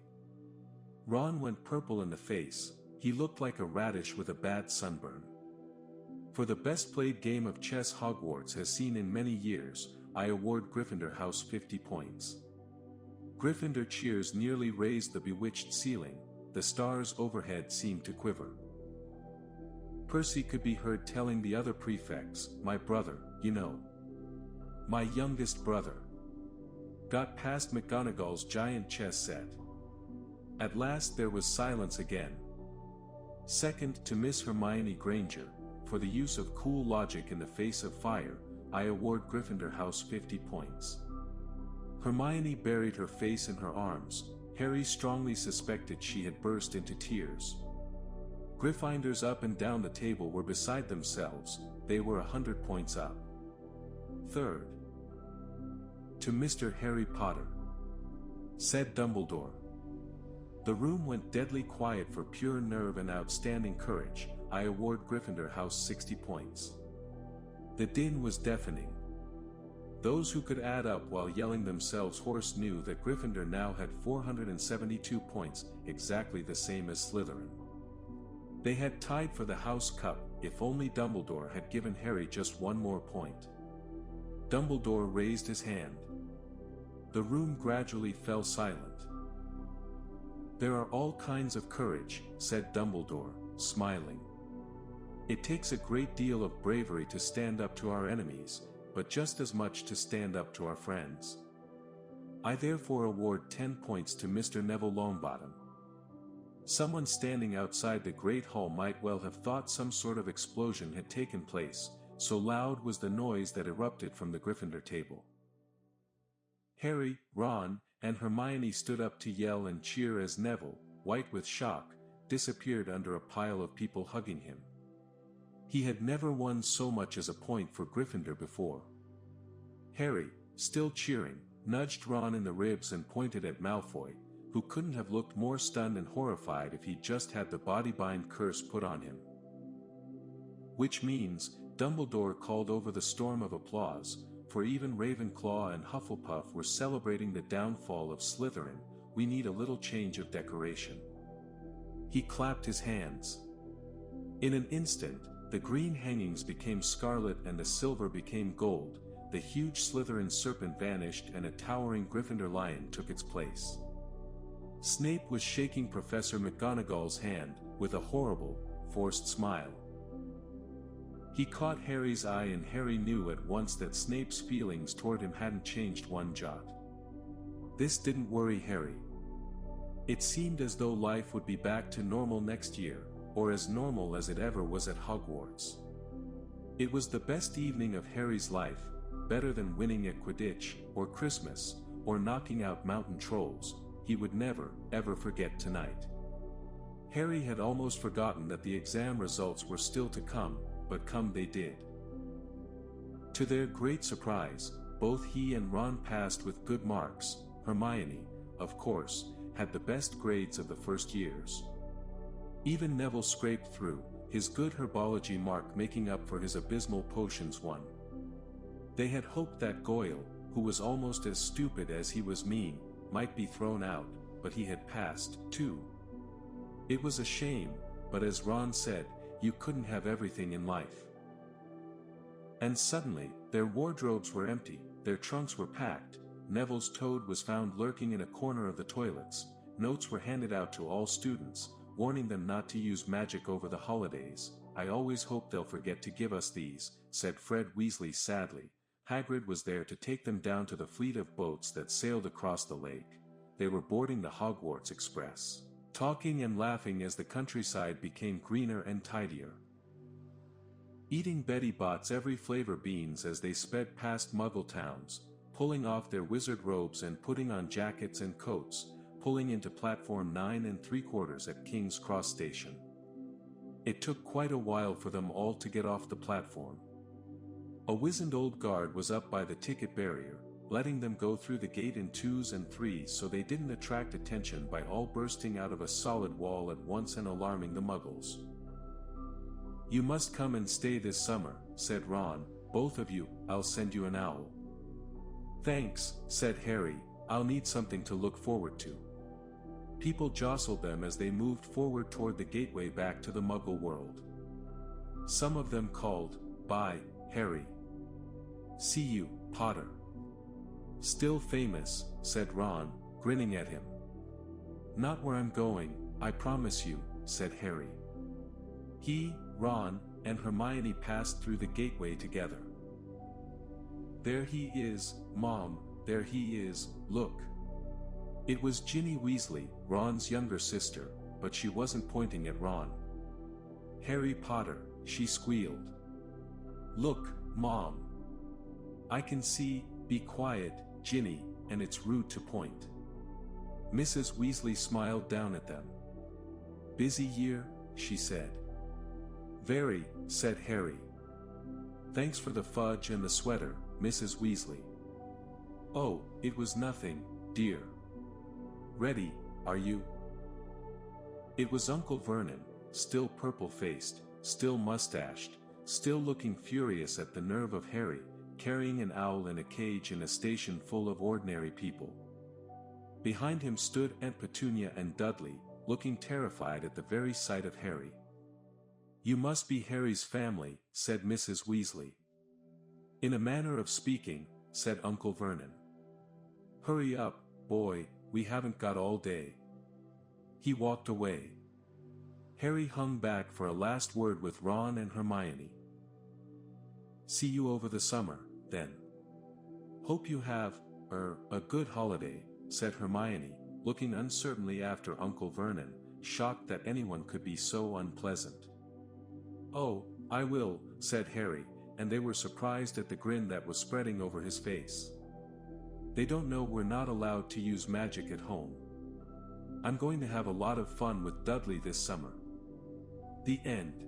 Ron went purple in the face. He looked like a radish with a bad sunburn. "For the best played game of chess Hogwarts has seen in many years, I award Gryffindor House 50 points." Gryffindor cheers nearly raised the bewitched ceiling. The stars overhead seemed to quiver. Percy could be heard telling the other prefects, "My brother, you know. My youngest brother. Got past McGonagall's giant chess set." At last there was silence again. Second, to Miss Hermione Granger, "For the use of cool logic in the face of fire, I award Gryffindor House 50 points." Hermione buried her face in her arms. Harry strongly suspected she had burst into tears. Gryffindors up and down the table were beside themselves. They were 100 points up. Third, to Mr. Harry Potter, said Dumbledore. The room went deadly quiet. "For pure nerve and outstanding courage, I award Gryffindor House 60 points." The din was deafening. Those who could add up while yelling themselves hoarse knew that Gryffindor now had 472 points, exactly the same as Slytherin. They had tied for the House Cup, if only Dumbledore had given Harry just one more point. Dumbledore raised his hand. The room gradually fell silent. "There are all kinds of courage," said Dumbledore, smiling. "It takes a great deal of bravery to stand up to our enemies, but just as much to stand up to our friends. I therefore award 10 points to Mr. Neville Longbottom." Someone standing outside the Great Hall might well have thought some sort of explosion had taken place, so loud was the noise that erupted from the Gryffindor table. Harry, Ron, and Hermione stood up to yell and cheer as Neville, white with shock, disappeared under a pile of people hugging him. He had never won so much as a point for Gryffindor before. Harry, still cheering, nudged Ron in the ribs and pointed at Malfoy, who couldn't have looked more stunned and horrified if he'd just had the bodybind curse put on him. Which means, Dumbledore called over the storm of applause, for even Ravenclaw and Hufflepuff were celebrating the downfall of Slytherin. We need a little change of decoration. He clapped his hands. In an instant, the green hangings became scarlet and the silver became gold, the huge Slytherin serpent vanished and a towering Gryffindor lion took its place. Snape was shaking Professor McGonagall's hand, with a horrible, forced smile. He caught Harry's eye and Harry knew at once that Snape's feelings toward him hadn't changed one jot. This didn't worry Harry. It seemed as though life would be back to normal next year, or as normal as it ever was at Hogwarts. It was the best evening of Harry's life, better than winning at Quidditch, or Christmas, or knocking out mountain trolls. He would never, ever forget tonight. Harry had almost forgotten that the exam results were still to come, but come they did. To their great surprise, both he and Ron passed with good marks. Hermione, of course, had the best grades of the first years. Even Neville scraped through, his good herbology mark making up for his abysmal potions one. They had hoped that Goyle, who was almost as stupid as he was mean, might be thrown out, but he had passed, too. It was a shame, but as Ron said, you couldn't have everything in life. And suddenly, their wardrobes were empty, their trunks were packed, Neville's toad was found lurking in a corner of the toilets, notes were handed out to all students, warning them not to use magic over the holidays. I always hope they'll forget to give us these, said Fred Weasley sadly. Hagrid was there to take them down to the fleet of boats that sailed across the lake. They were boarding the Hogwarts Express, talking and laughing as the countryside became greener and tidier. Eating Betty Bott's every flavor beans as they sped past Muggle towns, pulling off their wizard robes and putting on jackets and coats, pulling into platform 9 3/4 at King's Cross Station. It took quite a while for them all to get off the platform. A wizened old guard was up by the ticket barrier, letting them go through the gate in 2s and 3s so they didn't attract attention by all bursting out of a solid wall at once and alarming the Muggles. You must come and stay this summer, said Ron, both of you. I'll send you an owl. Thanks, said Harry, I'll need something to look forward to. People jostled them as they moved forward toward the gateway back to the Muggle world. Some of them called, "Bye, Harry. See you, Potter." Still famous, said Ron, grinning at him. Not where I'm going, I promise you, said Harry. He, Ron, and Hermione passed through the gateway together. There he is, Mom, there he is, look. It was Ginny Weasley, Ron's younger sister, but she wasn't pointing at Ron. Harry Potter, she squealed. Look, Mom. I can see, be quiet, Ginny, and it's rude to point. Mrs. Weasley smiled down at them. Busy year, she said. Very, said Harry. Thanks for the fudge and the sweater, Mrs. Weasley. Oh, it was nothing, dear. Ready, are you? It was Uncle Vernon, still purple-faced, still mustached, still looking furious at the nerve of Harry, carrying an owl in a cage in a station full of ordinary people. Behind him stood Aunt Petunia and Dudley, looking terrified at the very sight of Harry. You must be Harry's family, said Mrs. Weasley. In a manner of speaking, said Uncle Vernon. Hurry up, boy, we haven't got all day. He walked away. Harry hung back for a last word with Ron and Hermione. See you over the summer, then. Hope you have, a good holiday, said Hermione, looking uncertainly after Uncle Vernon, shocked that anyone could be so unpleasant. Oh, I will, said Harry, and they were surprised at the grin that was spreading over his face. They don't know we're not allowed to use magic at home. I'm going to have a lot of fun with Dudley this summer. The end.